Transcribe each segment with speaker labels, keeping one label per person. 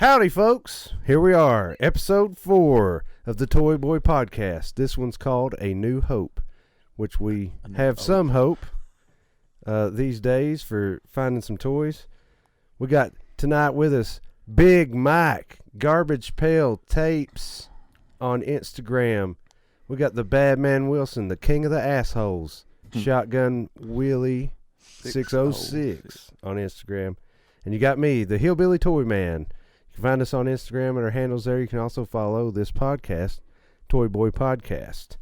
Speaker 1: Howdy, folks. Here we are, episode 4 of the Toy Boy Podcast. This one's called A New Hope, which we have some hope these days for finding some toys. We got tonight with us Big Mike, Garbagepailtapes on Instagram. We got the Bad Man Wilson, the king of the assholes, Shotgunwilly 606 on Instagram. And you got me, the hillbilly toy man. You can find us on Instagram and our handles there. You can also follow this podcast, Toy Boy Podcast.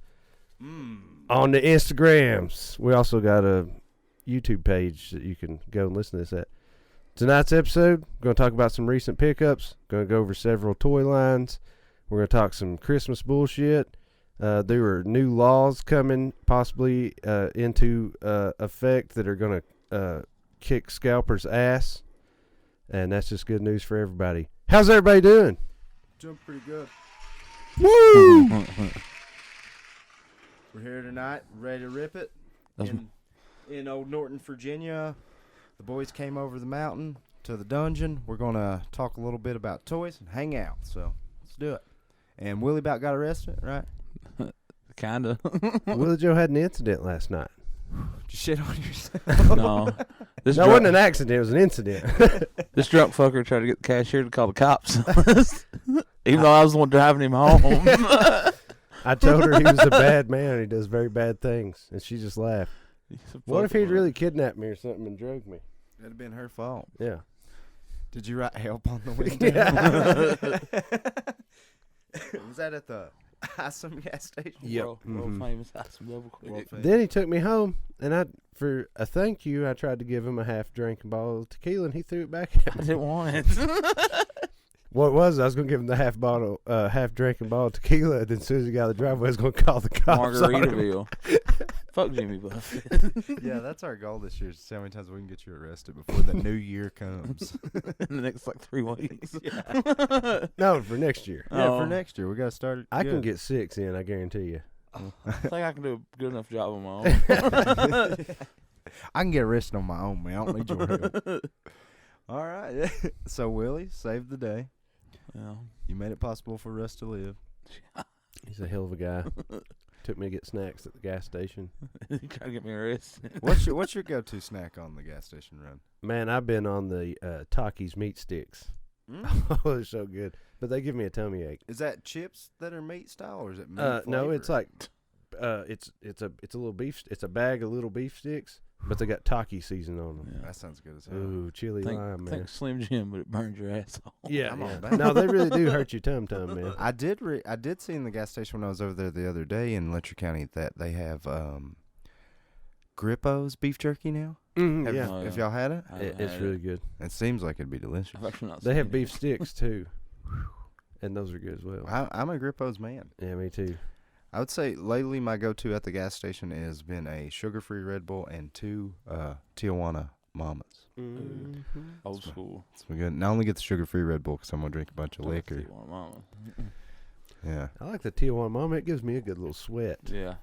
Speaker 1: On the Instagrams. We also got a YouTube page that you can go and listen to this at. Tonight's episode, we're going to talk about some recent pickups. Going to go over several toy lines. We're going to talk some Christmas bullshit. There are new laws coming possibly into effect that are going to kick scalpers' ass. And that's just good news for everybody. How's everybody doing?
Speaker 2: Doing pretty good.
Speaker 1: Woo!
Speaker 2: We're here tonight, ready to rip it. In old Norton, Virginia. The boys came over the mountain to the dungeon. We're going to talk a little bit about toys and hang out. So, let's do it. And Willy about got arrested, right?
Speaker 3: Kinda.
Speaker 1: Willie Joe had an incident last night.
Speaker 2: Did you shit on yourself?
Speaker 3: No.
Speaker 1: It wasn't an accident, it was an incident.
Speaker 3: This drunk fucker tried to get the cashier to call the cops. Even though I was the one driving him home.
Speaker 1: I told her he was a bad man and he does very bad things. And she just laughed. What if he'd really kidnapped me or something and drove me?
Speaker 2: That'd have been her fault.
Speaker 1: Yeah.
Speaker 2: Did you write help on the window? Was that at the Awesome gas station?
Speaker 1: Yep.
Speaker 3: World famous Awesome Double Quick.
Speaker 1: Then he took me home, and for a thank you, I tried to give him a half-drinking bottle of tequila, and he threw it back at me.
Speaker 3: I didn't want it.
Speaker 1: What it was, I was going to give him the half-drinking bottle of tequila, and then as soon as he got out of the driveway, I was going to call the cops on him.
Speaker 3: Margaritaville. Fuck Jimmy Buffett.
Speaker 2: Yeah, that's our goal this year, is to see how many times we can get you arrested before the new year comes.
Speaker 3: In the next, 3 weeks.
Speaker 1: No, for next year.
Speaker 2: Yeah, for next year. We got to start it
Speaker 1: I
Speaker 2: good.
Speaker 1: can get 6 in, I guarantee you.
Speaker 3: I think I can do a good enough job on my own.
Speaker 2: I can get arrested on my own, man. I don't need your help. All right. So, Willie, saved the day.
Speaker 3: Yeah.
Speaker 2: You made it possible for us to live.
Speaker 1: He's a hell of a guy. Took me to get snacks at the gas station.
Speaker 3: You try to get me arrested.
Speaker 2: What's your go-to snack on the gas station run?
Speaker 1: Man, I've been on the Takis meat sticks. Oh, they're so good. But they give me a tummy ache.
Speaker 2: Is that chips that are meat style, or is it meat
Speaker 1: No, it's like it's a little beef. It's a bag of little beef sticks, but they got Taki season on them.
Speaker 3: Yeah.
Speaker 2: That sounds good as hell.
Speaker 1: Ooh, chili lime, man.
Speaker 3: Think Slim Jim, but it burns your asshole.
Speaker 1: Yeah,
Speaker 2: I'm
Speaker 1: yeah.
Speaker 2: on that.
Speaker 1: No, they really do hurt your tum, man.
Speaker 2: I did see in the gas station when I was over there the other day in Letcher County that they have Grippo's beef jerky now.
Speaker 1: Mm,
Speaker 3: yeah.
Speaker 2: If y'all had it?
Speaker 1: It's really good.
Speaker 2: It seems like it'd be delicious.
Speaker 3: I've actually not
Speaker 1: They
Speaker 3: seen
Speaker 1: have
Speaker 3: it.
Speaker 1: beef sticks too, and those are good as well.
Speaker 2: I'm a Grippo's man.
Speaker 1: Yeah, me too.
Speaker 2: I would say lately my go-to at the gas station has been a sugar-free Red Bull and 2 Tijuana Mamas.
Speaker 1: Mm-hmm.
Speaker 3: Old school.
Speaker 2: It's good. And I only get the sugar-free Red Bull because I'm going to drink a bunch of liquor.
Speaker 3: Mama.
Speaker 2: Yeah.
Speaker 1: I like the Tijuana Mama. It gives me a good little sweat.
Speaker 3: Yeah.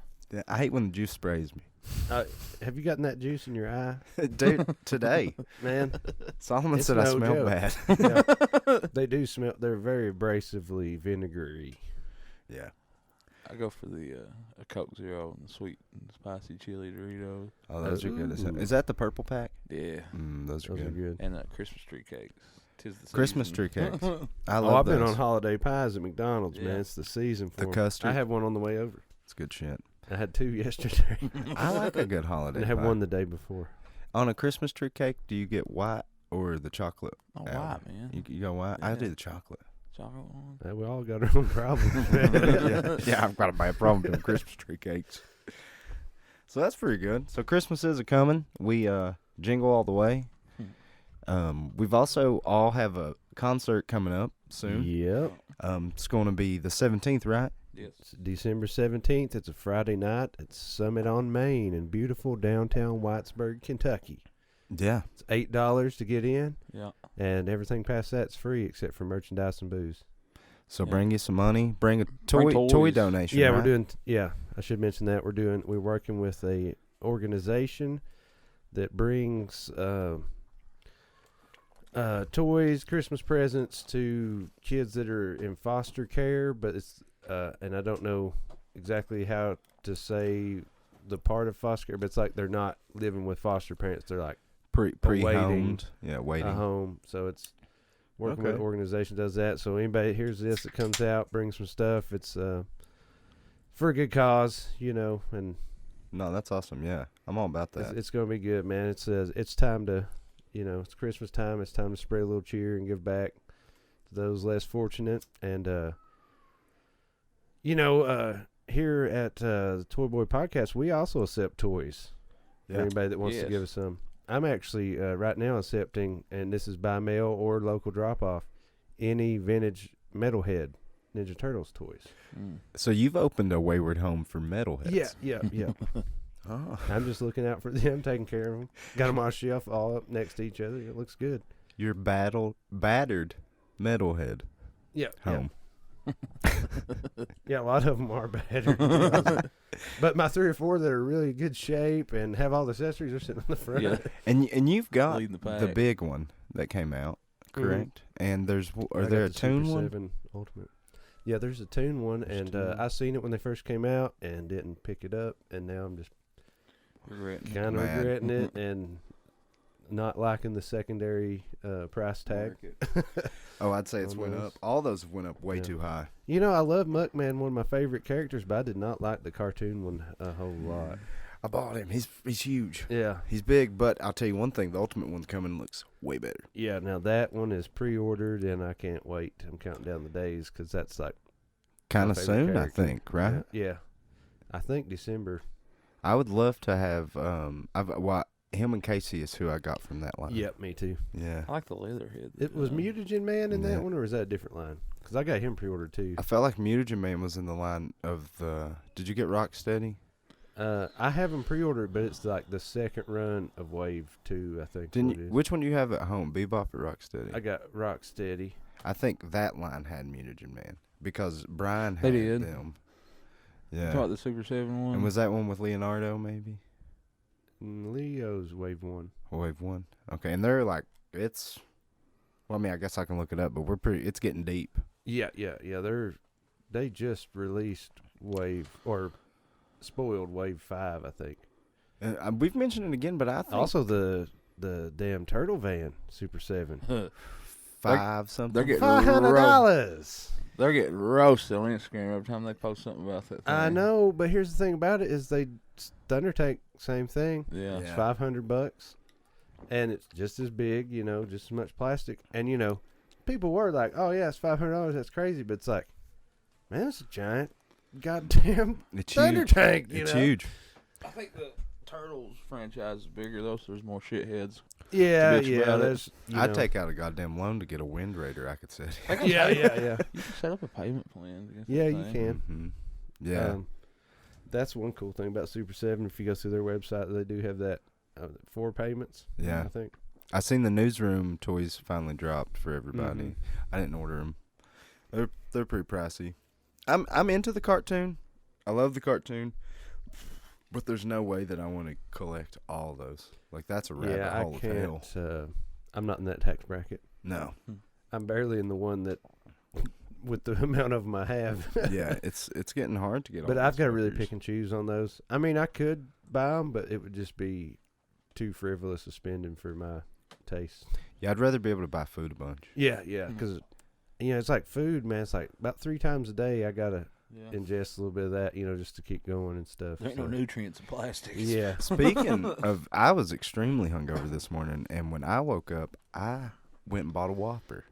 Speaker 2: I hate when the juice sprays me.
Speaker 1: Have you gotten that juice in your eye?
Speaker 2: Dude, today.
Speaker 1: Man,
Speaker 2: Solomon
Speaker 1: It's
Speaker 2: said I
Speaker 1: no
Speaker 2: smell
Speaker 1: joke.
Speaker 2: bad.
Speaker 1: Yeah. They do smell. They're very abrasively vinegary.
Speaker 2: Yeah.
Speaker 3: I go for the a Coke Zero and the sweet and spicy chili Doritos.
Speaker 2: Oh, those are good.
Speaker 1: Ooh.
Speaker 2: Is that the purple pack?
Speaker 3: Yeah.
Speaker 2: Those are
Speaker 1: Those are
Speaker 2: good.
Speaker 1: good.
Speaker 3: And Christmas tree cakes. 'Tis the
Speaker 2: Christmas
Speaker 3: season.
Speaker 2: tree cakes. I
Speaker 1: Oh,
Speaker 2: love
Speaker 1: I've been
Speaker 2: those.
Speaker 1: on holiday pies at McDonald's, man.
Speaker 3: Yeah.
Speaker 1: It's the season for
Speaker 2: The
Speaker 1: 'em.
Speaker 2: custard.
Speaker 1: I had one on the way over.
Speaker 2: It's good shit.
Speaker 1: I had 2 yesterday.
Speaker 2: I like a good holiday
Speaker 1: And I had
Speaker 2: pie.
Speaker 1: one the day before.
Speaker 2: On a Christmas tree cake, do you get white or the chocolate?
Speaker 3: Oh, wow, man.
Speaker 2: You go white? I do
Speaker 3: Yeah.
Speaker 2: the chocolate.
Speaker 3: Chocolate one.
Speaker 1: We all got our own problems.
Speaker 2: Yeah, I've got a bad problem doing Christmas tree cakes. So that's pretty good. So Christmas is a-coming. We jingle all the way. We've also all have a concert coming up soon.
Speaker 1: Yep.
Speaker 2: It's going to be the 17th, right?
Speaker 3: Yes.
Speaker 1: It's December 17th. It's a Friday night at Summit on Main in beautiful downtown Whitesburg, Kentucky.
Speaker 2: Yeah.
Speaker 1: It's $8 to get in,
Speaker 3: Yeah.
Speaker 1: and everything past that's free except for merchandise and booze.
Speaker 2: So
Speaker 3: Yeah.
Speaker 2: bring you some money. Bring a
Speaker 3: Bring
Speaker 2: toy
Speaker 3: toys.
Speaker 2: donation.
Speaker 1: Yeah,
Speaker 2: right?
Speaker 1: we're doing. Yeah, I should mention that we're working with a organization that brings toys, Christmas presents to kids that are in foster care, but it's and I don't know exactly how to say the part of foster care, but it's like they're not living with foster parents. They're like
Speaker 4: pre-homed. Yeah,
Speaker 1: a
Speaker 4: waiting.
Speaker 1: home. So it's working with
Speaker 4: Okay.
Speaker 1: an organization does that. So anybody that hears this that comes out, bring some stuff. It's for a good cause, and
Speaker 4: No, that's awesome. Yeah, I'm all about that.
Speaker 1: it's going to be good, man. It's time to, it's Christmas time. It's time to spread a little cheer and give back to those less fortunate. And, here at the Toy Boy Podcast, we also accept toys for anybody that wants to give us some. I'm actually right now accepting, and this is by mail or local drop-off, any vintage Metalhead Ninja Turtles toys.
Speaker 4: So you've opened a Wayward Home for metalheads.
Speaker 1: Yeah.
Speaker 4: Oh.
Speaker 1: I'm just looking out for them, taking care of them. Got them on a shelf all up next to each other. It looks good.
Speaker 4: Your battered metalhead
Speaker 1: Yeah.
Speaker 4: home.
Speaker 1: Yeah, a lot of them are battered. But my 3 or 4 that are really good shape and have all the accessories are sitting on the front.
Speaker 3: Yeah.
Speaker 4: And you've got
Speaker 3: Leading the pack.
Speaker 4: the big one that came out, correct? And
Speaker 1: I
Speaker 4: are
Speaker 1: got
Speaker 4: there a
Speaker 1: the
Speaker 4: tune
Speaker 1: Super
Speaker 4: one?
Speaker 1: 7 Ultimate. Yeah, there's a tune one, and I seen it when they first came out and didn't pick it up, and now I'm just kind of
Speaker 4: Mad.
Speaker 1: regretting it and not liking the secondary price tag.
Speaker 4: Oh, I'd say it's
Speaker 1: On
Speaker 4: went
Speaker 1: those.
Speaker 4: up. All those have went up way
Speaker 1: Yeah.
Speaker 4: too high.
Speaker 1: I love Muckman, one of my favorite characters, but I did not like the cartoon one a whole lot.
Speaker 4: I bought him. He's huge.
Speaker 1: Yeah.
Speaker 4: He's big, but I'll tell you one thing: the ultimate one's coming looks way better.
Speaker 1: Yeah, now that one is pre-ordered, and I can't wait. I'm counting down the days because that's like
Speaker 4: Kind
Speaker 1: my
Speaker 4: of
Speaker 1: favorite
Speaker 4: soon,
Speaker 1: character.
Speaker 4: I think. Right?
Speaker 1: Yeah. I think December.
Speaker 4: I would love to have. Him and Casey is who I got from that line.
Speaker 1: Yep, me too.
Speaker 4: Yeah.
Speaker 3: I like the Leatherhead.
Speaker 1: It was Mutagen Man in
Speaker 4: Yeah.
Speaker 1: that one, or is that a different line? Because I got him pre-ordered too.
Speaker 4: I felt like Mutagen Man was in the line of the. Did you get Rocksteady?
Speaker 1: I have him pre-ordered, but it's like the second run of Wave 2, I think.
Speaker 4: Didn't
Speaker 1: what
Speaker 4: you,
Speaker 1: it is.
Speaker 4: which one do you have at home, Bebop or Rocksteady?
Speaker 1: I got Rocksteady.
Speaker 4: I think that line had Mutagen Man because Brian
Speaker 3: They
Speaker 4: had
Speaker 3: did.
Speaker 4: them.
Speaker 3: You
Speaker 4: Yeah.
Speaker 3: talking about the Super 7 one?
Speaker 4: And was that one with Leonardo maybe?
Speaker 1: Leo's Wave 1.
Speaker 4: Wave 1. Okay, and they're like it's. Well, I mean, I guess I can look it up, but we're pretty. It's getting deep.
Speaker 1: Yeah. They just released Wave or spoiled Wave 5, I think.
Speaker 4: We've mentioned it again, but I think
Speaker 1: Also the damn Turtle Van Super 7.
Speaker 4: five something.
Speaker 3: They're getting
Speaker 1: $500.
Speaker 3: They're getting roasted on Instagram every time they post something about that thing.
Speaker 1: I know, but here's the thing about it is Thundertank, same thing.
Speaker 3: Yeah.
Speaker 1: It's
Speaker 4: Yeah.
Speaker 1: $500, and it's just as big, just as much plastic. And people were like, "Oh yeah, it's $500. That's crazy." But it's like, man, it's a giant, goddamn
Speaker 4: It's huge.
Speaker 1: Thundertank.
Speaker 4: It's huge.
Speaker 3: I think the Turtles franchise is bigger though, so there's more shitheads.
Speaker 1: Yeah,
Speaker 3: bitch about it.
Speaker 1: There's.
Speaker 4: I'd take out a goddamn loan to get a Wind Raider. I could say.
Speaker 1: Yeah.
Speaker 3: You can set up a payment plan. against
Speaker 1: Yeah,
Speaker 3: that
Speaker 1: you
Speaker 3: thing.
Speaker 1: can.
Speaker 4: Mm-hmm. Yeah.
Speaker 1: That's one cool thing about Super 7. If you go through their website, they do have that 4 payments.
Speaker 4: Yeah.
Speaker 1: I think.
Speaker 4: I seen the newsroom toys finally dropped for everybody.
Speaker 1: Mhm.
Speaker 4: I didn't order them. They're pretty pricey. I'm into the cartoon. I love the cartoon, but there's no way that I want to collect all those. Like that's a rabbit
Speaker 1: Yeah,
Speaker 4: hole
Speaker 1: I
Speaker 4: of hell.
Speaker 1: can't. I'm not in that tax bracket.
Speaker 4: No.
Speaker 1: I'm barely in the one that, with the amount of them I have.
Speaker 4: Yeah, it's getting hard to get.
Speaker 1: But
Speaker 4: all
Speaker 1: I've
Speaker 4: those
Speaker 1: got to really
Speaker 4: fuckers.
Speaker 1: pick and choose on those. I mean, I could buy them, but it would just be too frivolous of spending for my taste.
Speaker 4: Yeah, I'd rather be able to buy food a bunch.
Speaker 1: Yeah, because it's like food, man. It's like about 3 times a day I gotta
Speaker 3: Yeah.
Speaker 1: ingest a little bit of that, just to keep going and stuff.
Speaker 3: There ain't no
Speaker 1: so.
Speaker 3: nutrients in plastics.
Speaker 1: Yeah.
Speaker 4: Speaking of, I was extremely hungover this morning, and when I woke up, I went and bought a Whopper,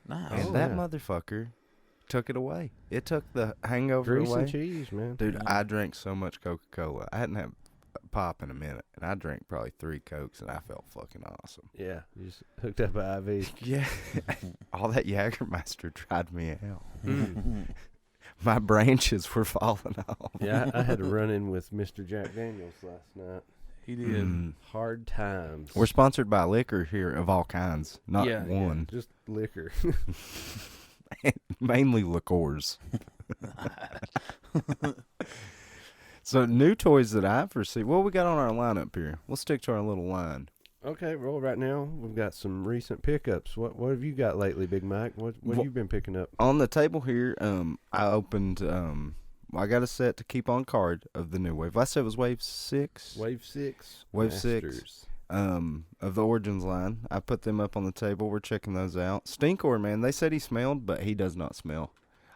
Speaker 3: Nice.
Speaker 4: and
Speaker 1: Oh,
Speaker 4: that
Speaker 1: yeah.
Speaker 4: motherfucker took it away. It took the hangover
Speaker 1: Grease
Speaker 4: away.
Speaker 1: and cheese, man.
Speaker 4: Dude,
Speaker 3: Yeah.
Speaker 4: I drank so much Coca-Cola. I hadn't had pop in a minute, and I drank probably 3 Cokes, and I felt fucking awesome.
Speaker 1: Yeah, you just hooked up an IV.
Speaker 4: Yeah, all that Jägermeister tried me out.
Speaker 1: Mm.
Speaker 4: My branches were falling off.
Speaker 1: Yeah, I had to run in with Mr. Jack Daniels last night.
Speaker 3: He did.
Speaker 4: Mm.
Speaker 1: Hard times.
Speaker 4: We're sponsored by liquor here of all kinds, not
Speaker 1: yeah,
Speaker 4: one.
Speaker 1: just liquor.
Speaker 4: Mainly liqueurs. So new toys that I've received. What we got on our lineup here? We'll stick to our little line.
Speaker 1: Okay, well, right now we've got some recent pickups. What have you got lately, Big Mike? What have you been picking up?
Speaker 4: On the table here, I opened. I got a set to keep on card of the new wave. Last set was Wave 6.
Speaker 1: Wave 6.
Speaker 4: Wave
Speaker 1: Masters.
Speaker 4: 6. Of the Origins line. I put them up on the table. We're checking those out. Stinkor, man, they said he smelled, but he does not smell.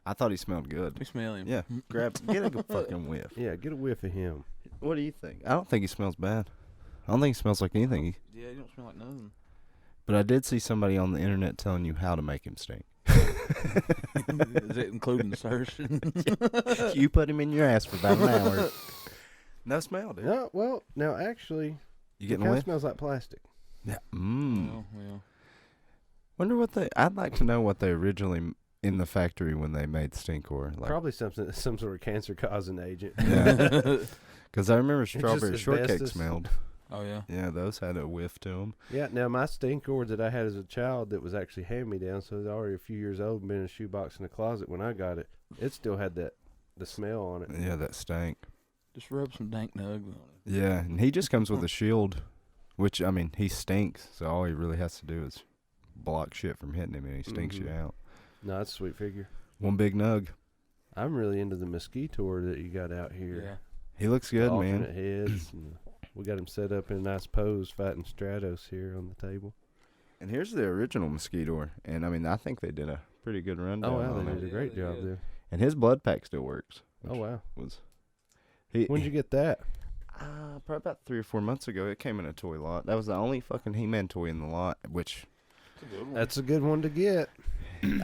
Speaker 4: I thought he smelled good.
Speaker 3: We smell him.
Speaker 4: Yeah, get a fucking whiff.
Speaker 1: Yeah, get a whiff of him.
Speaker 4: What do you think? I don't think he smells bad. I don't think he smells like anything.
Speaker 3: Yeah, he don't smell like nothing.
Speaker 4: But I did see somebody on the internet telling you how to make him stink.
Speaker 3: Is it including the search?
Speaker 4: You put him in your ass for about an hour. No smell, dude.
Speaker 1: No, well, now actually,
Speaker 4: You
Speaker 1: it
Speaker 4: getting
Speaker 1: kind of
Speaker 4: wet?
Speaker 1: smells like plastic.
Speaker 4: Yeah.
Speaker 3: Well.
Speaker 4: Wonder what I'd like to know what they originally in the factory when they made Stinkor. Like,
Speaker 1: Probably some sort of cancer-causing agent.
Speaker 4: yeah. Because I remember
Speaker 1: just
Speaker 4: strawberry shortcake
Speaker 1: asbestos.
Speaker 4: smelled.
Speaker 3: Oh, yeah.
Speaker 4: Yeah, those had a whiff to them.
Speaker 1: Yeah, now my Stinkor that I had as a child that was actually hand-me-down, so it was already a few years old and been in a shoebox in the closet when I got it. It still had the smell on it.
Speaker 4: Yeah, that stank.
Speaker 3: Just rub some dank nugs on it.
Speaker 4: Yeah, and he just comes with a shield, which, I mean, he stinks, so all he really has to do is block shit from hitting him, and he stinks you out.
Speaker 1: No, that's a sweet figure.
Speaker 4: One big nug.
Speaker 1: I'm really into the Mosquito that you got out here.
Speaker 3: Yeah.
Speaker 4: He looks good,
Speaker 1: The alternate
Speaker 4: man.
Speaker 1: heads. And we got him set up in a nice pose fighting Stratos here on the table.
Speaker 4: And here's the original Mosquito, and I mean, I think they did a pretty good rundown
Speaker 1: Oh, wow,
Speaker 4: on
Speaker 1: they
Speaker 4: it.
Speaker 1: did a great
Speaker 3: Yeah, they
Speaker 1: job
Speaker 3: did.
Speaker 1: there.
Speaker 4: And his blood pack still works.
Speaker 1: Oh, wow.
Speaker 4: When'd
Speaker 1: you get that?
Speaker 4: Probably about 3 or 4 months ago. It came in a toy lot. That was the only fucking He-Man toy in the lot, which
Speaker 1: That's a good one to get.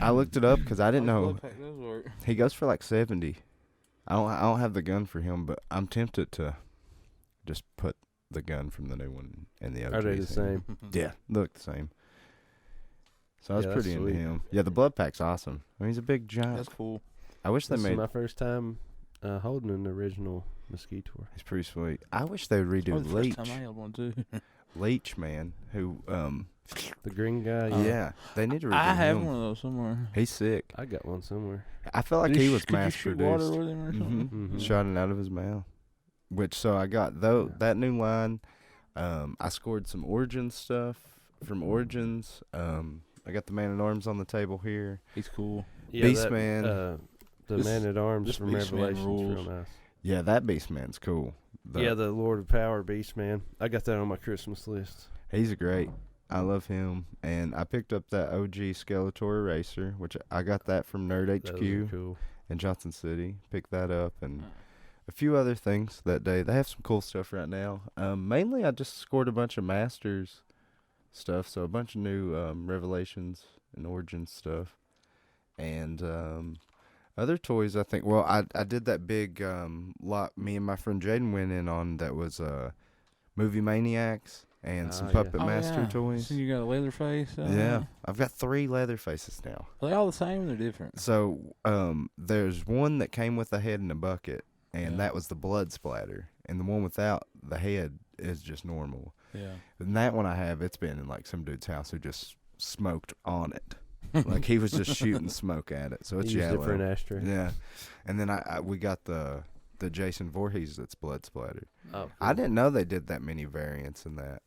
Speaker 4: I looked it up because I didn't know.
Speaker 3: Blood pack does work.
Speaker 4: He goes for like 70. I don't have the gun for him, but I'm tempted to just put the gun from the new one and the OG.
Speaker 1: Are they the same?
Speaker 4: Yeah, look the same. So I was
Speaker 1: Yeah, that's
Speaker 4: pretty into
Speaker 1: sweet.
Speaker 4: him. Yeah, the blood pack's awesome. I mean, he's a big giant.
Speaker 3: That's cool.
Speaker 4: I wish they
Speaker 1: This is
Speaker 4: made.
Speaker 1: my first time holding an original Mosquito.
Speaker 4: He's pretty sweet. I wish they would
Speaker 3: Probably
Speaker 4: redo
Speaker 3: the first
Speaker 4: Leech.
Speaker 3: time I held one, too.
Speaker 4: Leech, man, who
Speaker 1: The green guy.
Speaker 4: yeah, they need to redo
Speaker 3: I have
Speaker 4: him.
Speaker 3: one of those somewhere.
Speaker 4: He's sick.
Speaker 1: I got one somewhere.
Speaker 4: I feel like
Speaker 3: Could
Speaker 4: he
Speaker 3: you
Speaker 4: was
Speaker 3: sh- could you
Speaker 4: mass
Speaker 3: shoot water
Speaker 4: produced.
Speaker 3: with him or something?
Speaker 1: Mhm.
Speaker 4: Shot it out of his mouth. Which, so I got that new line. I scored some Origins stuff from Origins. I got the Man-at-Arms on the table here.
Speaker 3: He's cool.
Speaker 1: Yeah,
Speaker 4: Beastman.
Speaker 1: The
Speaker 3: This-
Speaker 1: Man-at-Arms
Speaker 3: this
Speaker 1: from
Speaker 3: Beastman
Speaker 1: Revelations
Speaker 3: rules.
Speaker 1: real nice.
Speaker 4: Yeah, that Beastman's cool.
Speaker 1: The Lord of Power Beastman. I got that on my Christmas list.
Speaker 4: He's great. I love him. And I picked up that OG Skeletor Eraser, which I got that from Nerd
Speaker 1: Those are
Speaker 4: HQ
Speaker 1: cool.
Speaker 4: in Johnson City. Picked that up and a few other things that day. They have some cool stuff right now. Mainly, I just scored a bunch of Masters stuff, so a bunch of new Revelations and Origins stuff. And other toys, I think. Well, I did that big lot me and my friend Jaden went in on that was Movie Maniacs and some
Speaker 1: Ah,
Speaker 4: Puppet
Speaker 1: yeah.
Speaker 4: Master toys.
Speaker 3: So you got a Leatherface?
Speaker 4: Yeah, I've got 3 Leatherfaces now.
Speaker 3: Are they all the same or they're different?
Speaker 4: So there's one that came with a head in a bucket, and
Speaker 3: Yeah.
Speaker 4: that was the blood splatter. And the one without the head is just normal.
Speaker 3: Yeah.
Speaker 4: And that one I have, it's been in like some dude's house who just smoked on it. Like he was just shooting smoke at it. So it's
Speaker 1: He used
Speaker 4: yellow.
Speaker 1: it for an ashtray.
Speaker 4: Yeah. And then we got the Jason Voorhees that's blood splattered.
Speaker 1: Oh,
Speaker 4: I
Speaker 1: cool.
Speaker 4: didn't know they did that many variants in that.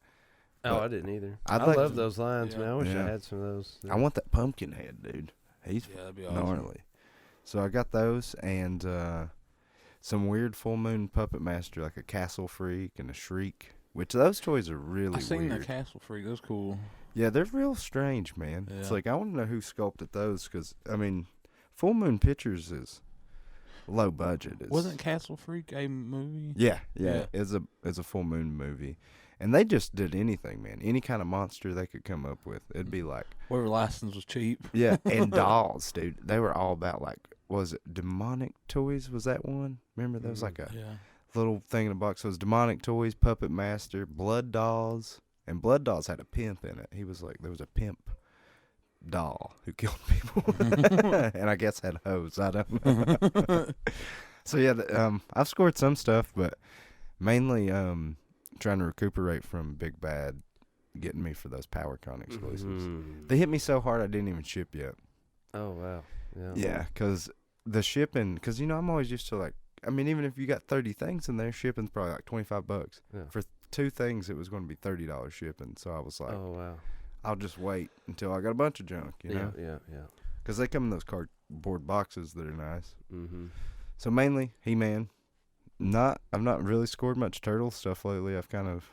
Speaker 1: Oh,
Speaker 4: but
Speaker 1: I didn't either.
Speaker 4: I'd
Speaker 1: I
Speaker 4: like
Speaker 1: love
Speaker 4: to-
Speaker 1: those lines,
Speaker 3: Yeah.
Speaker 1: man. I wish
Speaker 4: Yeah.
Speaker 1: I had some of those.
Speaker 4: I want that pumpkin head, dude. He's
Speaker 3: Yeah, that'd be awesome.
Speaker 4: gnarly. So I got those and some weird full moon puppet master, like a Castle Freak and a Shriek. Which those toys are really
Speaker 3: I seen
Speaker 4: weird.
Speaker 3: the Castle Freak. That's cool.
Speaker 4: Yeah, they're real strange, man. It's
Speaker 3: Yeah.
Speaker 4: like I want to know who sculpted those because I mean, Full Moon Pictures is low budget. It's,
Speaker 3: Wasn't Castle Freak a movie?
Speaker 4: Yeah,
Speaker 3: Yeah.
Speaker 4: It's a Full Moon movie, and they just did anything, man. Any kind of monster they could come up with, it'd be like
Speaker 3: Whatever license was cheap.
Speaker 4: yeah, and dolls, dude. They were all about like was it demonic toys? Was that one? Remember there was like a
Speaker 3: Yeah.
Speaker 4: little thing in a box. So it was demonic toys, puppet master, blood dolls, and blood dolls had a pimp in it. He was like there was a pimp doll who killed people, and I guess had hoes. I don't know. So yeah, I've scored some stuff, but mainly trying to recuperate from Big Bad getting me for those PowerCon exclusives.
Speaker 1: Mhm.
Speaker 4: They hit me so hard I didn't even ship yet.
Speaker 1: Oh, wow. Yeah.
Speaker 4: Yeah, because the shipping, because I'm always used to like, I mean, even if you got 30 things in there, shipping's probably like $25
Speaker 1: Yeah.
Speaker 4: for 2 things, it was going to be $30 shipping. So I was like,
Speaker 1: Oh wow.
Speaker 4: I'll just wait until I got a bunch of junk, you know?
Speaker 1: Yeah.
Speaker 4: Because they come in those cardboard boxes that are nice.
Speaker 1: Mm-hmm.
Speaker 4: So mainly He-Man. I've not really scored much turtle stuff lately. I've kind of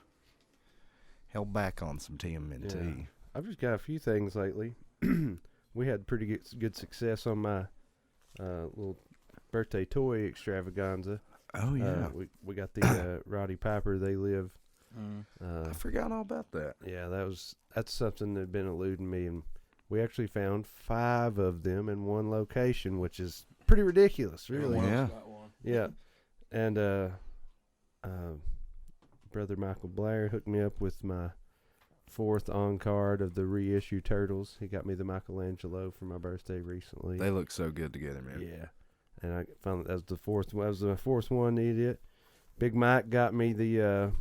Speaker 4: held back on some TMNT.
Speaker 1: Yeah. I've just got a few things lately. We had pretty good success on my little birthday toy extravaganza.
Speaker 4: Oh yeah,
Speaker 1: we got the Roddy Piper They Live.
Speaker 4: I forgot all about that.
Speaker 1: Yeah, that's something that had been eluding me, and we actually found 5 of them in one location, which is pretty ridiculous, really.
Speaker 4: Yeah.
Speaker 1: Yeah, and brother Michael Blair hooked me up with my 4th on card of the reissue Turtles. He got me the Michelangelo for my birthday recently.
Speaker 4: They look so good together, man.
Speaker 1: Yeah, and I found that was the 4th. That was the 4th one. Needed it. Big Mike got me the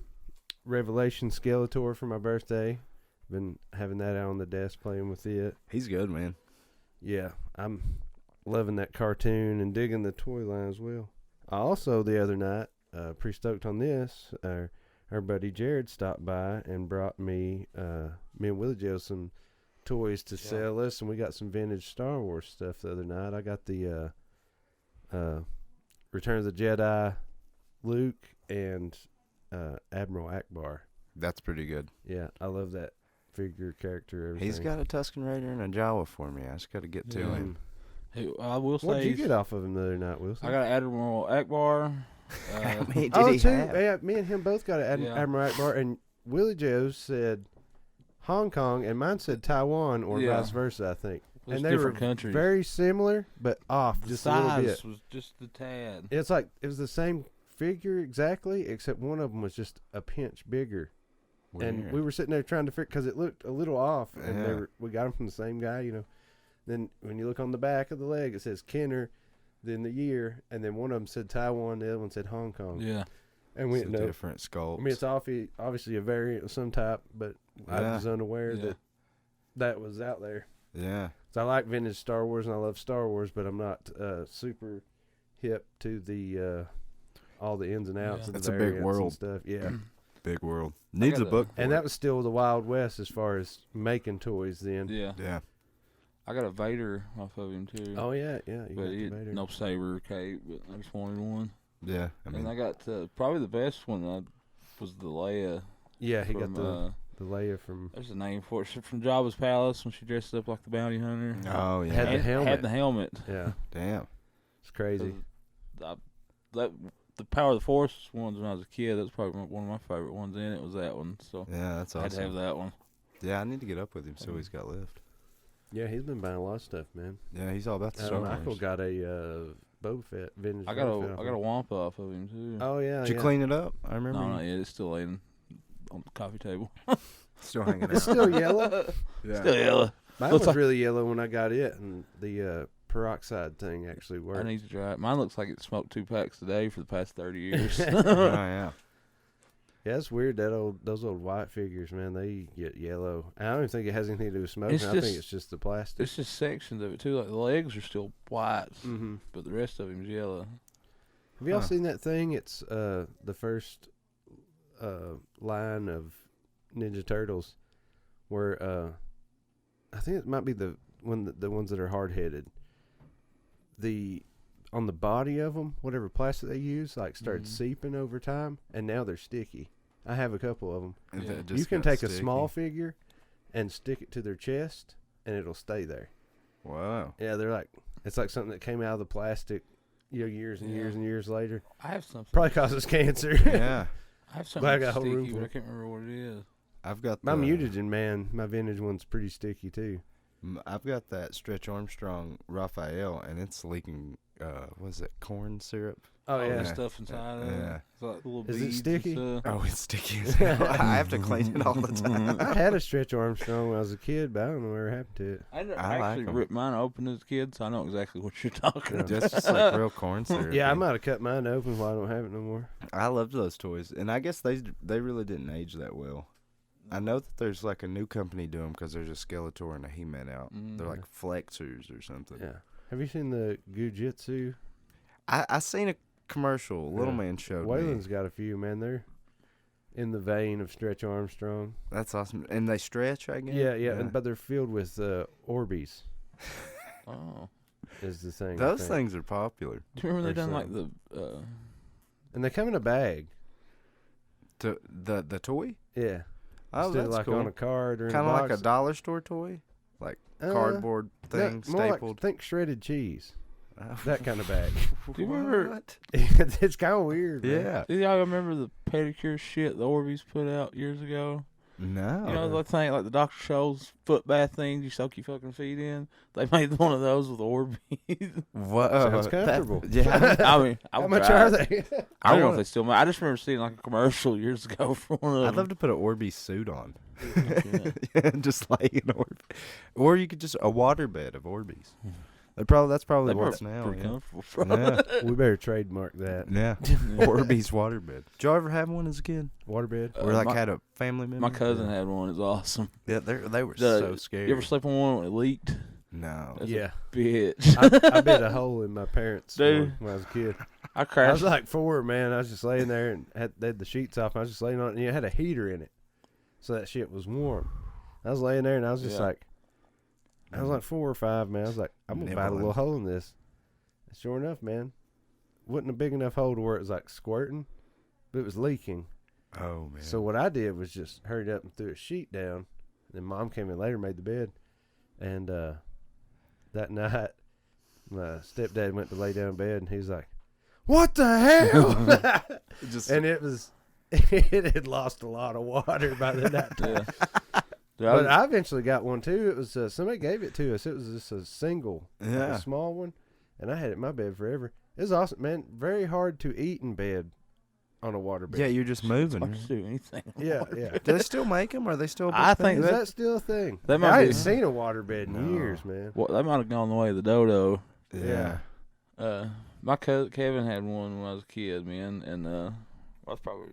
Speaker 1: Revelation Skeletor for my birthday. Been having that out on the desk playing with it.
Speaker 4: He's good, man.
Speaker 1: Yeah, I'm loving that cartoon and digging the toy line as well. I also, the other night, pretty stoked on this, our buddy Jared stopped by and brought me and Willie Joe some toys to sell us, and we got some vintage Star Wars stuff the other night. I got the Return of the Jedi Luke and Admiral Akbar.
Speaker 4: That's pretty good.
Speaker 1: Yeah, I love that figure, character, everything.
Speaker 4: He's got a Tusken Raider and a Jawa for me. I just got to get to him.
Speaker 3: Hey, I will say.
Speaker 1: What did you get off of him the other night, Wilson?
Speaker 3: I got Admiral Akbar.
Speaker 4: How many did
Speaker 1: Oh,
Speaker 4: he
Speaker 1: too.
Speaker 4: have?
Speaker 1: Yeah, me and him both got an Admiral Akbar, and Willie Joe said Hong Kong, and mine said Taiwan, or vice versa, I think.
Speaker 3: Those
Speaker 1: And they
Speaker 3: different
Speaker 1: were
Speaker 3: countries.
Speaker 1: very similar, but off
Speaker 3: The
Speaker 1: just a little
Speaker 3: size
Speaker 1: bit.
Speaker 3: was just a tad.
Speaker 1: It's like it was the same figure exactly, except one of them was just a pinch bigger. And
Speaker 4: Weird.
Speaker 1: we were sitting there trying to figure, because it looked a little off, and
Speaker 4: Yeah.
Speaker 1: we got them from the same guy, you know. Then when you look on the back of the leg, it says Kenner, then the year, and then one of them said Taiwan, the other one said Hong Kong.
Speaker 3: Yeah.
Speaker 1: And we
Speaker 4: It's a
Speaker 1: didn't know.
Speaker 4: different sculpt.
Speaker 1: I mean, it's obviously a variant of some type, but I
Speaker 4: Yeah.
Speaker 1: was unaware
Speaker 3: Yeah.
Speaker 1: that was out there.
Speaker 4: Yeah.
Speaker 1: So I like vintage Star Wars, and I love Star Wars, but I'm not super hip to the all the ins and outs
Speaker 3: Yeah.
Speaker 1: of the
Speaker 4: It's a big
Speaker 1: variants and
Speaker 4: world.
Speaker 1: stuff. Yeah.
Speaker 4: Big world. Needs a
Speaker 3: got a-
Speaker 4: book.
Speaker 1: And
Speaker 4: for
Speaker 1: that
Speaker 4: it.
Speaker 1: was still the Wild West as far as making toys then.
Speaker 3: Yeah.
Speaker 4: Yeah.
Speaker 3: I got a Vader off of him too.
Speaker 1: Oh yeah. You
Speaker 3: but
Speaker 1: got the
Speaker 3: he,
Speaker 1: Vader.
Speaker 3: no saber cape, but I just wanted one.
Speaker 4: Yeah. I mean,
Speaker 3: And I got probably the best one was the Leia.
Speaker 1: Yeah, he
Speaker 3: from,
Speaker 1: got the Leia from.
Speaker 3: There's a name for it. She's from Jabba's palace when she dressed up like the bounty hunter.
Speaker 4: oh yeah.
Speaker 1: Had the helmet.
Speaker 3: Had the helmet.
Speaker 1: Yeah,
Speaker 4: Damn.
Speaker 1: it's crazy.
Speaker 3: The Power of the Force ones when I was a kid. That's probably one of my favorite ones. In it was that one. So
Speaker 4: Yeah, that's
Speaker 3: I had to have
Speaker 4: awesome.
Speaker 3: that one.
Speaker 4: Yeah, I need to get up with him so he's got lift.
Speaker 1: Yeah, he's been buying a lot of stuff, man.
Speaker 4: Yeah, he's all about the Star
Speaker 1: Michael
Speaker 4: Wars.
Speaker 1: got a Boba Fett vintage.
Speaker 3: I got
Speaker 1: Boba Fett
Speaker 3: a
Speaker 1: off
Speaker 3: I got a
Speaker 1: him.
Speaker 3: Wampa off of him too.
Speaker 1: Oh yeah.
Speaker 4: Did you
Speaker 1: yeah.
Speaker 4: clean it up? I remember.
Speaker 3: No, not yet. It's still laying on the coffee table.
Speaker 4: Still hanging
Speaker 1: It's
Speaker 4: out.
Speaker 1: still yellow.
Speaker 4: Yeah.
Speaker 3: Still yellow.
Speaker 1: Mine
Speaker 3: Looks
Speaker 1: was
Speaker 3: like-
Speaker 1: really yellow when I got it, and the peroxide thing actually
Speaker 3: I
Speaker 1: worked.
Speaker 3: need to try it. Mine looks like it smoked 2 packs a day for the past 30 years.
Speaker 4: Oh yeah.
Speaker 1: Yeah, it's weird those old white figures, man. They get yellow. I don't even think it has anything to do with smoking.
Speaker 3: It's
Speaker 1: I think
Speaker 3: just-
Speaker 1: it's just the plastic.
Speaker 3: It's just sections of it too. Like the legs are still white,
Speaker 1: Mm-hmm.
Speaker 3: but the rest of him's yellow.
Speaker 1: Have y'all
Speaker 4: Huh.
Speaker 1: seen that thing? It's the first line of Ninja Turtles, where I think it might be the ones that are hard headed. On the body of them, whatever plastic they use, like started
Speaker 3: Mhm.
Speaker 1: seeping over time, and now they're sticky. I have a couple of them.
Speaker 4: And
Speaker 3: Yeah.
Speaker 4: it just
Speaker 1: You can
Speaker 4: got
Speaker 1: take a
Speaker 4: sticky.
Speaker 1: small figure and stick it to their chest, and it'll stay there.
Speaker 4: Wow.
Speaker 1: Yeah, it's like something that came out of the plastic, years and
Speaker 3: Yeah.
Speaker 1: years and years later.
Speaker 3: I have something.
Speaker 1: Probably causes cancer.
Speaker 4: Yeah.
Speaker 3: I have
Speaker 1: Glad
Speaker 3: something
Speaker 1: I got a whole room
Speaker 3: sticky,
Speaker 1: full.
Speaker 3: but I can't remember what it is.
Speaker 4: I've got
Speaker 1: My
Speaker 4: the,
Speaker 1: mutagen, man, my vintage one's pretty sticky too.
Speaker 4: I've got that Stretch Armstrong Raphael, and it's leaking. What is it? Corn syrup.
Speaker 1: Oh
Speaker 3: All
Speaker 1: yeah,
Speaker 3: the stuff inside of it.
Speaker 4: Yeah.
Speaker 3: It's like little
Speaker 1: Is it
Speaker 3: beads
Speaker 1: sticky?
Speaker 3: and stuff.
Speaker 4: Oh, it's sticky as hell. I have to clean it all the time.
Speaker 1: I had a Stretch Armstrong when I was a kid, but I don't know whatever happened to it.
Speaker 3: I
Speaker 4: like
Speaker 3: actually
Speaker 4: 'em.
Speaker 3: ripped mine open as a kid, so I know exactly what you're talking about.
Speaker 4: That's just like real corn syrup.
Speaker 1: Yeah, I might have cut mine open while I don't have it no more.
Speaker 4: I loved those toys, and I guess they really didn't age that well. I know that there's like a new company doing them because there's a Skeletor and a He-Man out. They're like Flexers or something.
Speaker 1: Yeah. Have you seen the in the vein of Stretch Armstrong.
Speaker 4: That's awesome. And they stretch, I guess?
Speaker 1: Yeah. But they're filled with Orbeez.
Speaker 3: Oh.
Speaker 1: Is the thing.
Speaker 4: Those things are popular.
Speaker 3: Do you remember they
Speaker 1: Or
Speaker 3: done like the
Speaker 1: And they come in a bag.
Speaker 4: The toy?
Speaker 1: Yeah.
Speaker 4: Oh,
Speaker 1: Instead of
Speaker 4: that's
Speaker 1: like
Speaker 4: cool.
Speaker 1: on a card or in
Speaker 4: Kind
Speaker 1: a
Speaker 4: of
Speaker 1: box.
Speaker 4: like a dollar store toy? Like cardboard thing
Speaker 1: more
Speaker 4: stapled?
Speaker 1: Like, think shredded cheese.
Speaker 4: Oh.
Speaker 1: That kind of bag.
Speaker 3: Do you remember?
Speaker 4: What?
Speaker 1: It's kind of weird. Man.
Speaker 4: Yeah.
Speaker 3: Do y'all remember the pedicure shit the Orbeez put out years ago?
Speaker 4: No.
Speaker 3: You know the thing like the Dr. Scholl's foot bath things you soak your fucking feet in? They made one of those with Orbeez.
Speaker 4: What?
Speaker 1: Sounds comfortable.
Speaker 4: Yeah.
Speaker 3: I mean, I
Speaker 1: How
Speaker 3: would
Speaker 1: much
Speaker 3: try
Speaker 1: are
Speaker 3: it.
Speaker 1: they?
Speaker 3: I don't know if they still make. I just remember seeing like a commercial years ago for one of them.
Speaker 4: I'd love to put an Orbeez suit on.
Speaker 3: Yeah.
Speaker 4: And just lay in Orbeez. Or you could just a waterbed of Orbeez. That's probably
Speaker 3: They
Speaker 4: what's
Speaker 3: were
Speaker 4: now.
Speaker 3: pretty
Speaker 4: Yeah.
Speaker 3: comfortable.
Speaker 4: Yeah.
Speaker 1: We better trademark that.
Speaker 4: Yeah. Orbeez waterbed. Did y'all ever have one as a kid?
Speaker 1: Waterbed.
Speaker 4: Or like
Speaker 3: my-
Speaker 4: had a family member?
Speaker 3: My cousin had one. It was awesome.
Speaker 4: Yeah, they were
Speaker 3: The-
Speaker 4: so scary.
Speaker 3: You ever sleep on one when it leaked?
Speaker 4: No.
Speaker 3: That's
Speaker 1: Yeah.
Speaker 3: Bitch.
Speaker 1: I bit a hole in my parents'
Speaker 3: Dude.
Speaker 1: one when I was a kid.
Speaker 3: I
Speaker 1: I was
Speaker 3: crashed.
Speaker 1: like 4, man. I was just laying there and they had the sheets off. And I was just laying on it, and it had a heater in it, so that shit was warm. I was laying there, and I was just like, I was like 4 or 5, man. I was like, I'm gonna bite a
Speaker 4: Nibbling.
Speaker 1: little hole in this. And sure enough, man, wasn't a big enough hole to where it was like squirting, but it was leaking.
Speaker 4: Oh man.
Speaker 1: So what I did was just hurried up and threw a sheet down. Then Mom came in later, made the bed, and that night my stepdad went to lay down in bed, and he's like, "What the hell?"
Speaker 4: just
Speaker 1: And it was, it had lost a lot of water by the night.
Speaker 3: Yeah. Dude,
Speaker 1: But I eventually got one too. It was somebody gave it to us. It was just a single, like
Speaker 4: Yeah.
Speaker 1: a small one, and I had it in my bed forever. It was awesome, man. Very hard to eat in bed on a water bed.
Speaker 4: Yeah, you're just moving.
Speaker 3: hard to do anything.
Speaker 1: yeah, yeah.
Speaker 4: Do they still make them? Are they still? a big
Speaker 3: I
Speaker 4: thing?
Speaker 3: think
Speaker 1: Is
Speaker 3: that-
Speaker 1: that still a thing?
Speaker 3: that might
Speaker 1: I
Speaker 3: be-
Speaker 1: hadn't seen a water bed in
Speaker 4: No.
Speaker 1: years, man.
Speaker 3: Well, they might have gone the way of the dodo.
Speaker 4: Yeah.
Speaker 3: My cousin Kevin had one when I was a kid, man, and I was probably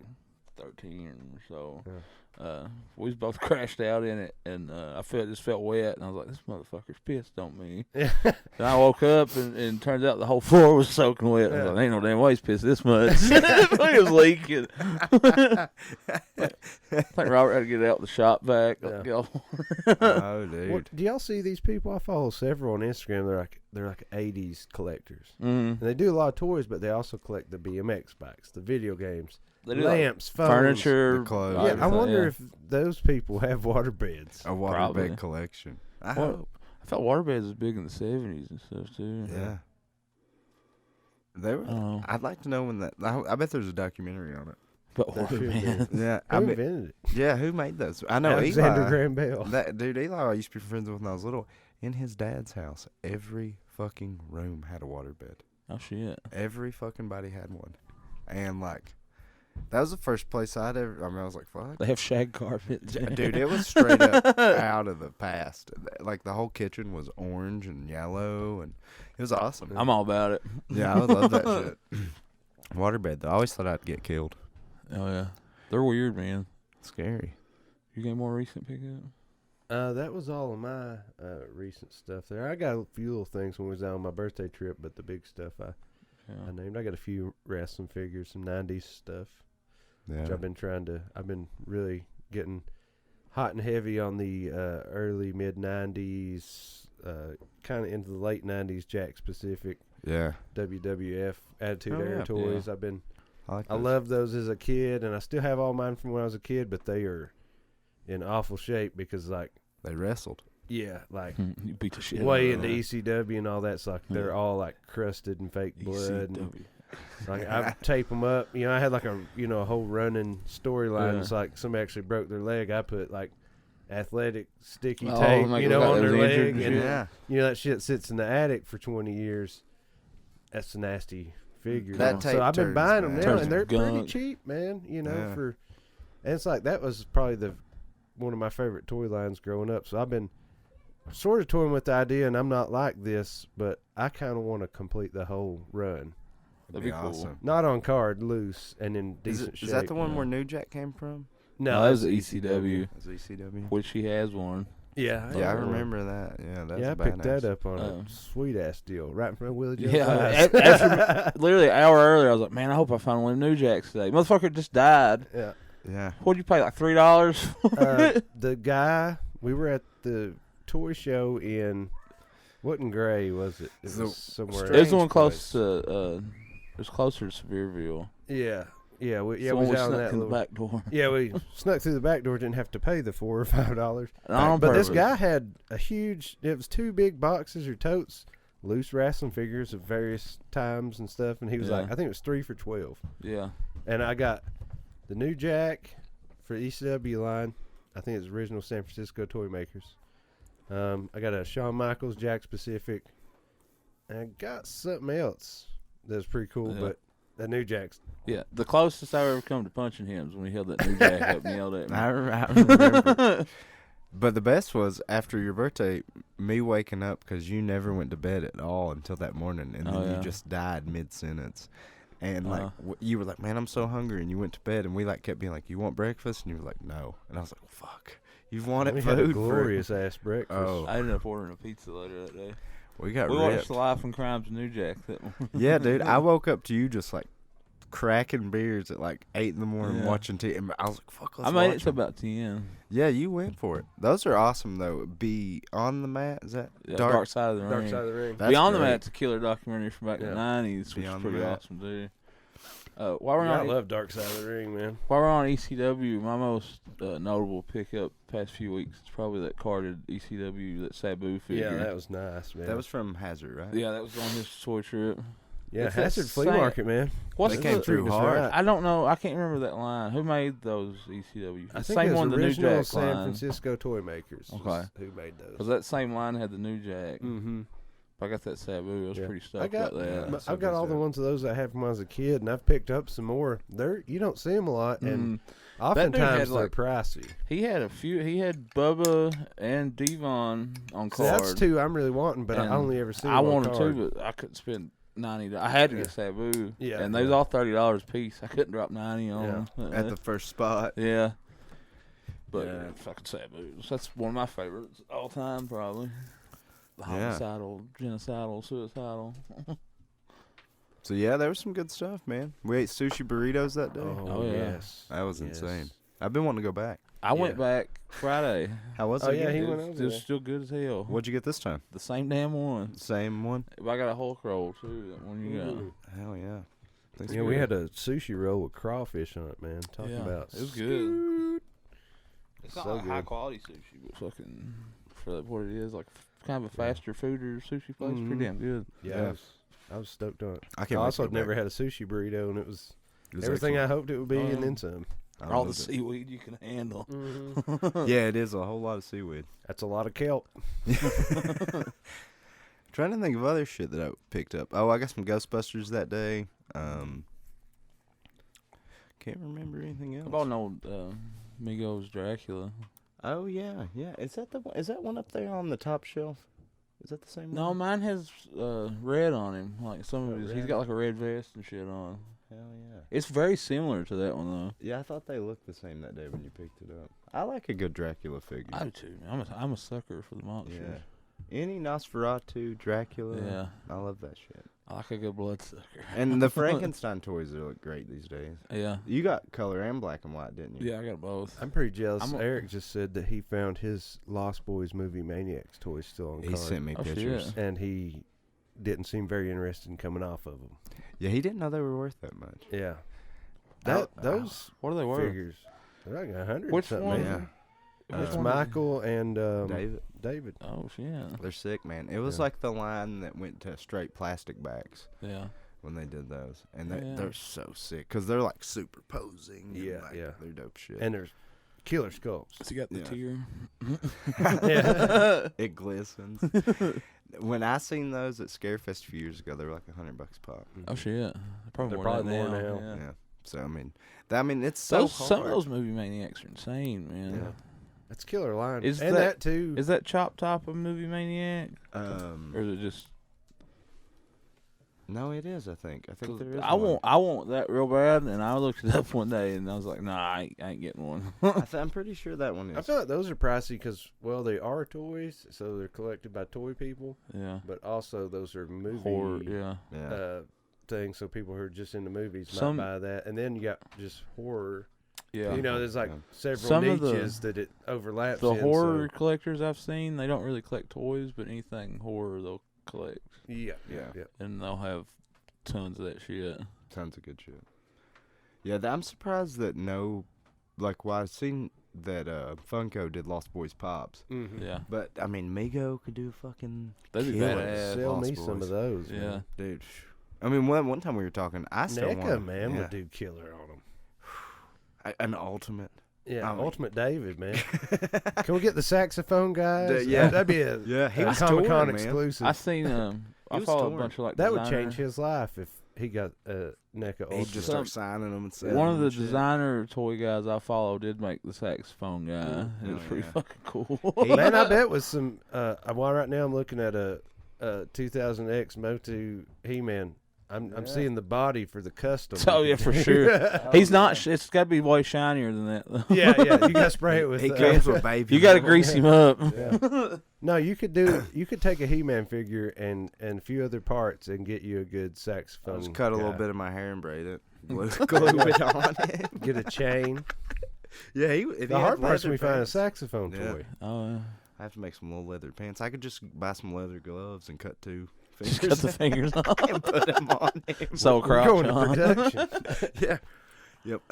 Speaker 3: 13 or so.
Speaker 1: Yeah.
Speaker 3: We was both crashed out in it, and I just felt wet, and I was like, "This motherfucker's pissed on me."
Speaker 1: Yeah.
Speaker 3: And I woke up, and turns out the whole floor was soaking wet. I was
Speaker 1: Yeah.
Speaker 3: like, "Ain't no damn way he's pissed this much." It was leaking. I think Robert had to get it out the shop vac.
Speaker 1: Yeah.
Speaker 4: Oh, dude.
Speaker 1: What, do y'all see these people? I follow several on Instagram. They're like 80s collectors, and they do a lot of toys, but they also collect the BMX bikes, the video games,
Speaker 3: They do like
Speaker 1: lamps, phones,
Speaker 3: furniture,
Speaker 4: the clothes.
Speaker 1: Yeah, I
Speaker 3: everything,
Speaker 1: wonder
Speaker 3: yeah.
Speaker 1: if those people have water beds.
Speaker 4: A waterbed
Speaker 3: Probably.
Speaker 4: collection. I
Speaker 3: Well,
Speaker 4: hope.
Speaker 3: I thought waterbeds was big in the 70s and stuff too.
Speaker 4: Yeah. They were.
Speaker 3: Oh,
Speaker 4: I'd like to know when that. I bet there's a documentary on it.
Speaker 3: but
Speaker 1: There should be.
Speaker 3: waterman.
Speaker 4: Yeah.
Speaker 1: Who invented it?
Speaker 4: Yeah. Who made those? I know
Speaker 1: Alexander
Speaker 4: Eli.
Speaker 1: Graham Bell.
Speaker 4: That dude Eli I used to be friends with when I was little. In his dad's house, every fucking room had a waterbed.
Speaker 3: Oh shit.
Speaker 4: Every fucking body had one, and like, that was the first place I'd ever. I mean, I was like, fuck.
Speaker 3: They have shag carpets.
Speaker 4: Dude, it was straight up out of the past. Like the whole kitchen was orange and yellow, and it was awesome.
Speaker 3: I'm all about it.
Speaker 4: Yeah, I would love that shit. Waterbed though, I always thought I'd get killed.
Speaker 3: Oh yeah, they're weird, man.
Speaker 4: Scary.
Speaker 3: You got more recent pickup?
Speaker 1: That was all of my recent stuff there. I got a few little things when we was out on my birthday trip, but the big stuff I
Speaker 3: Yeah.
Speaker 1: named. I got a few wrestling figures, some 90s stuff,
Speaker 4: Yeah.
Speaker 1: which I've been really getting hot and heavy on the early mid 90s, kind of into the late 90s Jack specific
Speaker 4: Yeah.
Speaker 1: WWF Attitude
Speaker 4: Oh,
Speaker 1: Era
Speaker 4: yeah.
Speaker 1: toys.
Speaker 3: Yeah.
Speaker 1: I love those as a kid, and I still have all mine from when I was a kid, but they are in awful shape because, like,
Speaker 4: They wrestled.
Speaker 1: yeah, like
Speaker 3: You beat the shit.
Speaker 1: way
Speaker 3: out of
Speaker 1: into
Speaker 3: them.
Speaker 1: ECW and all that. So like, they're
Speaker 3: Yeah.
Speaker 1: all like crusted and fake blood. And,
Speaker 3: ECW.
Speaker 1: like I tape them up. You know, I had like a whole running storyline.
Speaker 3: Yeah.
Speaker 1: It's like somebody actually broke their leg. I put like athletic sticky
Speaker 3: Oh,
Speaker 1: tape,
Speaker 3: like
Speaker 1: you
Speaker 3: it
Speaker 1: know,
Speaker 3: look like
Speaker 1: on
Speaker 3: it
Speaker 1: their
Speaker 3: was
Speaker 1: leg,
Speaker 3: injured and
Speaker 1: and
Speaker 3: shit.
Speaker 4: Yeah.
Speaker 1: you know that shit sits in the attic for 20 years. That's a nasty figure.
Speaker 4: That
Speaker 1: now.
Speaker 4: tape
Speaker 1: So I've been
Speaker 4: turns
Speaker 1: buying them
Speaker 4: bad.
Speaker 1: now,
Speaker 3: Turns
Speaker 1: and they're
Speaker 3: to
Speaker 1: pretty
Speaker 3: gunk.
Speaker 1: cheap, man. You know,
Speaker 4: Yeah.
Speaker 1: and it's like that was probably one of my favorite toy lines growing up. So I've been sort of toying with the idea, and I'm not like this, but I kind of want to complete the whole run.
Speaker 3: That'd be cool.
Speaker 1: Not on card, loose, and in
Speaker 4: Is,
Speaker 1: decent shape.
Speaker 4: is that the one
Speaker 3: yeah.
Speaker 4: where New Jack came from?
Speaker 3: No, that was ECW,
Speaker 4: Is ECW?
Speaker 3: which he has one.
Speaker 1: Yeah,
Speaker 4: Yeah, I
Speaker 1: had one.
Speaker 4: remember that. Yeah, that's
Speaker 1: Yeah, I picked that up on a sweet ass deal right in front of Willy.
Speaker 3: Yeah,
Speaker 1: eyes.
Speaker 3: after literally an hour earlier, I was like, man, I hope I find one of New Jacks today. Motherfucker just died.
Speaker 1: Yeah,
Speaker 4: Yeah.
Speaker 3: What'd you pay? Like $3?
Speaker 1: The guy, we were at the toy show in, wasn't Gray, was it? It was somewhere.
Speaker 3: It was the one
Speaker 1: place.
Speaker 3: close to. It was closer to Sevierville.
Speaker 1: Yeah. Yeah, we
Speaker 3: So
Speaker 1: was
Speaker 3: we
Speaker 1: out on
Speaker 3: snuck
Speaker 1: that
Speaker 3: in the
Speaker 1: little.
Speaker 3: back door.
Speaker 1: Yeah, we snuck through the back door. Didn't have to pay the $4 or $5.
Speaker 3: On
Speaker 1: But this
Speaker 3: purpose.
Speaker 1: guy had a huge. It was 2 big boxes or totes, loose wrestling figures of various times and stuff. And he was
Speaker 3: Yeah.
Speaker 1: like, I think it was 3 for $12.
Speaker 3: Yeah.
Speaker 1: And I got the new Jack for ECW line. I think it's original San Francisco Toy Makers. I got a Shawn Michaels Jack Specific. And I got something else that's pretty cool,
Speaker 3: Yeah.
Speaker 1: but the new Jack's.
Speaker 3: Yeah. The closest I ever come to punching him is when he held that new jack up and yelled at me.
Speaker 4: I remember. But the best was after your birthday, me waking up because you never went to bed at all until that morning, and then
Speaker 3: Oh, yeah.
Speaker 4: you just died mid-sentence. And like
Speaker 3: Uh-huh.
Speaker 4: you were like, "Man, I'm so hungry," and you went to bed, and we like kept being like, "You want breakfast?" And you were like, "No," and I was like, "Fuck, you've wanted
Speaker 1: We had a
Speaker 4: food
Speaker 1: glorious ass breakfast.
Speaker 4: Oh.
Speaker 3: I ended up ordering a pizza later that day.
Speaker 4: for." We got
Speaker 3: We
Speaker 4: ripped.
Speaker 3: watched The Life and Crimes of New Jack that morning.
Speaker 4: Yeah, dude, I woke up to you just like cracking beers at like 8 in the morning
Speaker 3: Yeah.
Speaker 4: watching TV, and I was like, "Fuck, let's
Speaker 3: I made
Speaker 4: watch
Speaker 3: it to
Speaker 4: 'em."
Speaker 3: about 10.
Speaker 4: Yeah, you went for it. Those are awesome though. Be on the Mat, is that
Speaker 3: Yeah,
Speaker 4: dark?
Speaker 3: Dark Side of the Ring.
Speaker 1: Dark Side of the Ring.
Speaker 4: That's
Speaker 3: Beyond the
Speaker 4: great.
Speaker 3: Mat's a killer documentary from back in the
Speaker 1: Yeah.
Speaker 3: 90s, which is
Speaker 4: Beyond the
Speaker 3: pretty
Speaker 4: Mat.
Speaker 3: awesome, too. While we're
Speaker 1: I
Speaker 3: on
Speaker 1: love Dark Side of the Ring, man.
Speaker 3: ECW, my most notable pickup past few weeks is probably that carded ECW, that Sabu figure.
Speaker 1: Yeah, that was nice, man.
Speaker 4: That was from Hazard, right?
Speaker 3: Yeah, that was on his toy trip.
Speaker 1: yeah,
Speaker 3: it's that
Speaker 1: Hazard Flea
Speaker 3: same-
Speaker 1: Market, man.
Speaker 3: What's
Speaker 4: They came
Speaker 3: the,
Speaker 4: through
Speaker 1: treating us
Speaker 4: hard.
Speaker 1: right.
Speaker 3: I don't know. I can't remember that line. Who made those ECW?
Speaker 1: I
Speaker 3: The
Speaker 1: think
Speaker 3: same
Speaker 1: it was
Speaker 3: one, the New
Speaker 1: original
Speaker 3: Jack
Speaker 1: San
Speaker 3: line.
Speaker 1: Francisco Toy Makers. was
Speaker 3: Okay.
Speaker 1: who made
Speaker 3: Because
Speaker 1: those?
Speaker 3: that same line had the New Jack.
Speaker 1: Mm-hmm.
Speaker 3: I got that Sabu. I was
Speaker 1: Yeah.
Speaker 3: pretty
Speaker 1: I
Speaker 3: stoked
Speaker 1: got,
Speaker 3: about that.
Speaker 4: Yeah.
Speaker 1: I've got all the ones of those I had from when I was a kid, and I've picked up some more. You don't see them a lot, and
Speaker 3: Mm.
Speaker 1: oftentimes
Speaker 3: had,
Speaker 1: they're
Speaker 3: like,
Speaker 1: pricey.
Speaker 3: He had a few. He had Bubba and Devon on
Speaker 1: So
Speaker 3: card.
Speaker 1: that's 2 I'm really wanting, but I
Speaker 3: And
Speaker 1: only ever see
Speaker 3: I
Speaker 1: them on
Speaker 3: wanted
Speaker 1: card.
Speaker 3: to, but I couldn't spend $90. I had to
Speaker 1: Yeah.
Speaker 3: get Sabu.
Speaker 1: Yeah,
Speaker 3: and they was
Speaker 1: yeah.
Speaker 3: all $30 a piece. I couldn't drop 90 on
Speaker 1: Yeah.
Speaker 3: them.
Speaker 4: At the first spot.
Speaker 3: yeah. But
Speaker 4: Yeah.
Speaker 3: fucking Sabu. That's one of my favorites all time, probably. The
Speaker 4: Yeah.
Speaker 3: homicidal, genocidal, suicidal.
Speaker 4: So yeah, there was some good stuff, man. We ate sushi burritos that day.
Speaker 3: Oh, yeah.
Speaker 1: yes.
Speaker 4: That was
Speaker 1: Yes.
Speaker 4: insane. I've been wanting to go back.
Speaker 3: I went
Speaker 1: Yeah.
Speaker 3: back Friday.
Speaker 4: How was
Speaker 1: Oh,
Speaker 4: it?
Speaker 1: yeah,
Speaker 4: again?
Speaker 1: he
Speaker 3: it
Speaker 1: went
Speaker 3: was,
Speaker 1: over
Speaker 3: it was
Speaker 1: there.
Speaker 3: still good as hell.
Speaker 4: What'd you get this time?
Speaker 3: The same damn one.
Speaker 4: Same one.
Speaker 3: I got a Hulk roll too. That one you got.
Speaker 1: Ooh.
Speaker 4: Hell yeah. Thanks
Speaker 1: Yeah,
Speaker 4: for
Speaker 1: we
Speaker 4: it.
Speaker 1: had a sushi roll with crawfish on it, man. Talking
Speaker 3: Yeah,
Speaker 1: about
Speaker 3: it was good. It's not
Speaker 1: So
Speaker 3: like
Speaker 1: good.
Speaker 3: high quality sushi, but fucking for what it is, like kind of a faster food or sushi place,
Speaker 1: Mhm.
Speaker 3: pretty damn good.
Speaker 1: Yeah, I was stoked on it.
Speaker 4: I
Speaker 1: I
Speaker 4: can't
Speaker 1: also
Speaker 4: wait to go
Speaker 1: never
Speaker 4: back.
Speaker 1: had a sushi burrito, and it was
Speaker 4: It was
Speaker 1: everything I
Speaker 4: excellent.
Speaker 1: hoped it would be,
Speaker 3: Oh,
Speaker 1: and
Speaker 3: yeah.
Speaker 1: then some.
Speaker 4: I
Speaker 3: All the
Speaker 4: loved it.
Speaker 3: seaweed you can handle.
Speaker 4: Yeah, it is a whole lot of seaweed.
Speaker 1: That's a lot of kelp.
Speaker 4: Trying to think of other shit that I picked up. Oh, I got some Ghostbusters that day. Can't remember anything else.
Speaker 3: How about an old Migos Dracula?
Speaker 4: Oh yeah, yeah. Is that the one? Is that one up there on the top shelf? Is that the same
Speaker 3: No,
Speaker 4: one?
Speaker 3: mine has red on him. Like some of
Speaker 1: Oh,
Speaker 3: his, he's
Speaker 1: red?
Speaker 3: got like a red vest and shit on.
Speaker 4: Hell yeah.
Speaker 3: It's very similar to that one though.
Speaker 4: Yeah, I thought they looked the same that day when you picked it up. I like a good Dracula figure.
Speaker 3: I do too. Man. I'm a sucker for the monsters.
Speaker 4: Yeah. Any Nosferatu, Dracula.
Speaker 3: Yeah.
Speaker 4: I love that shit.
Speaker 3: I like a good bloodsucker.
Speaker 4: And the Frankenstein toys look great these days.
Speaker 3: Yeah.
Speaker 4: You got color and black and white, didn't you?
Speaker 3: Yeah, I got both.
Speaker 1: I'm pretty jealous.
Speaker 3: I'm a-
Speaker 1: Eric just said that he found his Lost Boys movie Maniacs toys still on
Speaker 4: He
Speaker 1: card,
Speaker 4: sent me
Speaker 3: Oh, shit.
Speaker 4: pictures.
Speaker 1: and he didn't seem very interested in coming off of them.
Speaker 4: Yeah, he didn't know they were worth that much.
Speaker 1: Yeah,
Speaker 4: Oh,
Speaker 1: those
Speaker 3: What are they worth?
Speaker 1: figures, they're like 100.
Speaker 3: Which
Speaker 1: something,
Speaker 3: one?
Speaker 1: man.
Speaker 4: Yeah.
Speaker 3: Which
Speaker 1: It's
Speaker 3: one?
Speaker 1: Michael and
Speaker 4: David.
Speaker 3: Oh shit.
Speaker 4: They're sick, man. It was
Speaker 1: Yeah.
Speaker 4: like the line that went to straight plastic bags
Speaker 3: Yeah.
Speaker 4: when they did those. And
Speaker 3: Yeah.
Speaker 4: they're so sick because they're like superposing. and,
Speaker 1: Yeah,
Speaker 4: like,
Speaker 1: yeah.
Speaker 4: They're dope shit.
Speaker 1: And there's killer sculpts.
Speaker 3: So you got the
Speaker 4: Yeah.
Speaker 3: tear.
Speaker 1: Yeah.
Speaker 4: It glistens. When I seen those at Scarefest a few years ago, they were like $100 a pop.
Speaker 3: Oh shit. Probably
Speaker 1: They're
Speaker 3: more,
Speaker 1: probably
Speaker 3: than
Speaker 1: more
Speaker 3: that
Speaker 1: now.
Speaker 4: Yeah. So I mean, it's so
Speaker 3: Those,
Speaker 4: hard.
Speaker 3: some of those movie maniacs are insane, man.
Speaker 1: Yeah. That's killer line.
Speaker 3: Is
Speaker 1: and that too.
Speaker 3: Is that Chop Top a movie maniac, or is it just?
Speaker 4: No, it is. I think
Speaker 3: 'Cause
Speaker 4: there is.
Speaker 3: I
Speaker 4: one.
Speaker 3: want that real bad, and I looked it up one day, and I was like, nah, I ain't getting one.
Speaker 4: I'm pretty sure that one is.
Speaker 1: I feel like those are pricey because, well, they are toys, so they're collected by toy people,
Speaker 3: Yeah.
Speaker 1: but also those are movie
Speaker 3: Horror. Yeah.
Speaker 4: Yeah.
Speaker 1: things, so people who are just into movies
Speaker 3: Some-
Speaker 1: might buy that. And then you got just horror.
Speaker 3: Yeah.
Speaker 1: You know, there's like several
Speaker 3: Some of
Speaker 1: niches that it overlaps.
Speaker 3: The
Speaker 1: in,
Speaker 3: horror collectors I've seen, they don't really collect toys, but anything horror they'll collect.
Speaker 1: Yeah.
Speaker 3: And they'll have tons of that shit.
Speaker 4: Tons of good shit. Yeah, I'm surprised that I've seen that Funko did Lost Boys Pops.
Speaker 1: Mm-hmm.
Speaker 3: Yeah.
Speaker 4: But, I mean, Mego could do fucking
Speaker 3: That'd be
Speaker 4: killer
Speaker 3: badass.
Speaker 1: Sell
Speaker 4: Lost
Speaker 1: me some
Speaker 4: Boys.
Speaker 1: of those.
Speaker 3: Yeah.
Speaker 1: Man.
Speaker 4: Dude. I mean, one time we were talking, I still
Speaker 1: NECA,
Speaker 4: want
Speaker 1: man, would do killer on them.
Speaker 4: an ultimate.
Speaker 1: Yeah,
Speaker 4: I mean-
Speaker 1: Ultimate David, man. Can we get the saxophone guys?
Speaker 4: Yeah.
Speaker 1: That'd be a
Speaker 4: He
Speaker 1: a
Speaker 4: was
Speaker 1: Comic-Con
Speaker 4: touring, man.
Speaker 1: exclusive.
Speaker 3: I seen I
Speaker 4: was
Speaker 3: follow a
Speaker 4: touring.
Speaker 3: bunch of like
Speaker 1: that would
Speaker 3: designer-
Speaker 1: change his life if he got a NECA
Speaker 4: He'd
Speaker 1: Ultimate.
Speaker 4: just start signing them and selling
Speaker 3: One of
Speaker 4: them
Speaker 3: the
Speaker 4: and shit.
Speaker 3: designer toy guys I follow did make the saxophone guy. And it was
Speaker 4: Oh,
Speaker 3: pretty
Speaker 4: yeah.
Speaker 3: fucking cool.
Speaker 1: Man, I bet with some. Well, right now I'm looking at a 2000X Motu He-Man. I'm seeing the body for the custom.
Speaker 3: Oh yeah, for sure. He's not. It's got to be way shinier than that. Though.
Speaker 1: Yeah. You got to spray it with.
Speaker 4: He comes with baby.
Speaker 3: You got to grease him up.
Speaker 1: Yeah. No, you could take a He-Man figure and a few other parts and get you a good saxophone.
Speaker 4: Just cut a little
Speaker 1: guy.
Speaker 4: bit of my hair and braid it. Glue it on it.
Speaker 1: Get a chain.
Speaker 4: Yeah, if
Speaker 1: The hard part's when we find a saxophone
Speaker 4: Yeah.
Speaker 1: toy.
Speaker 3: Oh yeah.
Speaker 4: I have to make some little leather pants. I could just buy some leather gloves and cut 2
Speaker 3: Just
Speaker 4: fingers
Speaker 3: cut the fingers off.
Speaker 4: and put them on him.
Speaker 3: So
Speaker 1: We're
Speaker 3: crotch.
Speaker 1: going to
Speaker 3: huh?
Speaker 1: production.
Speaker 4: Yeah. Yep.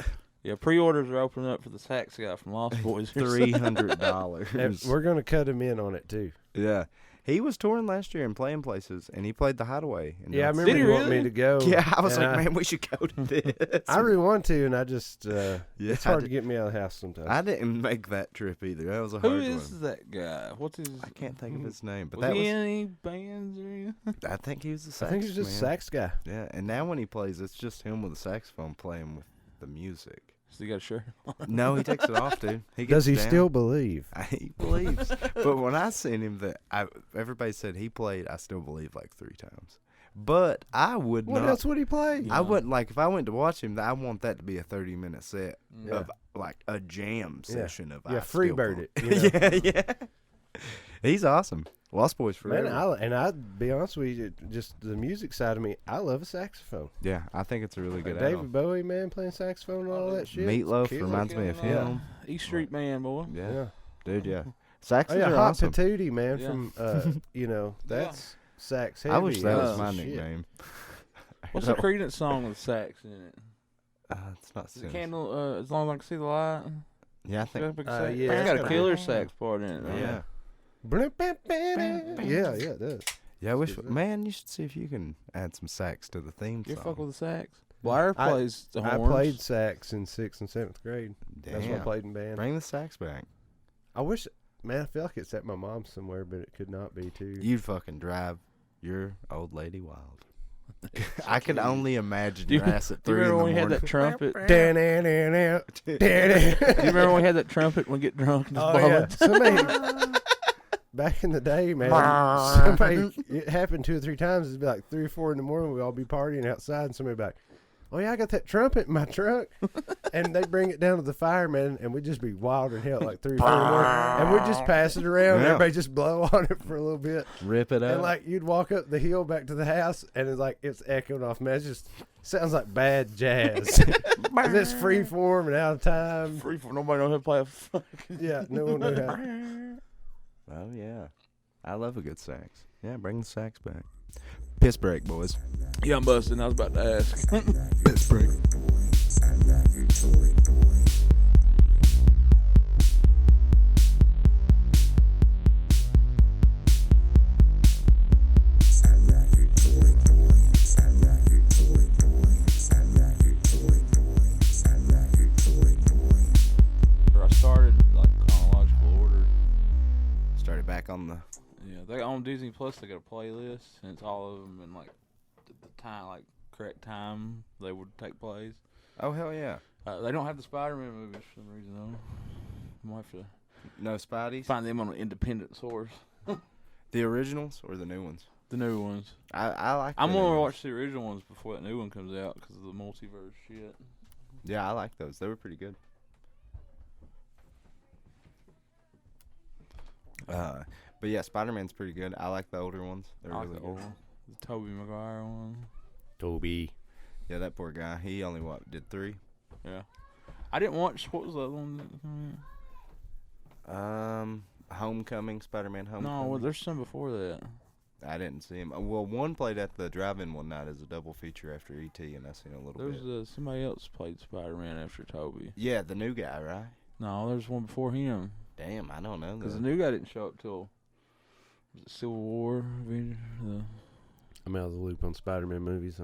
Speaker 3: Yeah, pre-orders are opening up for the sax guy from Lost Boys.
Speaker 4: $300.
Speaker 1: And we're going to cut him in on it too.
Speaker 4: Yeah. He was touring last year and playing places, and he played the Hideaway. And
Speaker 1: Yeah, I
Speaker 4: that's-
Speaker 1: remember
Speaker 3: Did he
Speaker 1: you wanted
Speaker 3: really?
Speaker 1: me to go.
Speaker 4: Yeah, I was
Speaker 1: and
Speaker 4: like, man, we should go to this.
Speaker 1: I really want to, and I just
Speaker 4: Yeah,
Speaker 1: it's
Speaker 4: I
Speaker 1: hard to
Speaker 4: did-
Speaker 1: get me out of the house sometimes.
Speaker 4: I didn't make that trip either. That was a
Speaker 3: Who
Speaker 4: hard
Speaker 3: is
Speaker 4: one.
Speaker 3: that guy? What's his?
Speaker 4: I can't think of his name, but
Speaker 3: Was
Speaker 4: that
Speaker 3: he
Speaker 4: was.
Speaker 3: in any bands or anything?
Speaker 4: I think he was the sax.
Speaker 1: I think he's just a
Speaker 4: man.
Speaker 1: sax guy.
Speaker 4: Yeah, and now when he plays, it's just him with a saxophone playing with the music.
Speaker 3: So you got a shirt?
Speaker 4: No, he takes it off, dude. He
Speaker 1: Does he
Speaker 4: gets down.
Speaker 1: still believe?
Speaker 4: He believes. But when I seen him, everybody said he played. I still believe like 3 times. But I would
Speaker 1: What
Speaker 4: not.
Speaker 1: else would he play?
Speaker 4: I wouldn't like if I went to watch him. I want that to be a 30-minute set
Speaker 1: Yeah.
Speaker 4: of like a jam session of.
Speaker 1: Yeah,
Speaker 4: I
Speaker 1: free
Speaker 4: Still
Speaker 1: bird
Speaker 4: Believe.
Speaker 1: it. You know?
Speaker 4: Yeah. He's awesome. Lost Boys forever.
Speaker 1: Man, and I'd be honest with you, just the music side of me, I love a saxophone.
Speaker 4: Yeah, I think it's a really good
Speaker 1: David
Speaker 4: album.
Speaker 1: Bowie, man, playing saxophone and all that shit. it's
Speaker 4: Meatloaf
Speaker 1: killer.
Speaker 4: reminds me of
Speaker 1: Yeah.
Speaker 4: him.
Speaker 3: East Street Man, boy.
Speaker 4: Yeah,
Speaker 1: Yeah.
Speaker 4: dude. Yeah,
Speaker 1: Oh
Speaker 4: saxes
Speaker 1: yeah,
Speaker 4: are
Speaker 1: Hot
Speaker 4: awesome.
Speaker 1: Patootie, man,
Speaker 3: Yeah.
Speaker 1: from that's sax heavy.
Speaker 4: I wish that was
Speaker 1: as
Speaker 4: my
Speaker 1: shit.
Speaker 4: nickname.
Speaker 3: What's the Creedence song with sax in it?
Speaker 4: It's not
Speaker 3: Is the
Speaker 4: Sims.
Speaker 3: candle, as long as I can see the light.
Speaker 4: Yeah, I think.
Speaker 1: yeah,
Speaker 3: It's
Speaker 1: it's
Speaker 3: got
Speaker 1: got
Speaker 3: a
Speaker 1: a-
Speaker 3: killer sax part in it.
Speaker 4: Yeah.
Speaker 3: Right?
Speaker 4: yeah.
Speaker 1: Yeah, it does.
Speaker 4: Yeah, I wish,
Speaker 1: Good.
Speaker 4: man, you should see if you can add some sax to the theme
Speaker 3: You
Speaker 4: song.
Speaker 3: fuck with the sax? Blair
Speaker 1: I-
Speaker 3: plays the
Speaker 1: I
Speaker 3: horns.
Speaker 1: played sax in 6th and 7th grade.
Speaker 4: Damn.
Speaker 1: That's what I played in band.
Speaker 4: Bring the sax back.
Speaker 1: I wish, man, I feel like it's at my mom's somewhere, but it could not be too.
Speaker 4: You'd fucking drive your old lady wild. I could only imagine
Speaker 3: Do you-
Speaker 4: your ass at
Speaker 3: Do you
Speaker 4: 3 in the
Speaker 3: remember when we had
Speaker 4: morning.
Speaker 3: that trumpet?
Speaker 1: Do
Speaker 3: Do you remember when we had that trumpet when we get drunk and just
Speaker 1: Oh
Speaker 3: blow
Speaker 1: yeah,
Speaker 3: it?
Speaker 1: somebody back in the day, man. Somebody, it happened 2 or 3 times. It'd be like 3 or 4 in the morning. We'd all be partying outside, and somebody would be like, "Oh yeah, I got that trumpet in my trunk," and they bring it down to the fireman, and we'd just be wild in hell at like 3 or 4 in the morning, and we'd just pass it around. And
Speaker 4: Yeah.
Speaker 1: everybody just blow on it for a little bit,
Speaker 4: Rip it
Speaker 1: and
Speaker 4: up.
Speaker 1: like you'd walk up the hill back to the house, and it's like it's echoing off. Man, it just sounds like bad jazz. And it's free form and out of time.
Speaker 3: Free for nobody knows how to play a fucking.
Speaker 1: Yeah, no one knew how.
Speaker 4: Oh, yeah. I love a good sax. Yeah, bring the sax back. Piss break, boys.
Speaker 3: Yeah, I'm busting. I was about to ask.
Speaker 4: Piss break.
Speaker 3: I started like chronological order.
Speaker 4: Started back on the.
Speaker 3: Yeah, they on Disney Plus. They got a playlist, and it's all of them in like the time, like correct time they would take place.
Speaker 4: Oh, hell yeah.
Speaker 3: They don't have the Spider-Man movies for some reason though. Might have to
Speaker 4: No Spideys?
Speaker 3: find them on an independent source.
Speaker 4: The originals or the new ones?
Speaker 3: The new ones.
Speaker 4: I like
Speaker 3: I'm
Speaker 4: the
Speaker 3: gonna
Speaker 4: new ones.
Speaker 3: watch the original ones before that new one comes out because of the multiverse shit.
Speaker 4: Yeah, I like those. They were pretty good. But yeah, Spider-Man's pretty good. I like the older ones. They're
Speaker 3: I like
Speaker 4: really
Speaker 3: the
Speaker 4: good.
Speaker 3: old one, the Tobey Maguire one.
Speaker 1: Toby.
Speaker 4: Yeah, that poor guy. He only did 3.
Speaker 3: Yeah. I didn't watch. What was the other one?
Speaker 4: Homecoming, Spider-Man Homecoming.
Speaker 3: No, well, there's some before that.
Speaker 4: I didn't see him. Well, one played at the drive-in one night as a double feature after E.T., and I seen a little bit.
Speaker 3: There's somebody else played Spider-Man after Toby.
Speaker 4: Yeah, the new guy, right?
Speaker 3: No, there's one before him.
Speaker 4: Damn, I don't know.
Speaker 3: Because the new guy didn't show up till was it Civil War.
Speaker 1: I'm out of the loop on Spider-Man movies.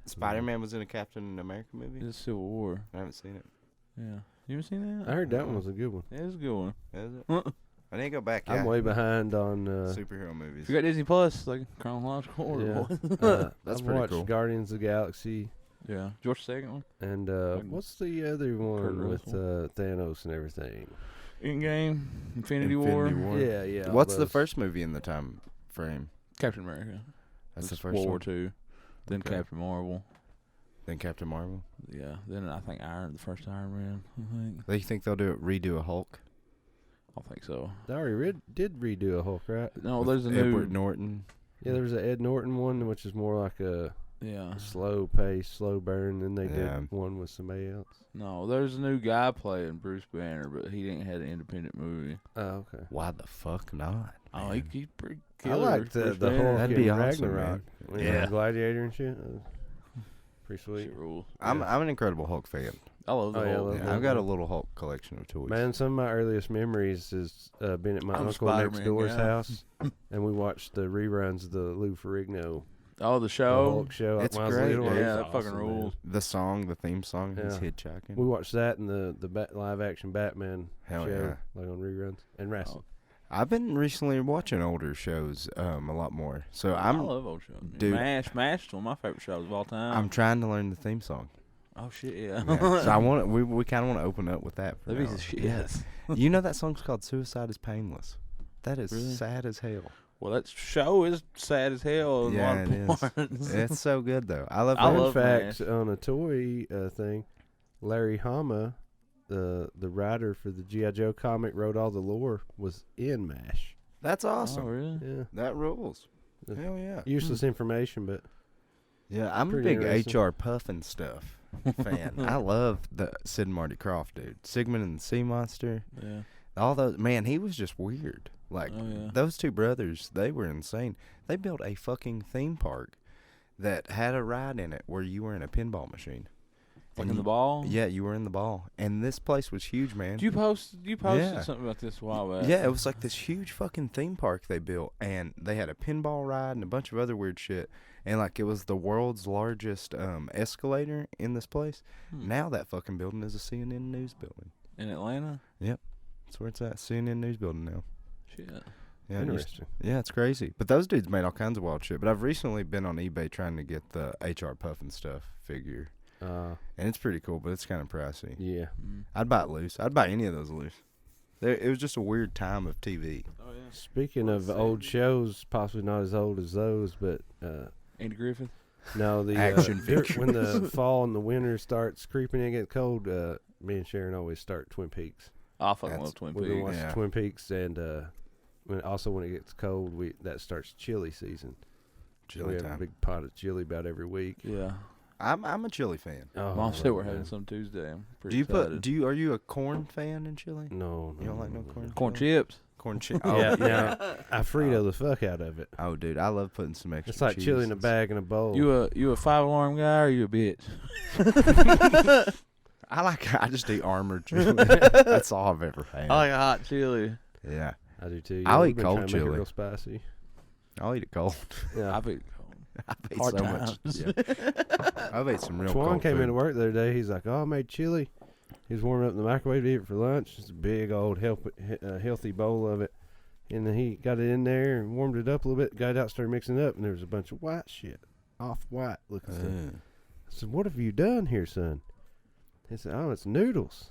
Speaker 4: Spider-Man was in a Captain America movie?
Speaker 3: It's Civil War.
Speaker 4: I haven't seen it.
Speaker 3: Yeah. You ever seen that?
Speaker 1: I heard that one was a good one.
Speaker 3: Yeah, it's a good one.
Speaker 4: Is it? I need to go back.
Speaker 1: I'm way behind on
Speaker 4: superhero movies.
Speaker 3: If you got Disney Plus, like chronological order.
Speaker 1: Yeah.
Speaker 3: Boy.
Speaker 4: That's
Speaker 1: I've
Speaker 4: pretty
Speaker 1: watched
Speaker 4: cool.
Speaker 1: Guardians of the Galaxy,
Speaker 3: Yeah. George the second one.
Speaker 1: and what's the other one with Thanos and everything?
Speaker 3: Endgame, Infinity War.
Speaker 1: Yeah, yeah.
Speaker 4: What's
Speaker 1: all
Speaker 4: the
Speaker 1: those.
Speaker 4: first movie in the time frame?
Speaker 3: Captain America.
Speaker 4: That's the
Speaker 3: It's
Speaker 4: first
Speaker 3: World War
Speaker 4: one.
Speaker 3: II. Then
Speaker 4: Okay.
Speaker 3: Captain Marvel.
Speaker 4: Then Captain Marvel.
Speaker 3: Yeah. Then I think the first Iron Man. I think.
Speaker 4: Do you think they'll redo a Hulk?
Speaker 3: I think so.
Speaker 1: They already did redo a Hulk, right?
Speaker 3: No,
Speaker 4: With
Speaker 3: there's a new.
Speaker 4: Edward Norton.
Speaker 1: Yeah, there was an Ed Norton one, which is more like a
Speaker 3: Yeah.
Speaker 1: slow pace, slow burn. Then they
Speaker 4: Yeah.
Speaker 1: did one with somebody else.
Speaker 3: No, there's a new guy playing Bruce Banner, but he didn't have an independent movie.
Speaker 1: Oh, okay.
Speaker 4: Why the fuck not?
Speaker 3: Oh,
Speaker 4: man?
Speaker 3: he's pretty
Speaker 1: I
Speaker 3: killer.
Speaker 1: liked
Speaker 3: Bruce
Speaker 1: the
Speaker 3: Banner.
Speaker 1: Hulk
Speaker 4: That'd
Speaker 1: in
Speaker 4: be awesome,
Speaker 1: Ragnarok.
Speaker 4: man.
Speaker 1: When he
Speaker 4: Yeah.
Speaker 1: had Gladiator and shit. Pretty sweet.
Speaker 3: Shit rules.
Speaker 4: I'm an Incredible Hulk fan.
Speaker 3: I love the
Speaker 1: Oh, yeah, I
Speaker 3: whole.
Speaker 1: love
Speaker 4: Yeah,
Speaker 1: that
Speaker 4: I've got a
Speaker 1: one.
Speaker 4: little Hulk collection of toys.
Speaker 1: Man, some of my earliest memories is being at my
Speaker 3: I'm a
Speaker 1: uncle next
Speaker 3: Spider-Man
Speaker 1: door's
Speaker 3: guy.
Speaker 1: house, and we watched the reruns of the Lou Ferrigno
Speaker 3: Oh, the
Speaker 1: the
Speaker 3: show.
Speaker 1: Hulk show.
Speaker 4: It's
Speaker 1: when I was
Speaker 4: great,
Speaker 1: little.
Speaker 4: dude.
Speaker 1: It was
Speaker 3: Yeah, that fucking
Speaker 1: awesome, man.
Speaker 3: rules.
Speaker 4: The theme song, he's
Speaker 1: Yeah.
Speaker 4: hitchhiking.
Speaker 1: We watched that and the live action Batman
Speaker 4: Hell
Speaker 1: show,
Speaker 4: yeah.
Speaker 1: like on reruns and wrestling.
Speaker 4: I've been recently watching older shows a lot more. So
Speaker 3: I love old shows.
Speaker 4: Dude.
Speaker 3: MASH is one of my favorite shows of all time.
Speaker 4: I'm trying to learn the theme song.
Speaker 3: Oh shit, yeah.
Speaker 4: Yeah. So I want we kind of want to open up with that. For
Speaker 3: That
Speaker 4: now.
Speaker 3: piece of shit.
Speaker 4: Yes. You know that song's called "Suicide Is Painless." That is
Speaker 3: Really?
Speaker 4: sad as hell.
Speaker 3: Well, that show is sad as hell in
Speaker 4: Yeah,
Speaker 3: a lot
Speaker 4: it
Speaker 3: of parts.
Speaker 4: It's so good though. I love.
Speaker 3: I
Speaker 4: that.
Speaker 1: Fun
Speaker 3: love
Speaker 1: fact
Speaker 3: MASH.
Speaker 1: on a toy thing, Larry Hama, the writer for the G.I. Joe comic, wrote all the lore, was in MASH.
Speaker 4: That's
Speaker 3: Oh,
Speaker 4: awesome.
Speaker 3: really?
Speaker 1: Yeah,
Speaker 4: That rules.
Speaker 1: The-
Speaker 4: Hell yeah.
Speaker 1: useless information, but
Speaker 4: Yeah, I'm a
Speaker 1: Pretty
Speaker 4: big
Speaker 1: interesting.
Speaker 4: HR Puffin stuff fan. I love the Sid and Marty Krofft dude. Sigmund and the Sea Monster.
Speaker 3: Yeah.
Speaker 4: All those, man, he was just weird. Like,
Speaker 3: Oh, yeah.
Speaker 4: those two brothers, they were insane. They built a fucking theme park that had a ride in it where you were in a pinball machine.
Speaker 3: Like
Speaker 4: And
Speaker 3: in the ball?
Speaker 4: Yeah, you were in the ball. And this place was huge, man.
Speaker 3: You posted
Speaker 4: Yeah.
Speaker 3: something about this a while back.
Speaker 4: Yeah, it was like this huge fucking theme park they built, and they had a pinball ride and a bunch of other weird shit. And like it was the world's largest escalator in this place. Now that fucking building is a CNN News building.
Speaker 3: In Atlanta?
Speaker 4: That's where it's at. CNN News building now.
Speaker 3: Shit.
Speaker 4: Yeah,
Speaker 1: interesting.
Speaker 4: yeah, it's crazy. But those dudes made all kinds of wild shit. But I've recently been on eBay trying to get the HR Puffin stuff figure, and it's pretty cool, but it's kind of pricey.
Speaker 1: Yeah.
Speaker 3: Mm.
Speaker 4: I'd buy it loose. I'd buy any of those loose. It was just a weird time of TV.
Speaker 3: Oh, yeah.
Speaker 1: Speaking of old shows, possibly not as old as those, but
Speaker 3: Andy Griffith?
Speaker 1: no, the
Speaker 4: Action figure.
Speaker 1: when the fall and the winter starts creeping and get cold, me and Sharon always start Twin Peaks.
Speaker 3: I fucking
Speaker 4: That's-
Speaker 3: love Twin
Speaker 1: We've been
Speaker 3: Peaks.
Speaker 1: watching
Speaker 4: Yeah.
Speaker 1: Twin Peaks, and when it gets cold, that starts chili season. So we
Speaker 4: Chili
Speaker 1: have a
Speaker 4: time.
Speaker 1: big pot of chili about every week.
Speaker 3: Yeah.
Speaker 4: I'm a chili fan.
Speaker 1: Oh,
Speaker 3: Mom said we're
Speaker 1: man.
Speaker 3: having some Tuesday. I'm
Speaker 4: Do
Speaker 3: pretty
Speaker 4: you
Speaker 3: excited.
Speaker 4: are you a corn fan in chili?
Speaker 1: No,
Speaker 4: You don't like no corn?
Speaker 3: Corn chips?
Speaker 4: Corn chip.
Speaker 1: Yeah, yeah. I Frito the fuck out of it.
Speaker 4: Oh, dude, I love putting some extra.
Speaker 1: It's like
Speaker 4: cheese
Speaker 1: chili in a
Speaker 4: and
Speaker 1: bag in a bowl.
Speaker 3: You a 5-alarm guy or you a bitch?
Speaker 4: I just eat armored chili. That's all I've ever had.
Speaker 3: I like a hot chili.
Speaker 4: Yeah,
Speaker 1: I do too.
Speaker 4: I'll
Speaker 1: we've
Speaker 4: eat
Speaker 1: been
Speaker 4: cold
Speaker 1: trying to make it
Speaker 4: chili.
Speaker 1: real spicy.
Speaker 4: I'll eat it cold.
Speaker 1: Yeah.
Speaker 3: I've eaten
Speaker 4: I've ate
Speaker 3: hard
Speaker 4: so much.
Speaker 3: times.
Speaker 4: Yeah. I've ate some real
Speaker 1: Twan
Speaker 4: cold
Speaker 1: came
Speaker 4: food.
Speaker 1: into work the other day. He's like, "Oh, I made chili." He was warming up in the microwave to eat it for lunch. It's a big old healthy bowl of it. And then he got it in there and warmed it up a little bit. Got it out, started mixing it up, and there was a bunch of white shit, off-white looking stuff. I said, "What have you done here, son?" He said, "Oh, it's noodles."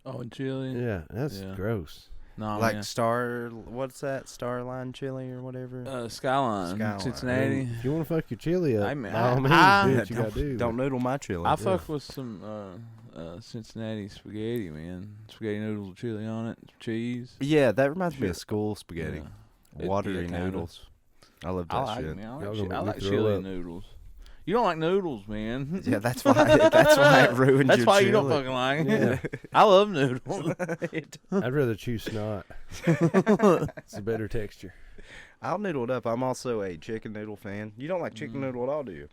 Speaker 3: Oh, and chili?
Speaker 1: Yeah, that's
Speaker 3: Yeah.
Speaker 1: gross.
Speaker 3: No,
Speaker 4: Like
Speaker 3: man.
Speaker 4: what's that? Starline chili or whatever?
Speaker 3: Skyline,
Speaker 4: Skyline.
Speaker 3: Cincinnati.
Speaker 1: If you want to fuck your chili up,
Speaker 3: I mean,
Speaker 1: by all means,
Speaker 3: I-
Speaker 1: do what you gotta do.
Speaker 4: Don't noodle my chili.
Speaker 3: I fuck with some Cincinnati spaghetti, man. Spaghetti noodles with chili on it, cheese.
Speaker 4: Yeah, that reminds me of
Speaker 3: Sure.
Speaker 4: school spaghetti.
Speaker 3: Yeah.
Speaker 4: Watery
Speaker 3: Yeah, kinda.
Speaker 4: noodles. I love that
Speaker 3: I like,
Speaker 4: shit.
Speaker 3: man, I
Speaker 1: Y'all
Speaker 3: like,
Speaker 1: gonna
Speaker 3: I
Speaker 1: make me
Speaker 3: like
Speaker 1: throw
Speaker 3: chili
Speaker 1: up.
Speaker 3: noodles. You don't like noodles, man.
Speaker 4: Yeah, that's why. That's why it ruined
Speaker 3: That's
Speaker 4: your
Speaker 3: why you don't
Speaker 4: chili.
Speaker 3: fucking like it.
Speaker 1: Yeah.
Speaker 3: I love noodles.
Speaker 1: I'd rather chew snot. It's a better texture.
Speaker 4: I'll noodle it up. I'm also a chicken noodle fan. You don't like chicken noodle at all, do you?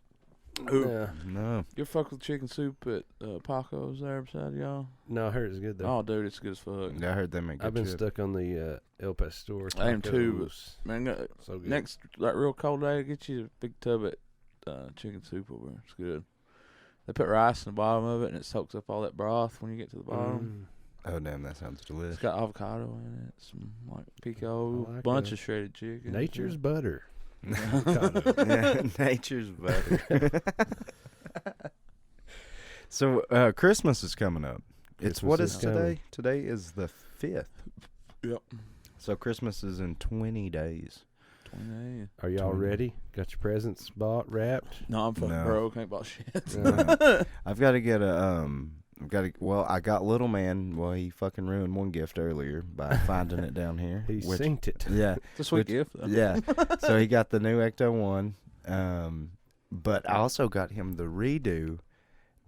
Speaker 1: Yeah.
Speaker 4: No.
Speaker 3: You fuck with chicken soup at Paco's there beside y'all?
Speaker 1: No, I heard it's good though.
Speaker 3: Oh, dude, it's good as fuck.
Speaker 4: Yeah, I heard they make good
Speaker 1: I've been
Speaker 4: shit.
Speaker 1: stuck on the El Pastor.
Speaker 3: I am too, but
Speaker 1: tacos.
Speaker 3: man,
Speaker 1: So good.
Speaker 3: next that real cold day, get you a big tub of chicken soup over there. It's good. They put rice in the bottom of it, and it soaks up all that broth when you get to the bottom.
Speaker 4: Oh, damn, that sounds delicious.
Speaker 3: It's got avocado in it, some like pico,
Speaker 1: I like
Speaker 3: bunch
Speaker 1: that.
Speaker 3: of shredded chicken.
Speaker 1: Nature's butter.
Speaker 4: Yeah, nature's butter. So, Christmas is coming up. It's
Speaker 1: Christmas
Speaker 4: what
Speaker 1: is
Speaker 4: is
Speaker 1: coming.
Speaker 4: today? Today is the 5th.
Speaker 3: Yep.
Speaker 4: So Christmas is in 20 days.
Speaker 3: 28.
Speaker 1: Are y'all
Speaker 4: 20.
Speaker 1: ready? Got your presents bought, wrapped?
Speaker 3: No, I'm fucking
Speaker 4: No.
Speaker 3: broke. Ain't bought shit.
Speaker 4: I've got to get a I got Little Man. Well, he fucking ruined one gift earlier by finding it down here.
Speaker 1: He
Speaker 4: which-
Speaker 1: synced it.
Speaker 4: Yeah.
Speaker 3: It's a sweet
Speaker 4: Which-
Speaker 3: gift, though.
Speaker 4: Yeah. So he got the new Ecto 1. But I also got him the redo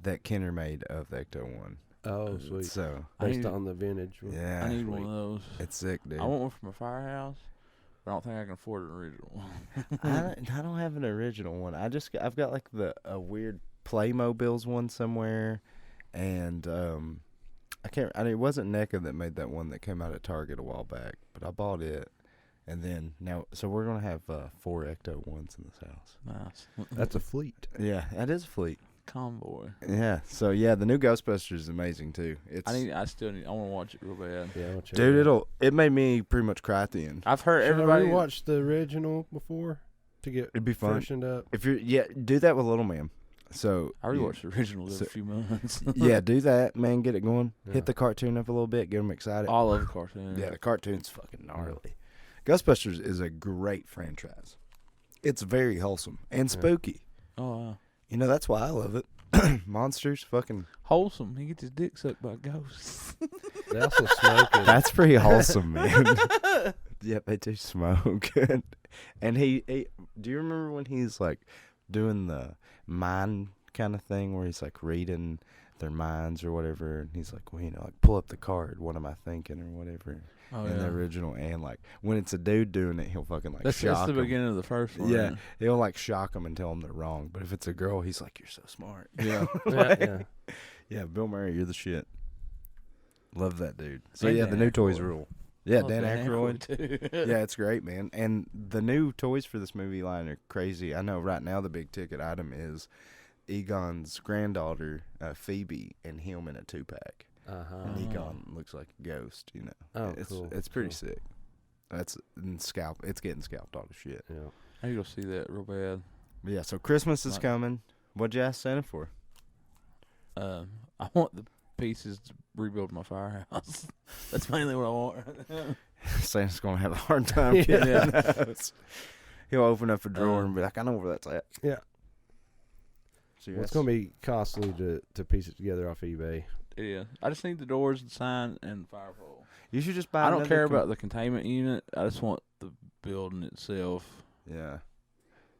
Speaker 4: that Kenner made of the Ecto 1.
Speaker 1: Oh, sweet.
Speaker 4: So,
Speaker 3: I
Speaker 1: Based
Speaker 3: need-
Speaker 1: on the vintage one.
Speaker 4: yeah.
Speaker 3: I need one of those.
Speaker 4: It's sick, dude.
Speaker 3: I want one for my firehouse, but I don't think I can afford an original one.
Speaker 4: I don't have an original one. I've got like a weird Playmobiles one somewhere, and it wasn't NECA that made that one that came out at Target a while back, but I bought it, and then so we're gonna have 4 Ecto 1s in this house.
Speaker 3: Nice.
Speaker 1: That's a fleet.
Speaker 4: Yeah, that is a fleet.
Speaker 3: Convoy.
Speaker 4: Yeah, so yeah, the new Ghostbusters is amazing too. It's
Speaker 3: I want to watch it real bad.
Speaker 1: Yeah, I'll check
Speaker 4: dude,
Speaker 1: it out.
Speaker 4: it made me pretty much cry at the end.
Speaker 3: I've heard
Speaker 1: Should
Speaker 3: everybody.
Speaker 1: I rewatch the original before to get
Speaker 4: It'd be fun.
Speaker 1: freshened up?
Speaker 4: If you're do that with Little Man. So
Speaker 3: I rewatched the original every few months.
Speaker 4: yeah, do that, man. Get it going.
Speaker 1: Yeah.
Speaker 4: Hit the cartoon up a little bit. Get them excited.
Speaker 3: All of the cartoons.
Speaker 4: Yeah, the cartoon's fucking gnarly. Ghostbusters is a great franchise. It's very wholesome and spooky.
Speaker 3: Oh, wow.
Speaker 4: You know, that's why I love it. Monsters, fucking.
Speaker 3: Wholesome. He gets his dick sucked by ghosts.
Speaker 1: They also smoke it.
Speaker 4: That's pretty wholesome, man. Yep, they do smoke. And he, do you remember when he's like doing the mind kind of thing where he's like reading their minds or whatever, and he's like, well, you know, like pull up the card. What am I thinking or whatever?
Speaker 3: Oh,
Speaker 4: in
Speaker 3: yeah.
Speaker 4: the original, and like when it's a dude doing it, he'll fucking like
Speaker 3: That's
Speaker 4: shock
Speaker 3: the
Speaker 4: 'em.
Speaker 3: beginning of the first one.
Speaker 4: Yeah, he'll like shock them and tell them they're wrong. But if it's a girl, he's like, "You're so smart."
Speaker 3: Yeah.
Speaker 1: yeah.
Speaker 4: Yeah, Bill Murray, you're the shit. Love that dude. So
Speaker 3: And
Speaker 4: yeah,
Speaker 3: Dan
Speaker 4: the new toys
Speaker 3: Aykroyd.
Speaker 4: rule. Yeah,
Speaker 3: Oh,
Speaker 4: Dan Aykroyd.
Speaker 3: too.
Speaker 4: Yeah, it's great, man. And the new toys for this movie line are crazy. I know right now the big ticket item is Egon's granddaughter, Phoebe, and him in a 2-pack.
Speaker 1: Uh-huh.
Speaker 4: And
Speaker 3: Oh.
Speaker 4: Egon looks like a ghost, you know.
Speaker 1: Oh,
Speaker 4: it's
Speaker 1: cool.
Speaker 4: it's pretty
Speaker 1: Cool.
Speaker 4: sick. It's getting scalped all the shit.
Speaker 1: Yeah.
Speaker 3: I need to go see that real bad.
Speaker 4: But yeah, so Christmas is
Speaker 3: Right.
Speaker 4: coming. What'd you ask Santa for?
Speaker 3: I want the pieces to rebuild my firehouse. That's mainly what I want right now.
Speaker 4: Santa's gonna have a hard time
Speaker 1: Yeah.
Speaker 4: getting those. He'll open up a drawer and be like, "I know where that's at."
Speaker 1: Yeah.
Speaker 4: So
Speaker 1: Well, it's going to be costly to piece it together off eBay.
Speaker 3: Yeah. I just need the doors, the sign, and the fire pole.
Speaker 4: You should just buy.
Speaker 3: I don't
Speaker 4: another
Speaker 3: care about the containment unit. I just want the building itself.
Speaker 4: Yeah.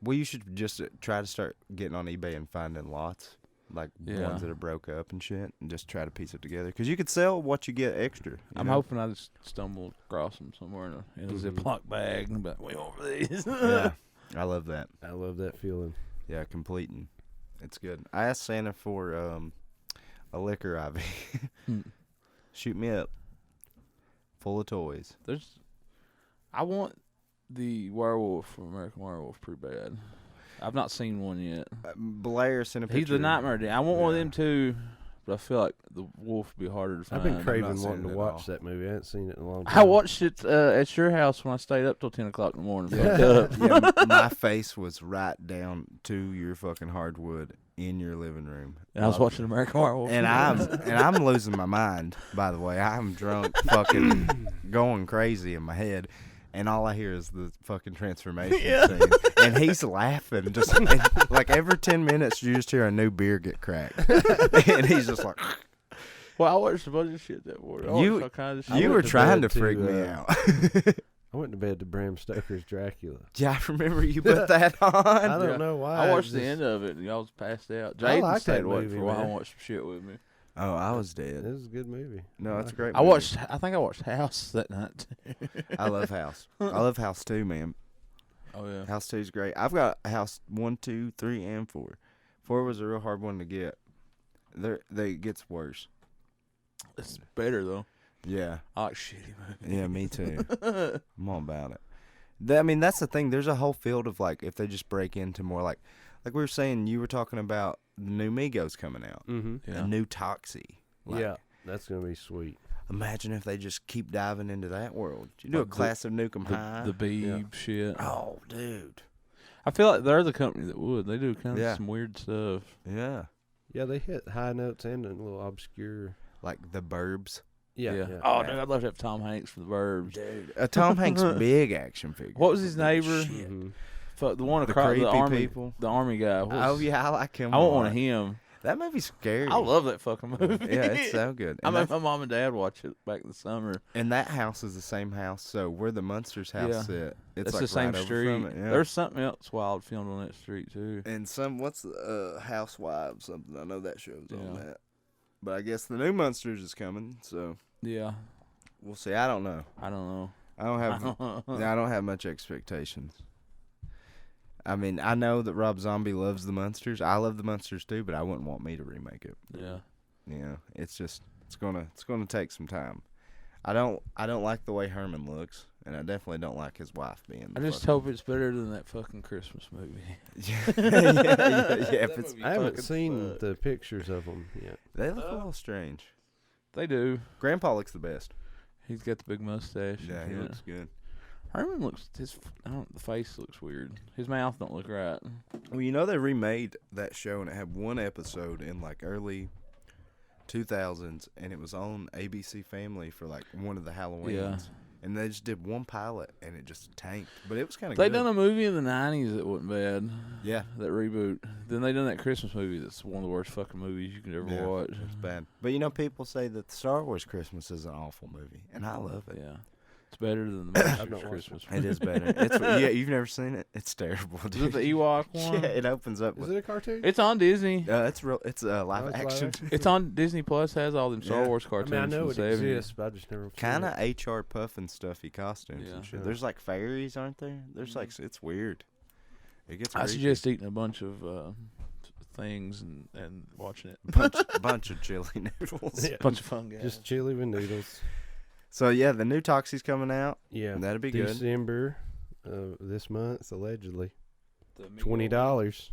Speaker 4: Well, you should just try to start getting on eBay and finding lots, like
Speaker 3: Yeah.
Speaker 4: ones that are broke up and shit, and just try to piece it together. Because you could sell what you get extra. you
Speaker 3: I'm
Speaker 4: know?
Speaker 3: hoping I just stumble across them somewhere in a
Speaker 1: Mhm.
Speaker 3: Ziploc bag and be like, we over these.
Speaker 4: Yeah, I love that.
Speaker 1: I love that feeling.
Speaker 4: Yeah, completing. It's good. I asked Santa for a liquor IV. Shoot me up. Full of toys.
Speaker 3: I want the werewolf from American Werewolf pretty bad. I've not seen one yet.
Speaker 4: Blair sent a picture.
Speaker 3: He's the nightmare dude. I want one of
Speaker 4: Yeah.
Speaker 3: them too, but I feel like the wolf would be harder to find.
Speaker 1: I've been
Speaker 4: not
Speaker 1: craving
Speaker 4: seeing
Speaker 1: wanting
Speaker 4: it
Speaker 1: to
Speaker 4: at
Speaker 1: watch
Speaker 4: all.
Speaker 1: that movie. I haven't seen it in a long time.
Speaker 3: I watched it at your house when I stayed up till 10 o'clock in the morning. Fucked up.
Speaker 4: Yeah, my face was right down to your fucking hardwood in your living room.
Speaker 3: And I was watching American Werewolf.
Speaker 4: And I'm losing my mind, by the way. I'm drunk, fucking going crazy in my head. And all I hear is the fucking transformation scene. And he's laughing. Just and, like every 10 minutes, you just hear a new beer get cracked. And he's just like,
Speaker 3: Well, I watched a bunch of shit that morning. I
Speaker 4: You-
Speaker 3: watched all kinds of shit.
Speaker 4: you
Speaker 1: went
Speaker 4: were
Speaker 1: to
Speaker 4: trying
Speaker 1: bed
Speaker 4: to freak me
Speaker 1: to,
Speaker 4: out.
Speaker 1: I went to bed to Bram Stoker's Dracula.
Speaker 4: Yeah, I remember you put that on.
Speaker 1: I don't
Speaker 3: Yeah.
Speaker 1: know why.
Speaker 3: I watched
Speaker 1: it
Speaker 3: the
Speaker 1: just-
Speaker 3: end of it, and y'all was passed out.
Speaker 1: I
Speaker 3: Jaden
Speaker 1: like
Speaker 3: stayed
Speaker 1: that
Speaker 3: awake
Speaker 1: movie,
Speaker 3: for a while
Speaker 1: man.
Speaker 3: and watched some shit with me.
Speaker 4: Oh, I was
Speaker 1: It
Speaker 4: dead.
Speaker 1: was a good movie.
Speaker 4: No, it's a great
Speaker 3: I
Speaker 4: movie.
Speaker 3: watched. I think I watched House that night.
Speaker 4: I love House. I love House 2, man.
Speaker 3: Oh yeah.
Speaker 4: House 2 is great. I've got House 1, 2, 3, and 4. 4 was a real hard one to get. It gets worse.
Speaker 3: It's better though.
Speaker 4: Yeah.
Speaker 3: I like shitty movies.
Speaker 4: Yeah, me too. I'm all about it. I mean, that's the thing. There's a whole field of, like, if they just break into more, like we were saying, you were talking about the new Migos coming out.
Speaker 1: Mm-hmm.
Speaker 3: Yeah.
Speaker 4: A new Toxie. Like,
Speaker 1: Yeah, that's gonna be sweet.
Speaker 4: Imagine if they just keep diving into that world. You do a
Speaker 3: Like the-
Speaker 4: class of Nukem High.
Speaker 3: The Beeb shit.
Speaker 4: Oh, dude.
Speaker 3: I feel like they're the company that would. They do kind of
Speaker 4: Yeah.
Speaker 3: some weird stuff.
Speaker 4: Yeah.
Speaker 1: Yeah, they hit high notes and a little obscure.
Speaker 4: Like the Burbs.
Speaker 1: Yeah.
Speaker 3: Oh,
Speaker 4: Yeah.
Speaker 3: dude, I'd love to have Tom Hanks for the Burbs.
Speaker 4: Dude. A Tom Hanks big action figure.
Speaker 3: What was his neighbor?
Speaker 4: Shit.
Speaker 1: Mm-hmm.
Speaker 3: Fuck, the one
Speaker 4: The
Speaker 3: across
Speaker 4: creepy
Speaker 3: the army.
Speaker 4: people.
Speaker 3: The army guy. What
Speaker 4: Oh,
Speaker 3: was-
Speaker 4: yeah, I like him.
Speaker 3: I
Speaker 4: a
Speaker 3: want one
Speaker 4: lot.
Speaker 3: of him.
Speaker 4: That movie's scary.
Speaker 3: I love that fucking movie.
Speaker 4: Yeah, it's so good.
Speaker 3: I
Speaker 4: And,
Speaker 3: made my mom and dad watch it back in the summer.
Speaker 4: and that house is the same house. So where the Munsters house
Speaker 3: Yeah.
Speaker 4: sit, it's
Speaker 3: It's
Speaker 4: like
Speaker 3: the same
Speaker 4: right over
Speaker 3: street.
Speaker 4: from it. Yeah.
Speaker 3: There's something else wild filmed on that street too.
Speaker 4: And what's Housewives something? I know that show's on
Speaker 3: Yeah.
Speaker 4: that. But I guess the new Munsters is coming, so
Speaker 3: Yeah,
Speaker 4: we'll see. I don't know.
Speaker 3: I don't know.
Speaker 4: I don't have. I don't have much expectations. I mean, I know that Rob Zombie loves the Munsters. I love the Munsters too, but I wouldn't want me to remake it.
Speaker 3: Yeah.
Speaker 4: You know, it's gonna take some time. I don't like the way Herman looks, and I definitely don't like his wife being.
Speaker 3: I just
Speaker 4: fucking-
Speaker 3: hope it's better than that fucking Christmas movie.
Speaker 4: yeah. If
Speaker 3: That
Speaker 4: it's,
Speaker 3: movie
Speaker 1: I haven't
Speaker 3: fucking
Speaker 1: seen
Speaker 3: sucked.
Speaker 1: the pictures of them yet.
Speaker 4: they look a little strange.
Speaker 3: They do.
Speaker 4: Grandpa looks the best.
Speaker 3: He's got the big mustache. and
Speaker 4: Yeah, he
Speaker 3: shit.
Speaker 4: looks good.
Speaker 3: Herman looks. The face looks weird. His mouth don't look right.
Speaker 4: Well, you know they remade that show, and it had one episode in like early 2000s, and it was on ABC Family for like one of the Halloweens.
Speaker 3: Yeah.
Speaker 4: And they just did one pilot, and it just tanked. But it was kind of
Speaker 3: They
Speaker 4: good.
Speaker 3: done a movie in the '90s that wasn't bad.
Speaker 4: Yeah.
Speaker 3: That reboot. Then they done that Christmas movie that's one of the worst fucking movies you could ever
Speaker 4: Yeah,
Speaker 3: watch.
Speaker 4: It's bad. But you know, people say that the Star Wars Christmas is an awful movie, and I love it.
Speaker 3: Yeah. It's better than the
Speaker 1: I've
Speaker 3: Monsters
Speaker 1: not watched
Speaker 3: Christmas
Speaker 4: It is better. It's yeah. You've never seen it? It's terrible.
Speaker 3: Is
Speaker 4: Dude.
Speaker 3: it the Ewok one?
Speaker 4: Yeah, it opens up
Speaker 1: Is
Speaker 4: with.
Speaker 1: it a cartoon?
Speaker 3: It's on Disney.
Speaker 4: It's real. It's live
Speaker 1: Oh, it's live
Speaker 4: action.
Speaker 1: action?
Speaker 3: It's on Disney Plus. Has all them Star
Speaker 4: Yeah.
Speaker 3: Wars
Speaker 1: I
Speaker 3: cartoons.
Speaker 1: mean, I know it
Speaker 3: from the 70s.
Speaker 1: exists, but I just never. seen
Speaker 4: Kind of
Speaker 1: it.
Speaker 4: HR Puffin stuffy costumes
Speaker 3: Yeah.
Speaker 4: and shit.
Speaker 1: Yeah.
Speaker 4: There's like fairies, aren't there? There's like it's weird. It gets.
Speaker 3: I
Speaker 4: creepy.
Speaker 3: suggest eating a bunch of things and watching it.
Speaker 4: bunch of chili noodles.
Speaker 1: Yeah.
Speaker 3: Bunch of fun guys.
Speaker 1: Just chili with noodles.
Speaker 4: So yeah, the new Toxie's coming out.
Speaker 1: Yeah,
Speaker 4: That'd be good.
Speaker 1: December this month, allegedly.
Speaker 3: The Migo
Speaker 1: $20.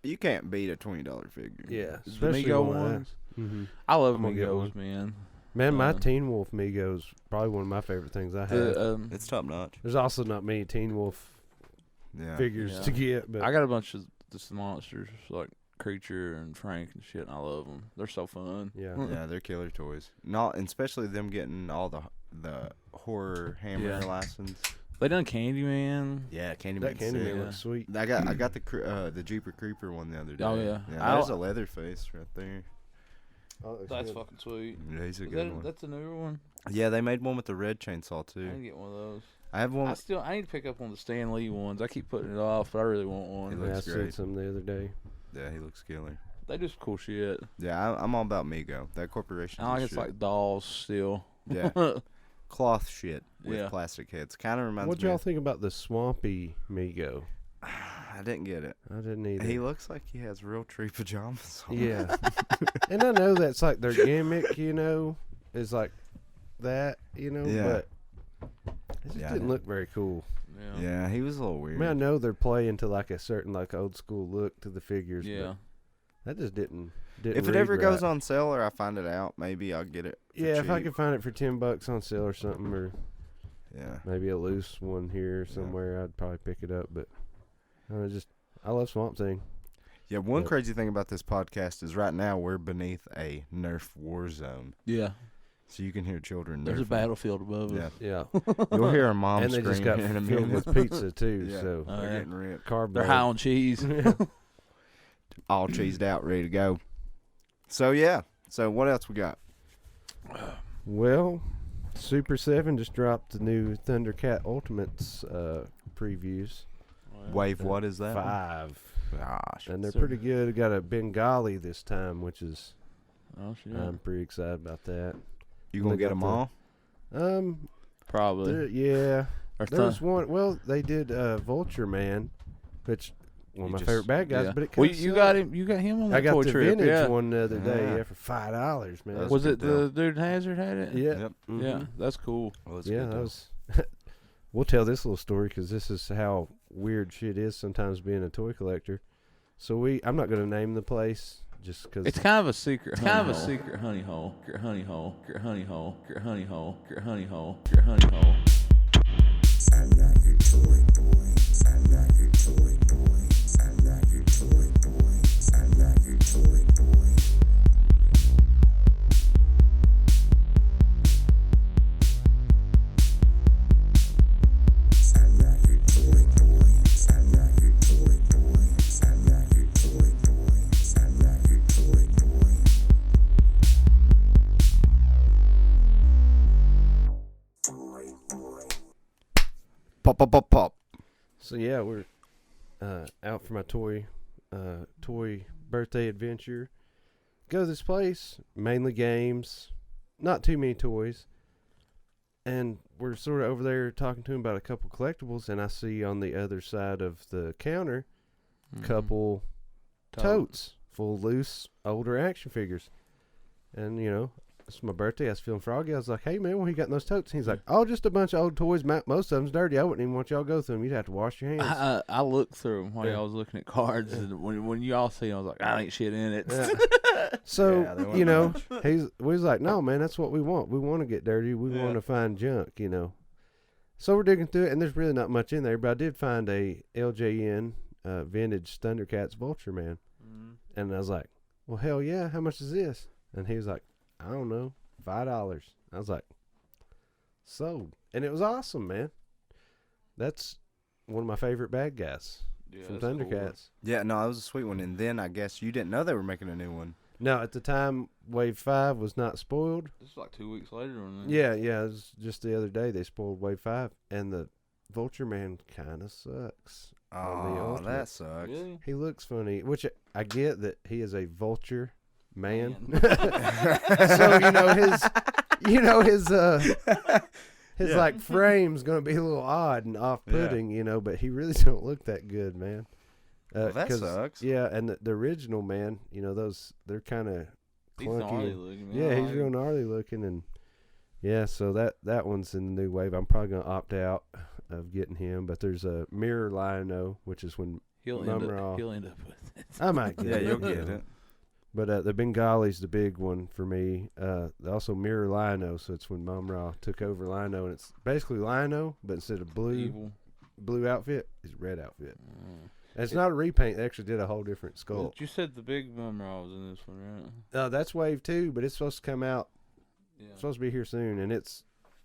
Speaker 4: You can't beat a $20 figure.
Speaker 1: Yeah,
Speaker 3: The
Speaker 1: especially
Speaker 3: Migo
Speaker 1: one of that.
Speaker 3: ones.
Speaker 1: Mm-hmm.
Speaker 3: I love
Speaker 1: I'm gonna get
Speaker 3: Migos, man.
Speaker 1: Man, my
Speaker 3: Uh,
Speaker 1: Teen Wolf Migos probably one of my favorite things I have.
Speaker 3: The,
Speaker 4: It's top notch.
Speaker 1: There's also not many Teen Wolf
Speaker 4: Yeah.
Speaker 1: figures
Speaker 3: Yeah.
Speaker 1: to get, but
Speaker 3: I got a bunch of the monsters like Creature and Frank and shit, and I love them. They're so fun.
Speaker 1: yeah.
Speaker 4: Yeah, they're killer toys. Not, and especially them getting all the horror Hammer
Speaker 3: Yeah.
Speaker 4: license.
Speaker 3: They done Candyman.
Speaker 4: Yeah, Candyman.
Speaker 1: That Candyman
Speaker 3: Yeah.
Speaker 1: looks sweet.
Speaker 4: I got the Jeeper Creeper one the other day.
Speaker 3: Oh, yeah.
Speaker 4: There's a Leatherface right there.
Speaker 1: Oh, it looks
Speaker 3: That's
Speaker 1: good.
Speaker 3: fucking sweet.
Speaker 4: Yeah, he's a
Speaker 3: Is
Speaker 4: good
Speaker 3: that,
Speaker 4: one.
Speaker 3: that's a newer one.
Speaker 4: Yeah, they made one with the red chainsaw
Speaker 3: I
Speaker 4: too.
Speaker 3: didn't get one of those.
Speaker 4: I have one.
Speaker 3: I need to pick up one of the Stan Lee ones. I keep putting it off, but I really want one.
Speaker 4: It
Speaker 1: Yeah, I
Speaker 4: looks
Speaker 1: seen
Speaker 4: great.
Speaker 1: some the other day.
Speaker 4: Yeah, he looks killer.
Speaker 3: They do some cool shit.
Speaker 4: Yeah, I'm all about Migo. That corporation.
Speaker 3: I like it's like dolls still.
Speaker 4: Yeah. Cloth shit with
Speaker 3: Yeah.
Speaker 4: plastic heads. Kind of reminds
Speaker 1: What'd
Speaker 4: me.
Speaker 1: y'all think about the Swampy Migo?
Speaker 4: I didn't get it.
Speaker 1: I didn't either.
Speaker 4: He looks like he has real tree pajamas on.
Speaker 1: Yeah. And I know that's like their gimmick, is like that,
Speaker 4: Yeah.
Speaker 1: but it just
Speaker 4: Yeah, I
Speaker 1: didn't
Speaker 4: know.
Speaker 1: look very cool.
Speaker 3: Yeah.
Speaker 4: Yeah, he was a little
Speaker 1: I
Speaker 4: weird.
Speaker 1: mean, I know they're playing to like a certain like old school look to the figures,
Speaker 3: Yeah.
Speaker 1: but that just didn't
Speaker 4: If it
Speaker 1: read
Speaker 4: ever goes
Speaker 1: right.
Speaker 4: on sale or I find it out, maybe I'll get it. For
Speaker 1: Yeah, if I
Speaker 4: cheap.
Speaker 1: could find it for $10 on sale or something, or
Speaker 4: Yeah.
Speaker 1: maybe a loose one here somewhere, I'd probably pick it up. But I love Swamp Thing.
Speaker 4: Yeah, one
Speaker 1: But-
Speaker 4: crazy thing about this podcast is right now we're beneath a Nerf war zone.
Speaker 3: Yeah.
Speaker 4: So you can hear children
Speaker 3: There's a
Speaker 4: Nerfing.
Speaker 3: battlefield above
Speaker 4: Yeah.
Speaker 3: us.
Speaker 1: Yeah,
Speaker 4: You'll hear a mom
Speaker 1: and they
Speaker 4: scream
Speaker 1: just got
Speaker 4: in a
Speaker 1: filled
Speaker 4: minute.
Speaker 1: with pizza too.
Speaker 4: Yeah.
Speaker 1: So
Speaker 3: Oh,
Speaker 4: They're
Speaker 3: yeah.
Speaker 4: getting ripped.
Speaker 1: carb.
Speaker 3: They're
Speaker 1: load.
Speaker 3: high on cheese.
Speaker 4: All cheesed out, ready to go. So, yeah. So, what else we got?
Speaker 1: Well, Super 7 just dropped the new Thundercat Ultimates previews.
Speaker 4: Wave, what is that?
Speaker 1: 5.
Speaker 4: Gosh.
Speaker 1: And they're pretty good. Got a Bengali this time, which is
Speaker 3: Oh shit.
Speaker 1: I'm pretty excited about that.
Speaker 4: You gonna
Speaker 1: They
Speaker 4: get
Speaker 1: got
Speaker 4: them
Speaker 1: the-
Speaker 4: all?
Speaker 3: Probably.
Speaker 1: Yeah.
Speaker 3: Or
Speaker 1: There's one. Well, they did Vulture Man, which one of
Speaker 4: You
Speaker 1: my
Speaker 4: just-
Speaker 1: favorite bad guys.
Speaker 3: Yeah.
Speaker 1: But it
Speaker 3: Well,
Speaker 1: kinda
Speaker 3: you
Speaker 1: sucked.
Speaker 3: got him. You got him on that
Speaker 1: I got
Speaker 3: toy
Speaker 1: the
Speaker 3: trip.
Speaker 1: vintage
Speaker 3: Yeah.
Speaker 1: one the other day.
Speaker 4: Yeah.
Speaker 1: Yeah, for $5, man.
Speaker 4: That's
Speaker 3: Was
Speaker 4: a
Speaker 3: it
Speaker 4: good
Speaker 3: the dude Hazard had it?
Speaker 1: Yeah.
Speaker 4: Yep.
Speaker 1: Mhm.
Speaker 3: Yeah, that's cool.
Speaker 4: Well, it's a
Speaker 1: Yeah,
Speaker 4: good
Speaker 1: that
Speaker 4: deal.
Speaker 1: was. We'll tell this little story because this is how weird shit is sometimes being a toy collector. So I'm not going to name the place just because
Speaker 3: It's kind of a secret. Honey hole. Honey hole. Honey hole. Honey hole. Honey hole. Honey hole.
Speaker 5: I'm not your toy boy. I'm not your toy boy. I'm not your toy boy. I'm not your toy boy. I'm not your toy boy. I'm not your toy boy. I'm not your toy boy. I'm not your toy boy. Toy boy.
Speaker 4: Pop, pop, pop, pop.
Speaker 1: So yeah, we're out for my toy birthday adventure. Go to this place, mainly games, not too many toys. And we're sort of over there talking to him about a couple collectibles, and I see on the other side of the counter a couple totes full of loose older action figures. And it's my birthday. I was feeling froggy. I was like, "Hey man, what you got in those totes?" And he's like, "Oh, just a bunch of old toys. Most of them's dirty. I wouldn't even want y'all to go through them. You'd have to wash your hands."
Speaker 3: I looked through them while
Speaker 1: Yeah.
Speaker 3: y'all was looking at cards, and when you all see them, I was like, I ain't shit in it.
Speaker 1: Yeah.
Speaker 4: Yeah,
Speaker 1: So
Speaker 4: there wasn't much.
Speaker 1: we was like, "No man, that's what we want. We want to get dirty. We want to find junk." So we're digging through it, and there's really not much in there. But I did find a LJN vintage Thundercats Vulture Man, and I was like, "Well, hell yeah! How much is this?" And he was like, "I don't know, $5." I was like, "Sold," and it was awesome, man. That's one of my favorite bad guys from Thundercats.
Speaker 4: Yeah, no, that was a sweet one. And then I guess you didn't know they were making a new one.
Speaker 1: No, at the time, Wave 5 was not spoiled.
Speaker 3: This is like 2 weeks later. Wasn't it?
Speaker 1: Yeah, it was just the other day they spoiled Wave 5, and the Vulture Man kind of sucks. on the
Speaker 4: Oh,
Speaker 1: Ultimate.
Speaker 4: that sucks.
Speaker 3: Really?
Speaker 1: He looks funny, which I get that he is a vulture man.
Speaker 3: Man.
Speaker 1: So his
Speaker 4: Yeah.
Speaker 1: like frame's gonna be a little odd and off-putting, but he really don't look that good, man.
Speaker 4: Well, that
Speaker 1: 'cause-
Speaker 4: sucks.
Speaker 1: Yeah, and the original man, those they're kind of
Speaker 3: He's
Speaker 1: clunky.
Speaker 3: gnarly looking. Man.
Speaker 1: Yeah,
Speaker 3: I
Speaker 1: he's
Speaker 3: like
Speaker 1: real
Speaker 3: him.
Speaker 1: gnarly looking, and yeah, so that one's in the new wave. I'm probably gonna opt out of getting him, but there's a Mirror Lino, which is when
Speaker 3: He'll
Speaker 1: Mumra.
Speaker 3: end up with it.
Speaker 1: I might get
Speaker 4: Yeah,
Speaker 1: it.
Speaker 4: you'll get it.
Speaker 1: But the Bengali's the big one for me. Also Mirror Lino, so it's when Mumra took over Lino, and it's basically Lino, but instead of
Speaker 3: Evil.
Speaker 1: blue outfit, it's red outfit.
Speaker 3: Mm.
Speaker 1: And it's not a repaint; they actually did a whole different skull.
Speaker 3: You said the big Mumra was in this one, right?
Speaker 1: That's Wave 2, but it's supposed to come out.
Speaker 3: Yeah.
Speaker 1: It's supposed to be here soon, and it's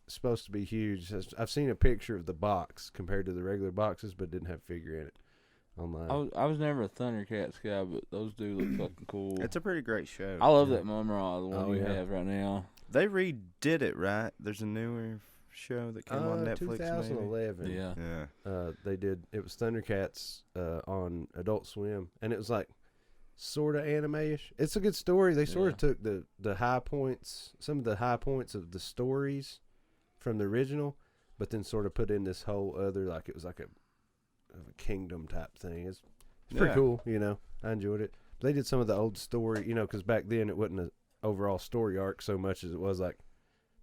Speaker 1: supposed to be huge. I've seen a picture of the box compared to the regular boxes, but didn't have a figure in it online.
Speaker 3: I was never a Thundercats guy, but those do look fucking cool.
Speaker 4: It's a pretty great show.
Speaker 3: I love that Mumra, the one
Speaker 1: Oh,
Speaker 3: you
Speaker 1: yeah.
Speaker 3: have right now.
Speaker 4: They redid it, right? There's a newer show that came on Netflix. Maybe?
Speaker 1: 2011.
Speaker 3: Yeah.
Speaker 4: Yeah.
Speaker 1: They did. It was Thundercats on Adult Swim, and it was like sort of anime-ish. It's a good story. They sort of took the high points, some of the high points of the stories from the original, but then sort of put in this whole other, like it was like a kingdom type thing. It's pretty
Speaker 4: Yeah.
Speaker 1: cool, I enjoyed it. They did some of the old story, because back then it wasn't an overall story arc so much as it was like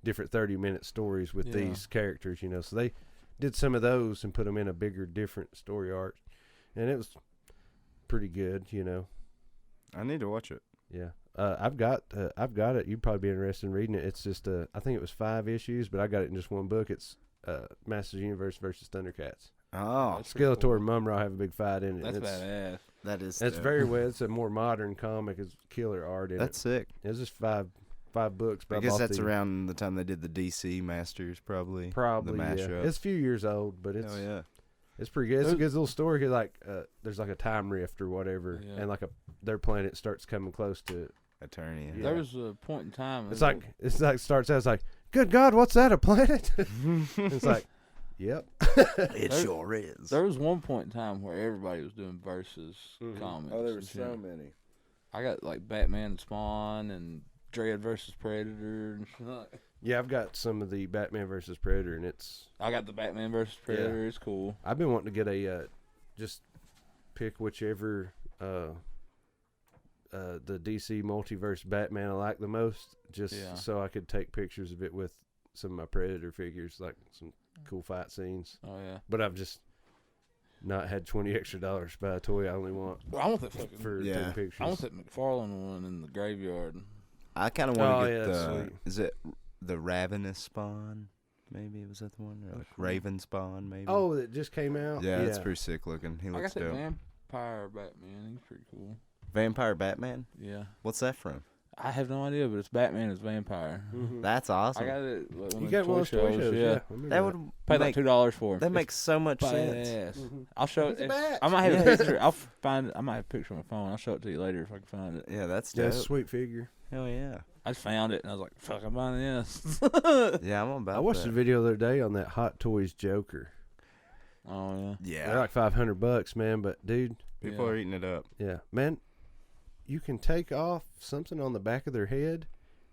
Speaker 1: different 30-minute stories with
Speaker 3: Yeah.
Speaker 1: these characters, So they did some of those and put them in a bigger, different story arc, and it was pretty good,
Speaker 4: I need to watch it.
Speaker 1: Yeah. I've got it. You'd probably be interested in reading it. It's just I think it was 5 issues, but I got it in just one book. It's Masters of the Universe versus Thundercats.
Speaker 4: Oh,
Speaker 3: That's pretty
Speaker 1: Skeletor and Mumra have a big fight in it.
Speaker 3: That's
Speaker 1: and
Speaker 3: badass.
Speaker 4: that is.
Speaker 1: it's
Speaker 4: dope.
Speaker 1: very well. It's a more modern comic. It's killer art in
Speaker 4: That's
Speaker 1: it.
Speaker 4: sick.
Speaker 1: It's just five books. But
Speaker 4: I guess
Speaker 1: bought
Speaker 4: that's
Speaker 1: the-
Speaker 4: around the time they did the DC Masters, probably.
Speaker 1: probably.
Speaker 4: the
Speaker 1: Yeah.
Speaker 4: mashup.
Speaker 1: It's a few years old, but it's
Speaker 4: Oh yeah.
Speaker 1: it's pretty good. It's a good little story. 'Cause like there's like a time rift or whatever,
Speaker 3: Yeah.
Speaker 1: and like their planet starts coming close to.
Speaker 4: Attorney.
Speaker 1: Yeah.
Speaker 3: There was a point in time.
Speaker 1: It's like starts out as like good God, what's that, a planet? It's like, yep.
Speaker 4: It sure is.
Speaker 3: There was one point in time where everybody was doing versus comics.
Speaker 2: Oh, there were
Speaker 3: and
Speaker 2: so
Speaker 3: shit.
Speaker 2: many.
Speaker 3: I got like Batman and Spawn and Dread versus Predator and shit.
Speaker 1: Yeah, I've got some of the Batman versus Predator, and
Speaker 3: I got the Batman versus Predator. It's cool.
Speaker 1: I've been wanting to get a, just pick whichever, the DC multiverse Batman I like the most, just so I could take pictures of it with some of my Predator figures, like some cool fight scenes.
Speaker 3: Oh yeah.
Speaker 1: But I've just not had $20 extra to buy a toy I only want
Speaker 3: I want that fucking.
Speaker 1: for taking pictures.
Speaker 3: I want that McFarlane one in the graveyard.
Speaker 4: I kind of want to get
Speaker 1: that's
Speaker 4: the.
Speaker 1: sweet.
Speaker 4: Is it the Ravenous Spawn? Maybe was that the one? Or like Raven Spawn? Maybe.
Speaker 1: Oh, it just came out?
Speaker 4: yeah, it's pretty sick looking. He
Speaker 3: I
Speaker 4: looks
Speaker 3: got that
Speaker 4: dope.
Speaker 3: Vampire Batman. He's pretty cool.
Speaker 4: Vampire Batman.
Speaker 3: Yeah.
Speaker 4: What's that from?
Speaker 3: I have no idea, but it's Batman as vampire.
Speaker 1: Mhm.
Speaker 4: That's awesome.
Speaker 3: I got it. Like,
Speaker 1: You got one of those toy shows, yeah. I remember
Speaker 4: That would
Speaker 3: Paid like
Speaker 4: make,
Speaker 3: $2 for him.
Speaker 4: that makes so much sense.
Speaker 3: Badass.
Speaker 1: Mhm.
Speaker 3: I'll show
Speaker 1: It's a
Speaker 3: it.
Speaker 1: bat.
Speaker 3: I might have
Speaker 4: Yeah.
Speaker 3: a picture. I'll find it. I might have a picture on my phone. I'll show it to you later if I can find it.
Speaker 4: Yeah, that's
Speaker 1: Yeah,
Speaker 4: dope.
Speaker 1: it's a sweet figure.
Speaker 4: Hell yeah.
Speaker 3: I just found it and I was like, "Fuck, I'm buying this."
Speaker 4: Yeah, I'm about
Speaker 1: I watched
Speaker 4: that.
Speaker 1: a video the other day on that Hot Toys Joker.
Speaker 3: Oh yeah.
Speaker 1: They're
Speaker 4: Yeah.
Speaker 1: like $500, man, but dude,
Speaker 4: People
Speaker 3: Yeah.
Speaker 4: are eating it up.
Speaker 1: yeah, man, you can take off something on the back of their head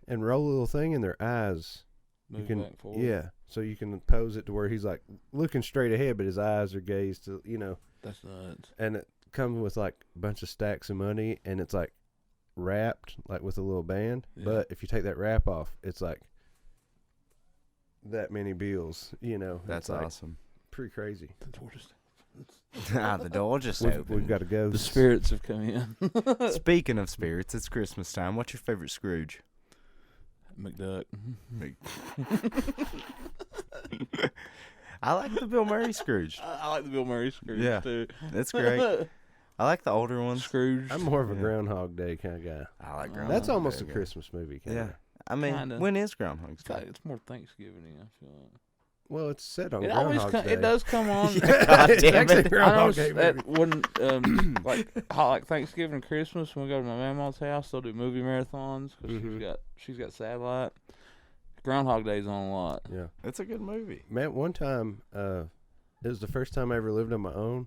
Speaker 1: and roll a little thing in their eyes.
Speaker 3: Move
Speaker 1: You can,
Speaker 3: back and forward.
Speaker 1: yeah, so you can pose it to where he's like looking straight ahead, but his eyes are gazed to,
Speaker 3: That's nuts.
Speaker 1: and it comes with like a bunch of stacks of money, and it's like wrapped like with a little band.
Speaker 3: Yeah.
Speaker 1: But if you take that wrap off, it's like that many bills.
Speaker 4: That's
Speaker 1: it's like
Speaker 4: awesome.
Speaker 1: pretty crazy.
Speaker 3: The door just-
Speaker 4: The door just
Speaker 1: We've
Speaker 4: opened.
Speaker 1: got to go.
Speaker 3: The spirits have come in.
Speaker 4: Speaking of spirits, it's Christmas time. What's your favorite Scrooge?
Speaker 3: McDuck.
Speaker 4: I like the Bill Murray Scrooge.
Speaker 3: I like the Bill Murray Scrooge
Speaker 4: Yeah.
Speaker 3: too.
Speaker 4: That's great. I like the older ones.
Speaker 3: Scrooge.
Speaker 1: I'm more of a
Speaker 4: Yeah.
Speaker 1: Groundhog Day kind of guy.
Speaker 4: I like
Speaker 3: Oh,
Speaker 4: Groundhog
Speaker 1: That's almost
Speaker 4: Day,
Speaker 1: a
Speaker 4: yeah.
Speaker 1: Christmas movie. Kinda.
Speaker 4: Yeah. I mean,
Speaker 3: Kinda.
Speaker 4: when is Groundhog's
Speaker 3: It's, like,
Speaker 4: Day?
Speaker 3: it's more Thanksgiving. I feel like.
Speaker 1: Well, it's set on
Speaker 3: It always
Speaker 1: Groundhog Day.
Speaker 3: it does come on.
Speaker 4: God
Speaker 1: It's
Speaker 4: damn
Speaker 1: actually
Speaker 4: it.
Speaker 1: a Groundhog
Speaker 3: I noticed
Speaker 1: Day
Speaker 3: that
Speaker 1: movie.
Speaker 3: when like Thanksgiving and Christmas when we go to my mama's house, they'll do movie marathons because
Speaker 1: Mhm.
Speaker 3: she's got satellite. Groundhog Day's on a lot.
Speaker 1: Yeah,
Speaker 4: It's a good movie.
Speaker 1: man. One time, it was the first time I ever lived on my own.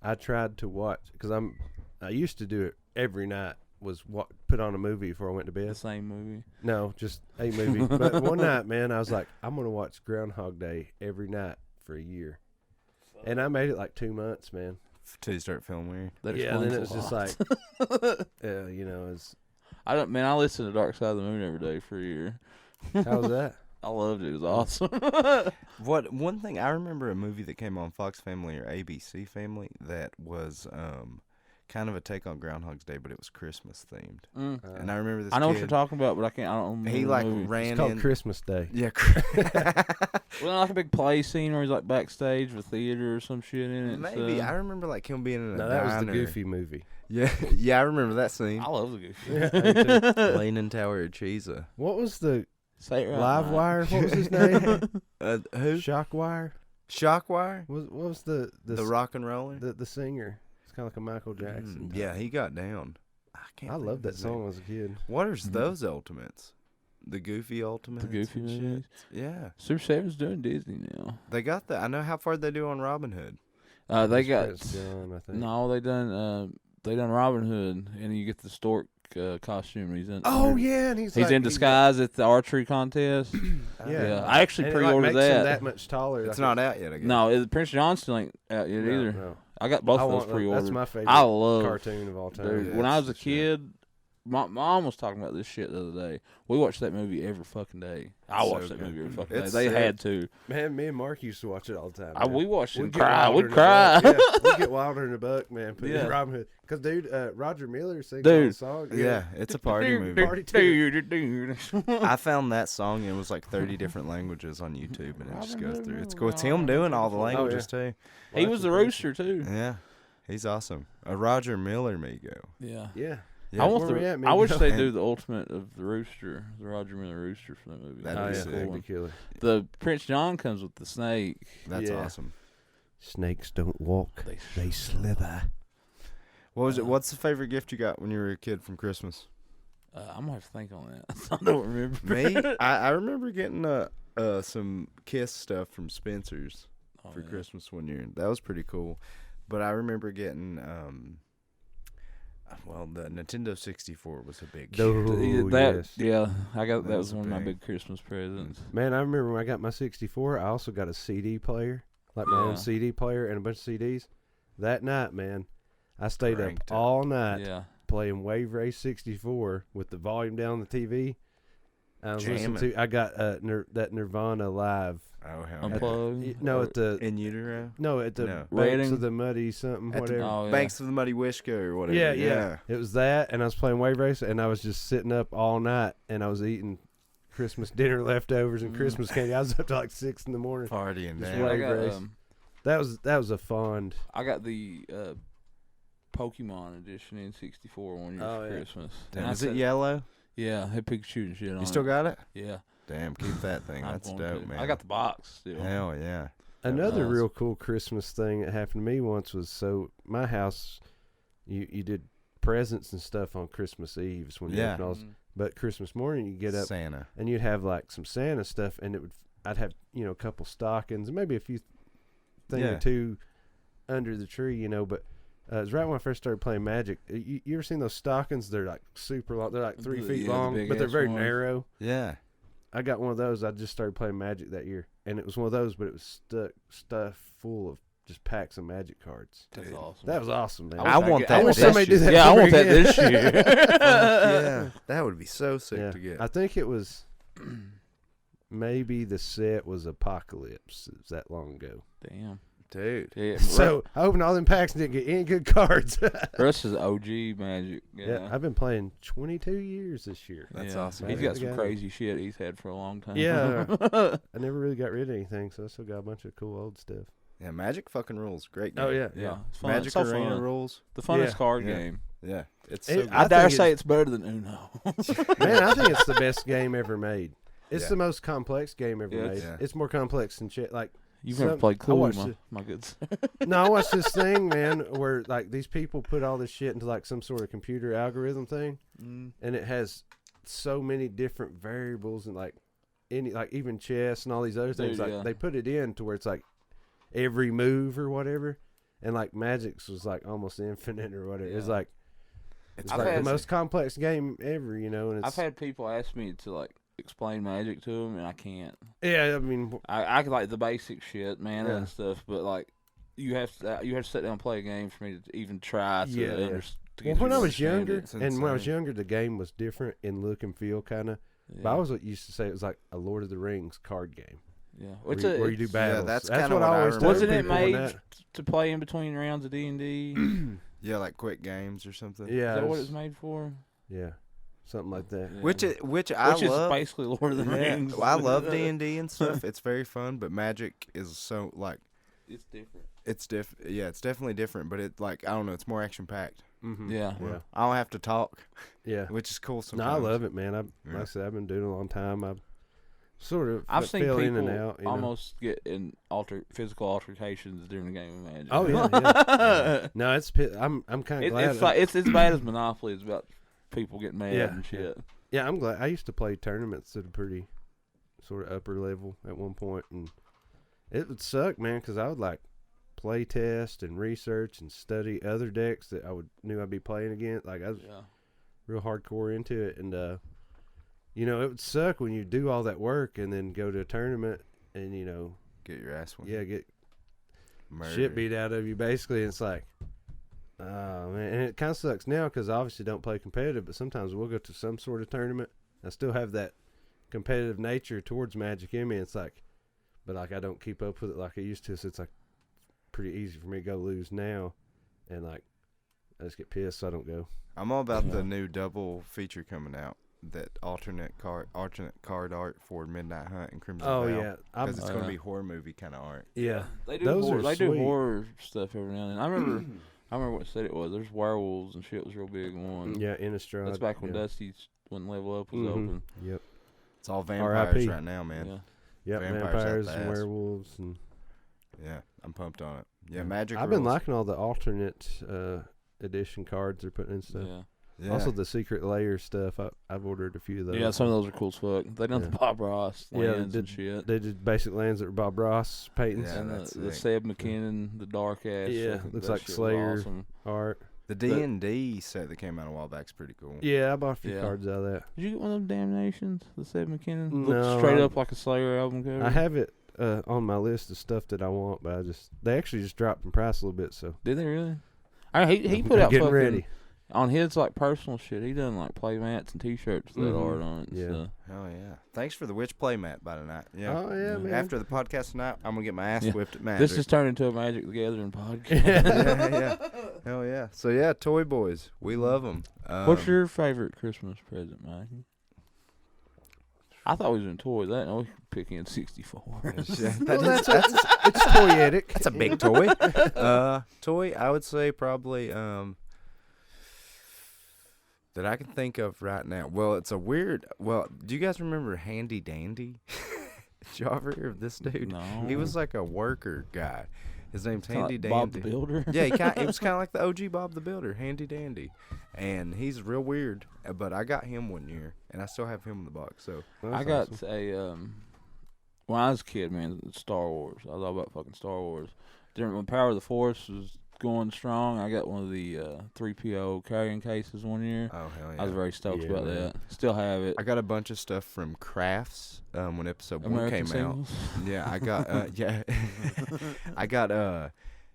Speaker 1: I tried to watch because I used to do it every night. Was put on a movie before I went to
Speaker 3: The
Speaker 1: bed.
Speaker 3: same movie.
Speaker 1: No, just a movie. But one night, man, I was like, I'm gonna watch Groundhog Day every night for a year, and I made it like 2 months, man.
Speaker 4: Till you start feeling weird.
Speaker 3: That
Speaker 1: Yeah, then
Speaker 3: explains
Speaker 1: it was
Speaker 3: a
Speaker 1: just
Speaker 3: lot.
Speaker 1: like, it's
Speaker 3: I don't. Man, I listened to Dark Side of the Moon every day for a year.
Speaker 1: how was that?
Speaker 3: I loved it. It was awesome.
Speaker 4: One thing I remember a movie that came on Fox Family or ABC Family that was kind of a take on Groundhog's Day, but it was Christmas themed. And I remember this.
Speaker 3: I know what
Speaker 4: kid,
Speaker 3: you're talking about, but I can't. I don't remember.
Speaker 4: He
Speaker 3: the
Speaker 4: like
Speaker 3: movie.
Speaker 4: ran
Speaker 1: It's called
Speaker 4: in.
Speaker 1: Christmas Day.
Speaker 4: Yeah.
Speaker 3: Well, like a big play scene where he's like backstage with theater or some shit in it.
Speaker 4: Maybe I remember like him being in a
Speaker 1: No, that was the
Speaker 4: diner.
Speaker 1: Goofy movie.
Speaker 4: Yeah, yeah, I remember that scene.
Speaker 3: I love the Goofy.
Speaker 1: Yeah, me too.
Speaker 4: Leaning Tower of Cheesa.
Speaker 1: What was the
Speaker 3: Say it right.
Speaker 1: Live
Speaker 3: Mike.
Speaker 1: Wire? What was his name?
Speaker 4: Who?
Speaker 1: Shockwire?
Speaker 4: Shockwire?
Speaker 1: What was the
Speaker 4: Rock and Roller?
Speaker 1: the singer? It's kind of like a Michael Jackson. type.
Speaker 4: Yeah, he got down. I can't.
Speaker 1: I
Speaker 4: think
Speaker 1: loved
Speaker 4: of
Speaker 1: that
Speaker 4: his name.
Speaker 1: song as a kid.
Speaker 4: What are those Ultimates? The Goofy Ultimates.
Speaker 3: The Goofy
Speaker 4: and shit?
Speaker 3: movies.
Speaker 4: Yeah,
Speaker 3: Super 7's doing Disney now.
Speaker 4: they got that. I know how far they do on Robin Hood.
Speaker 3: They
Speaker 1: It's
Speaker 3: got
Speaker 1: Prince John, I think.
Speaker 3: no. They done Robin Hood, and you get the stork costume. He's in.
Speaker 1: Oh yeah, and he's
Speaker 3: He's
Speaker 1: like,
Speaker 3: in disguise at the archery contest.
Speaker 1: Yeah.
Speaker 3: I actually
Speaker 1: And it, like,
Speaker 3: pre-ordered
Speaker 1: makes him
Speaker 3: that.
Speaker 1: that much taller.
Speaker 4: It's
Speaker 1: like
Speaker 4: not out yet. I guess.
Speaker 3: No, Prince John still ain't out yet either.
Speaker 1: No.
Speaker 3: I got both
Speaker 1: I
Speaker 3: of those
Speaker 1: want-
Speaker 3: pre-ordered.
Speaker 1: That's my favorite
Speaker 3: I love
Speaker 1: cartoon of all time.
Speaker 3: Dude,
Speaker 4: Yeah,
Speaker 3: when I
Speaker 4: it's
Speaker 3: was a
Speaker 4: the shit.
Speaker 3: kid, my mom was talking about this shit the other day. We watched that movie every fucking day. I
Speaker 4: So
Speaker 3: watched that
Speaker 4: good.
Speaker 3: movie every fucking day.
Speaker 4: It's
Speaker 3: They
Speaker 4: sick.
Speaker 3: had to.
Speaker 1: Man, me and Mark used to watch it all the time.
Speaker 3: We watched it
Speaker 1: We'd
Speaker 3: and
Speaker 1: get
Speaker 3: cry.
Speaker 1: Wilder
Speaker 3: We'd
Speaker 1: in the
Speaker 3: cry.
Speaker 1: Buck. Yeah, we'd get Wilder in the Buck, man. Put
Speaker 3: Yeah.
Speaker 1: Robin Hood. Because, dude, Roger Miller sings
Speaker 3: Dude.
Speaker 1: all the song.
Speaker 4: Yeah, it's a party movie.
Speaker 1: Party
Speaker 4: I found that song and it was like 30 different languages on YouTube, and it just
Speaker 3: Robin
Speaker 4: goes
Speaker 3: Hood,
Speaker 4: through. It's
Speaker 3: Robin
Speaker 4: cool. It's
Speaker 3: Hood,
Speaker 4: him doing all the
Speaker 3: Robin
Speaker 1: Hood.
Speaker 4: languages too.
Speaker 3: He was the rooster too.
Speaker 4: Yeah, he's awesome. A Roger Miller Migo.
Speaker 3: Yeah.
Speaker 1: Yeah.
Speaker 4: Yeah.
Speaker 3: I want
Speaker 1: Where we
Speaker 3: the.
Speaker 1: at,
Speaker 3: I wish
Speaker 1: Migo?
Speaker 3: they do the ultimate of the rooster, the Roger Miller rooster from that movie.
Speaker 4: That'd
Speaker 1: Oh,
Speaker 4: be
Speaker 1: yeah.
Speaker 4: sick.
Speaker 1: That'd
Speaker 3: Cool
Speaker 1: be
Speaker 3: one.
Speaker 1: killer.
Speaker 3: The Prince John comes with the snake.
Speaker 4: That's
Speaker 1: Yeah.
Speaker 4: awesome.
Speaker 1: Snakes don't walk. They slither.
Speaker 4: What was it? What's the favorite gift you got when you were a kid from Christmas?
Speaker 3: I'm gonna have to think on that. I don't remember.
Speaker 4: Me? I remember getting some Kiss stuff from Spencer's for
Speaker 3: Yeah.
Speaker 4: Christmas one year. That was pretty cool. But I remember getting the Nintendo 64 was a big
Speaker 1: Oh, yes.
Speaker 3: Yeah, I got
Speaker 4: That
Speaker 3: that
Speaker 4: was
Speaker 3: was one of my
Speaker 4: big.
Speaker 3: big Christmas presents.
Speaker 1: Man, I remember when I got my 64, I also got a CD player, like my own
Speaker 3: Yeah.
Speaker 1: CD player and a bunch of CDs. That night, man, I stayed up
Speaker 4: Cranked up.
Speaker 1: all night
Speaker 3: Yeah,
Speaker 1: playing Wave Race 64 with the volume down on the TV. I was listening
Speaker 4: Jamming.
Speaker 1: to. I got that Nirvana live.
Speaker 4: Oh, hell yeah.
Speaker 3: Unplugged.
Speaker 1: No,
Speaker 3: or-
Speaker 1: at the
Speaker 4: In utero?
Speaker 1: at the
Speaker 4: No.
Speaker 1: Banks
Speaker 3: Reading?
Speaker 1: of the Muddy something
Speaker 4: At the
Speaker 1: whatever.
Speaker 3: Oh, yeah.
Speaker 4: Banks of the Muddy Wishko or whatever.
Speaker 1: Yeah. It was that, and I was playing Wave Race, and I was just sitting up all night, and I was eating Christmas dinner leftovers and Christmas candy. I was up to like 6 in the morning.
Speaker 4: Partying
Speaker 1: Just
Speaker 4: down.
Speaker 3: I
Speaker 1: Wave
Speaker 3: got,
Speaker 1: Race. That was a fond.
Speaker 3: I got the Pokemon edition in 64 one year
Speaker 1: Oh,
Speaker 3: for
Speaker 1: yeah.
Speaker 3: Christmas.
Speaker 4: Damn,
Speaker 3: And I
Speaker 4: is it
Speaker 3: said-
Speaker 4: yellow?
Speaker 3: Yeah, had Pikachu and shit on
Speaker 4: You still got it?
Speaker 3: Yeah.
Speaker 4: Damn, keep that thing.
Speaker 3: I'm
Speaker 4: That's
Speaker 3: going
Speaker 4: dope,
Speaker 3: to.
Speaker 4: man.
Speaker 3: I got the box still.
Speaker 4: Hell yeah.
Speaker 1: Another
Speaker 3: nice.
Speaker 1: real cool Christmas thing that happened to me once was my house. You did presents and stuff on Christmas Eves when you
Speaker 4: Yeah.
Speaker 1: opened all this, but Christmas morning you get up
Speaker 4: Santa.
Speaker 1: and you'd have like some Santa stuff, and I'd have a couple stockings and maybe a few thing
Speaker 4: Yeah.
Speaker 1: or two under the tree, but it was right when I first started playing Magic. You ever seen those stockings? They're like super long. They're like 3 feet
Speaker 3: Yeah, the
Speaker 1: long,
Speaker 3: big
Speaker 1: but they're
Speaker 3: ass
Speaker 1: very
Speaker 3: ones.
Speaker 1: narrow.
Speaker 4: Yeah.
Speaker 1: I got one of those. I just started playing Magic that year, and it was one of those, but it was stuffed full of just packs of Magic cards.
Speaker 3: That's
Speaker 4: Dude.
Speaker 3: awesome.
Speaker 1: That was awesome, man.
Speaker 4: I want that
Speaker 1: I want
Speaker 4: this
Speaker 1: somebody to do
Speaker 4: year.
Speaker 1: that.
Speaker 3: Yeah, I
Speaker 1: for
Speaker 3: want
Speaker 1: me
Speaker 3: that
Speaker 1: again.
Speaker 3: this year.
Speaker 4: Yeah. That would be so sick
Speaker 1: Yeah.
Speaker 4: to get.
Speaker 1: I think it was maybe the set was Apocalypse. It was that long ago.
Speaker 3: Damn.
Speaker 4: Dude.
Speaker 3: Yeah.
Speaker 1: So I opened all them packs and didn't get any good cards.
Speaker 3: Russ is OG Magic.
Speaker 1: Yeah, I've been playing 22 years this year.
Speaker 4: That's
Speaker 3: Yeah.
Speaker 4: awesome.
Speaker 3: He's
Speaker 1: man.
Speaker 3: got some
Speaker 1: Yeah.
Speaker 3: crazy shit he's had for a long time.
Speaker 1: Yeah. I never really got rid of anything, so I still got a bunch of cool old stuff.
Speaker 4: Yeah, Magic fucking rules. Great game.
Speaker 1: Oh yeah,
Speaker 3: Yeah. It's fun.
Speaker 4: Magic
Speaker 3: It's so
Speaker 4: Arena
Speaker 3: fun.
Speaker 4: rules.
Speaker 3: The funnest
Speaker 1: Yeah.
Speaker 3: card
Speaker 4: Yeah.
Speaker 3: game.
Speaker 4: Yeah. It's
Speaker 1: It-
Speaker 4: so
Speaker 1: I
Speaker 4: good.
Speaker 3: I dare
Speaker 1: think
Speaker 3: say
Speaker 1: it's-
Speaker 3: it's better than Uno.
Speaker 1: Man, I think it's the best game ever made. It's
Speaker 4: Yeah.
Speaker 1: the most complex game ever
Speaker 3: Yeah,
Speaker 1: made.
Speaker 4: it's-
Speaker 1: It's more complex than shit. Like,
Speaker 3: You've never
Speaker 1: Some-
Speaker 3: played
Speaker 1: I
Speaker 3: Clue,
Speaker 1: watched
Speaker 3: my,
Speaker 1: it.
Speaker 3: my good.
Speaker 1: no, I watched this thing, man, where like these people put all this shit into like some sort of computer algorithm thing, and it has so many different variables and like even chess and all these other things.
Speaker 3: Dude,
Speaker 1: Like
Speaker 3: yeah.
Speaker 1: they put it in to where it's like every move or whatever, and like Magic's was like almost infinite or whatever. It's
Speaker 3: Yeah.
Speaker 1: like it's
Speaker 3: I've
Speaker 1: like the
Speaker 3: had-
Speaker 1: most complex game ever, and it's
Speaker 3: I've had people ask me to like explain Magic to them, and I can't.
Speaker 1: yeah. I mean,
Speaker 3: I can like the basic shit, mana
Speaker 1: Yeah.
Speaker 3: and stuff, but like you have to sit down and play a game for me to even try to
Speaker 1: Yeah, yeah.
Speaker 3: understand.
Speaker 1: well, when I was younger,
Speaker 4: It's
Speaker 1: and when I was
Speaker 4: insane.
Speaker 1: younger, the game was different in look and feel, kind of. But I always used to say it was like a Lord of the Rings card game.
Speaker 3: yeah.
Speaker 1: Where,
Speaker 3: It's
Speaker 1: you, where you do
Speaker 3: it's-
Speaker 1: battles.
Speaker 4: that's
Speaker 1: that's
Speaker 4: kinda
Speaker 1: what
Speaker 4: what
Speaker 1: I
Speaker 4: I
Speaker 1: always
Speaker 4: remember.
Speaker 1: told
Speaker 3: Wasn't it
Speaker 1: people when
Speaker 3: made to play in between rounds of D&D?
Speaker 4: Yeah, like quick games or something.
Speaker 1: Yeah,
Speaker 3: Is that what it's made for?
Speaker 1: yeah, something like that.
Speaker 3: Yeah.
Speaker 4: Which I
Speaker 3: Which is
Speaker 4: love.
Speaker 3: basically Lord of the
Speaker 4: Yeah,
Speaker 3: Rings.
Speaker 4: I love D&D and stuff. It's very fun, but Magic is so like
Speaker 3: It's different.
Speaker 4: it's Yeah, it's definitely different, but it like I don't know, it's more action packed.
Speaker 1: Mm-hmm.
Speaker 3: Yeah.
Speaker 1: yeah,
Speaker 4: I don't have to talk,
Speaker 1: yeah.
Speaker 4: which is cool
Speaker 1: No,
Speaker 4: sometimes.
Speaker 1: I love it, man. Like
Speaker 4: Yeah.
Speaker 1: I said, I've been doing it a long time. I've sort of
Speaker 3: I've seen
Speaker 1: fell
Speaker 3: people
Speaker 1: in and out.
Speaker 3: almost get in physical altercations during the game of Magic.
Speaker 1: Oh yeah, yeah. No, I'm kind of glad.
Speaker 3: It's like it's as bad as Monopoly. It's about people getting mad
Speaker 1: Yeah,
Speaker 3: and shit.
Speaker 1: Yeah, I'm glad. I used to play tournaments at a pretty sort of upper level at one point, and it would suck, man, because I would like play test and research and study other decks that knew I'd be playing against. Like I was
Speaker 3: Yeah.
Speaker 1: real hardcore into it, and it would suck when you do all that work and then go to a tournament and
Speaker 4: Get your ass one.
Speaker 1: get
Speaker 4: Murdered.
Speaker 1: shit beat out of you basically. And it's like, oh man, and it kind of sucks now because I obviously don't play competitive, but sometimes we'll go to some sort of tournament. I still have that competitive nature towards Magic in me. It's like, but like I don't keep up with it like I used to. So it's like pretty easy for me to go lose now, and like I just get pissed, so I don't go.
Speaker 4: I'm all about
Speaker 3: Yeah.
Speaker 4: the new double feature coming out. That alternate card art for Midnight Hunt and Crimson
Speaker 1: Oh
Speaker 4: Veil.
Speaker 1: yeah,
Speaker 4: Because it's
Speaker 3: Oh,
Speaker 4: going to
Speaker 3: yeah.
Speaker 4: be horror movie kind of art.
Speaker 1: yeah.
Speaker 3: They do
Speaker 1: Those
Speaker 3: horror,
Speaker 1: are
Speaker 3: they do
Speaker 1: sweet.
Speaker 3: horror stuff every now and then. I remember what set it was. There's werewolves and shit was real big one.
Speaker 1: Yeah, Innistrad.
Speaker 3: That's back when
Speaker 1: yeah.
Speaker 3: Dusty's when Level Up was
Speaker 1: Mhm.
Speaker 3: open.
Speaker 1: Yep.
Speaker 4: It's all vampires
Speaker 1: R.I.P.
Speaker 4: right now, man.
Speaker 3: Yeah.
Speaker 1: Yep.
Speaker 4: Vampires out
Speaker 1: Vampires
Speaker 4: the
Speaker 1: and
Speaker 4: ass.
Speaker 1: werewolves and.
Speaker 4: Yeah, I'm pumped on it. Yeah, Magic
Speaker 1: I've been
Speaker 4: rules.
Speaker 1: liking all the alternate edition cards they're putting in stuff.
Speaker 3: Yeah.
Speaker 4: Yeah.
Speaker 1: Also, the secret layer stuff. I've ordered a few of those.
Speaker 3: Yeah, some of those are cool as fuck. They done
Speaker 1: Yeah.
Speaker 3: the Bob Ross
Speaker 1: Yeah,
Speaker 3: lands and shit.
Speaker 1: They did basic lands that were Bob Ross paintings.
Speaker 4: Yeah,
Speaker 3: And
Speaker 4: that's
Speaker 3: the
Speaker 4: sick.
Speaker 3: Seb McKinnon, the dark ass.
Speaker 1: Yeah,
Speaker 3: fucking-
Speaker 1: looks
Speaker 3: that
Speaker 1: like
Speaker 3: shit was
Speaker 1: Slayer.
Speaker 3: awesome.
Speaker 1: Art.
Speaker 4: The D&D set that came out a while back's pretty cool.
Speaker 1: Yeah, I bought a few
Speaker 3: Yeah.
Speaker 1: cards out of that.
Speaker 3: Did you get one of them Damnations? The Seb McKinnon?
Speaker 1: No,
Speaker 3: Looks straight
Speaker 1: I'm-
Speaker 3: up like a Slayer album cover.
Speaker 1: I have it on my list of stuff that I want, but they actually just dropped in price a little bit. So
Speaker 3: Did they really? He
Speaker 1: I'm
Speaker 3: put out
Speaker 1: getting
Speaker 3: fucking
Speaker 1: ready.
Speaker 3: on his like personal shit. He done like play mats and T-shirts with that
Speaker 1: Mhm.
Speaker 3: art on it. And
Speaker 1: Yeah.
Speaker 3: stuff.
Speaker 4: Oh yeah. Thanks for the witch playmat by tonight. Yeah.
Speaker 1: Oh yeah, man.
Speaker 4: After the podcast tonight, I'm gonna get my ass
Speaker 3: Yeah.
Speaker 4: whipped at Magic.
Speaker 3: This has turned into a Magic the Gathering podcast.
Speaker 4: yeah. Hell yeah. So yeah, Toy Boys, we love them.
Speaker 3: What's your favorite Christmas present, Mikey? I thought we was in toys. I didn't know we could pick in 64.
Speaker 1: It's toyetic.
Speaker 4: That's a big toy. Toy, I would say probably that I can think of right now. Well, it's a weird. Well, do you guys remember Handy Dandy? Did y'all ever hear of this dude?
Speaker 3: No.
Speaker 4: He was like a worker guy. His name's
Speaker 3: Kinda
Speaker 4: Handy
Speaker 3: like
Speaker 4: Dandy.
Speaker 3: Bob the Builder.
Speaker 4: Yeah, he was kind of like the OG Bob the Builder, Handy Dandy, and he's real weird. But I got him one year, and I still have him in the box. So
Speaker 3: I got a when I was a kid, man, Star Wars. I was all about fucking Star Wars. When Power of the Force was going strong, I got one of the 3PO carrying cases one year.
Speaker 4: oh hell yeah!
Speaker 3: I was very stoked
Speaker 1: Yeah,
Speaker 3: about
Speaker 1: man.
Speaker 3: that. Still have it.
Speaker 4: I got a bunch of stuff from Crafts when episode 1
Speaker 3: American
Speaker 4: came out.
Speaker 3: singles.
Speaker 4: Yeah, I got I got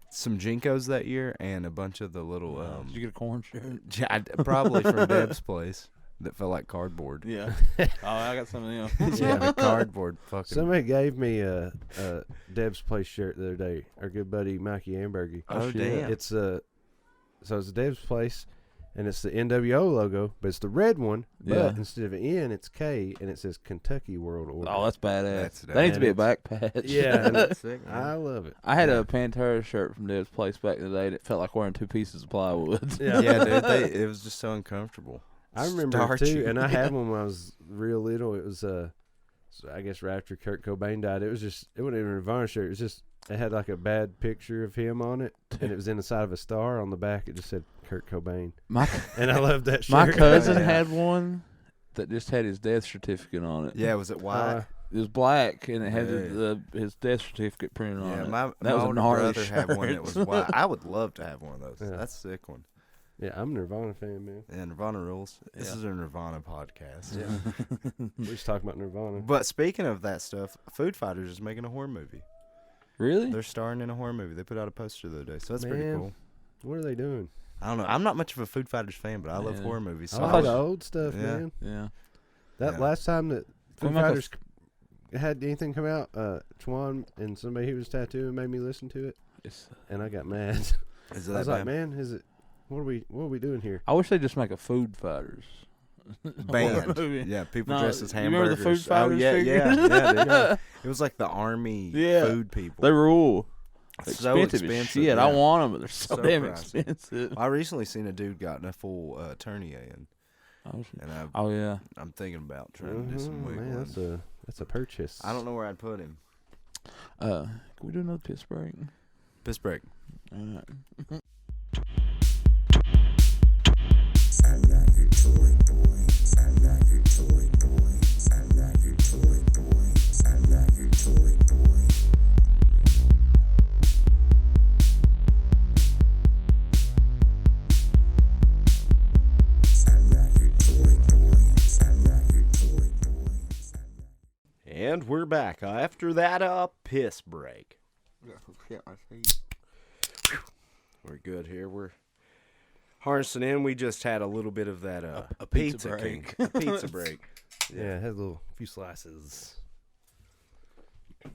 Speaker 4: some Jinkos that year and a bunch of the little
Speaker 3: Did you get a corn shirt?
Speaker 4: probably from Deb's place that felt like cardboard.
Speaker 3: Yeah. Oh, I got some of them.
Speaker 4: Yeah, the cardboard fucking.
Speaker 1: Somebody gave me a Deb's Place shirt the other day. Our good buddy Mikie Ambergy.
Speaker 4: Oh, damn.
Speaker 1: It's so it's Deb's Place, and it's the NWO logo, but it's the red one. But
Speaker 3: Yeah.
Speaker 1: instead of an N, it's K, and it says Kentucky World Order.
Speaker 3: Oh, that's badass.
Speaker 4: That's
Speaker 3: That needs to be a
Speaker 1: and
Speaker 3: back patch.
Speaker 1: Yeah, and
Speaker 4: That's sick, man.
Speaker 1: I love it.
Speaker 3: I had a Pantera shirt from Deb's Place back in the day, and it felt like wearing 2 pieces of plywood.
Speaker 1: Yeah.
Speaker 4: Yeah, dude, it was just so uncomfortable.
Speaker 1: I remember it
Speaker 4: Starchy.
Speaker 1: too, and I had one when I was real little. It was so I guess right after Kurt Cobain died. It wasn't even a Nirvana shirt. It was just it had like a bad picture of him on it, and it was in the side of a star on the back. It just said Kurt Cobain, and I loved that shirt.
Speaker 3: My cousin
Speaker 4: Yeah.
Speaker 3: had one that just had his death certificate on it.
Speaker 4: Yeah, was it white?
Speaker 3: It was black, and it had
Speaker 4: Yeah.
Speaker 3: his death certificate printed on
Speaker 4: Yeah,
Speaker 3: it.
Speaker 4: my
Speaker 3: That was a
Speaker 4: older
Speaker 3: gnarly
Speaker 4: brother had one that was
Speaker 3: shirt.
Speaker 4: white. I would love to have one of those.
Speaker 1: Yeah.
Speaker 4: That's a sick one.
Speaker 1: Yeah, I'm a Nirvana fan, man.
Speaker 4: Yeah, Nirvana rules. This
Speaker 3: Yeah.
Speaker 4: is a Nirvana podcast.
Speaker 1: Yeah, we just talking about Nirvana.
Speaker 4: But speaking of that stuff, Food Fighters is making a horror movie.
Speaker 3: Really?
Speaker 4: They're starring in a horror movie. They put out a poster the other day, so that's pretty
Speaker 1: Man.
Speaker 4: cool.
Speaker 1: What are they doing?
Speaker 4: I don't know. I'm not much of a Food Fighters fan, but I love
Speaker 3: Yeah.
Speaker 4: horror movies. So
Speaker 1: I
Speaker 4: I
Speaker 1: like
Speaker 4: was-
Speaker 1: the old stuff,
Speaker 4: Yeah.
Speaker 1: man.
Speaker 3: Yeah.
Speaker 1: That
Speaker 4: Yeah.
Speaker 1: last time that
Speaker 3: Can we
Speaker 1: Foo
Speaker 3: make a
Speaker 1: Fighters had anything come out, Twan and somebody he was tattooing made me listen to it,
Speaker 3: It's,
Speaker 1: and I got mad.
Speaker 4: is
Speaker 1: I
Speaker 4: that
Speaker 1: was like,
Speaker 4: bad?
Speaker 1: man, what are we doing here?
Speaker 3: I wish they just make a Food Fighters
Speaker 4: Band.
Speaker 3: movie.
Speaker 4: Yeah, people
Speaker 3: No,
Speaker 4: dressed as
Speaker 3: you remember
Speaker 4: hamburgers.
Speaker 3: the Food Fighters
Speaker 4: oh, yeah,
Speaker 3: figures?
Speaker 4: yeah, dude. It was like the army
Speaker 3: Yeah.
Speaker 4: food people.
Speaker 3: They rule.
Speaker 4: so
Speaker 3: Expensive as shit. I
Speaker 4: yeah.
Speaker 3: want them, but they're so,
Speaker 4: So
Speaker 3: damn
Speaker 4: pricey.
Speaker 3: expensive.
Speaker 4: I recently seen a dude gotten a full Turnier in,
Speaker 3: Oh, shit.
Speaker 4: and
Speaker 3: Oh, yeah.
Speaker 4: I'm thinking about trying to do some
Speaker 1: Mhm,
Speaker 4: wiggle.
Speaker 1: man, that's a purchase.
Speaker 4: I don't know where I'd put him.
Speaker 3: Can we do another piss break?
Speaker 4: Piss break.
Speaker 3: All right.
Speaker 5: I'm not your toy boy. I'm not your toy boy. I'm not your toy boy. I'm not your toy boy. I'm not your toy boy. I'm not your toy boy.
Speaker 4: And we're back after that piss break. We're good here. We're harnessing in. We just had a little bit of that
Speaker 3: A
Speaker 4: pizza
Speaker 3: pizza break.
Speaker 4: king. A pizza break.
Speaker 1: Yeah, it has a few slices.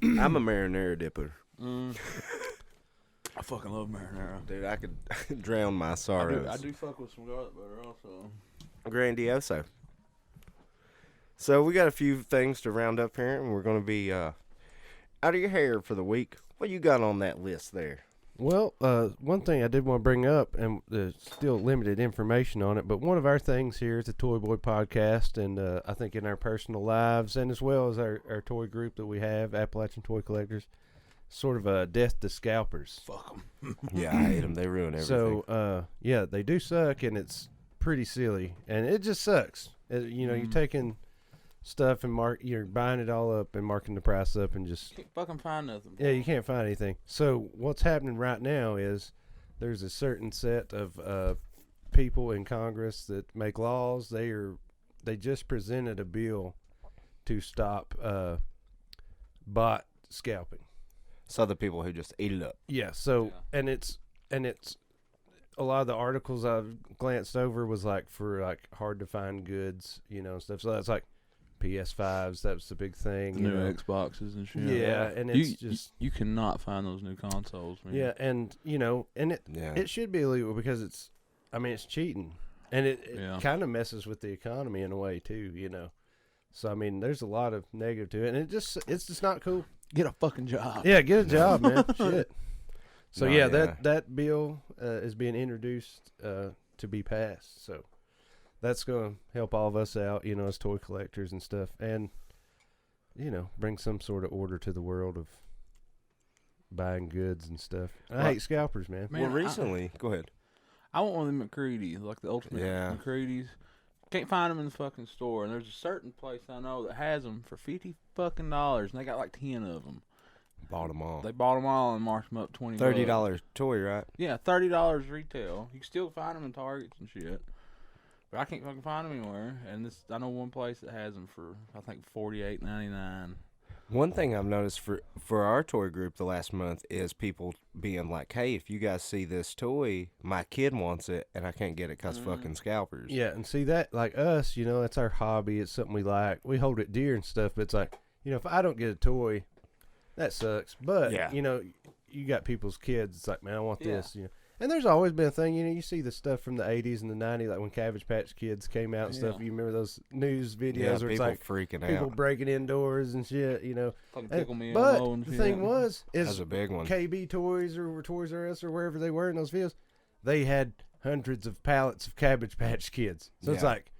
Speaker 4: I'm a marinara dipper.
Speaker 3: I fucking love marinara.
Speaker 4: Dude, I could drown my sorrows.
Speaker 3: I do fuck with some garlic butter also.
Speaker 4: Grandioso. So we got a few things to round up here, and we're going to be out of your hair for the week. What you got on that list there?
Speaker 1: Well, one thing I did want to bring up, and there's still limited information on it, but one of our things here is the Toy Boy Podcast, and I think in our personal lives, and as well as our toy group that we have, Appalachian Toy Collectors, sort of a death to scalpers.
Speaker 3: Fuck them.
Speaker 4: Yeah, I hate them. They ruin everything.
Speaker 1: So, yeah, they do suck, and it's pretty silly, and it just sucks. You're taking stuff and you're buying it all up and marking the price up and just
Speaker 3: Can't fucking find nothing.
Speaker 1: yeah, you can't find anything. So what's happening right now is there's a certain set of people in Congress that make laws. They just presented a bill to stop bot scalping.
Speaker 4: So the people who just eat it up.
Speaker 1: Yeah. So and it's a lot of the articles I've glanced over was like for like hard to find goods, and stuff. So that's like PS5s. That was the big thing.
Speaker 3: New Xboxes and shit.
Speaker 1: Yeah, and it's
Speaker 3: you cannot find those new consoles, man.
Speaker 1: Yeah, and it should be illegal because it's cheating, and it kind of messes with the economy in a way too, So I mean, there's a lot of negative to it, and it's just not cool.
Speaker 3: Get a fucking job.
Speaker 1: Yeah, get a job, man. Shit. So
Speaker 4: No,
Speaker 1: that bill is being introduced to be passed. So that's going to help all of us out, as toy collectors and stuff, and bring some sort of order to the world of buying goods and stuff. I hate scalpers, man.
Speaker 4: Well, recently, go ahead.
Speaker 3: I want one of them McCready's, like the ultimate McCready's. Can't find them in the fucking store, and there's a certain place I know that has them for $50 fucking, and they got like 10 of them.
Speaker 4: Bought them all.
Speaker 3: They bought them all and marked them up $20.
Speaker 4: $30 toy, right?
Speaker 3: Yeah, $30 retail. You can still find them in Targets and shit, but I can't fucking find them anywhere. And I know one place that has them for I think $48.99.
Speaker 4: One thing I've noticed for our toy group the last month is people being like, hey, if you guys see this toy, my kid wants it, and I can't get it because fucking scalpers.
Speaker 1: Yeah, and see that, like us, it's our hobby. It's something we like. We hold it dear and stuff, but it's like, if I don't get a toy, that sucks. But, you got people's kids. It's like, man, I want this, And there's always been a thing, you see the stuff from the 80s and the 90s, like when Cabbage Patch Kids came out and stuff. You remember those news videos where it's like
Speaker 4: freaking
Speaker 1: people
Speaker 4: out.
Speaker 1: breaking indoors and shit,
Speaker 3: Fucking tickle me
Speaker 1: But
Speaker 3: elmo and
Speaker 1: the
Speaker 3: shit.
Speaker 1: thing was,
Speaker 4: That's a big one.
Speaker 1: KB Toys or Toys R Us or wherever they were in those videos, they had hundreds of pallets of Cabbage Patch Kids. So it's like,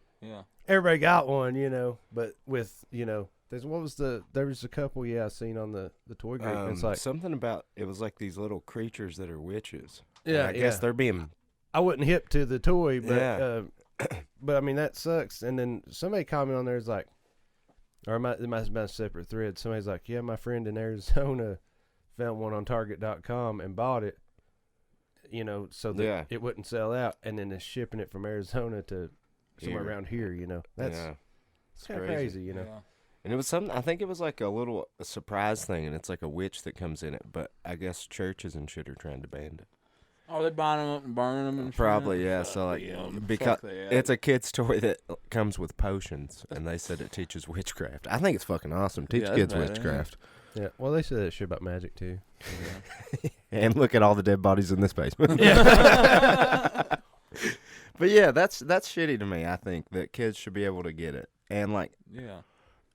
Speaker 1: everybody got one, but with, there was a couple, I seen on the toy group. It's like
Speaker 4: something about, it was like these little creatures that are witches.
Speaker 1: Yeah,
Speaker 4: and I guess they're being.
Speaker 1: I wasn't hip to the toy, but but I mean that sucks. And then somebody commented on there is like, or it might have been a separate thread. Somebody's like, yeah, my friend in Arizona found one on Target.com and bought it, so that it wouldn't sell out, and then they're shipping it from Arizona to somewhere around here. That's it's kind of crazy,
Speaker 4: And it was something, I think it was like a surprise thing, and it's like a witch that comes in it, but I guess churches and shit are trying to ban it.
Speaker 3: Oh, they're buying them up and burning them and
Speaker 4: Probably,
Speaker 3: shit.
Speaker 4: yeah. So, like, because it's a kid's toy that comes with potions, and they said it teaches witchcraft. I think it's fucking awesome. Teach kids witchcraft.
Speaker 1: Yeah, well, they said that shit about magic, too.
Speaker 4: And look at all the dead bodies in this basement. Yeah. But, yeah, that's shitty to me, I think, that kids should be able to get it. And, like,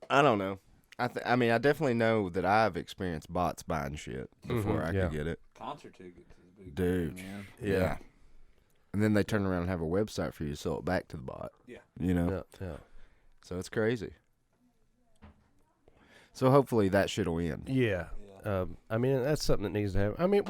Speaker 4: I don't know. I mean, I definitely know that I've experienced bots buying shit before I could get it.
Speaker 3: Concert tickets is a big
Speaker 4: Dude.
Speaker 3: thing, man.
Speaker 4: Yeah. And then they turn around and have a website for you to sell it back to the bot.
Speaker 3: Yeah.
Speaker 1: Yeah.
Speaker 4: So it's crazy. So hopefully that shit will end.
Speaker 1: Yeah. I mean, that's something that needs to happen. I mean,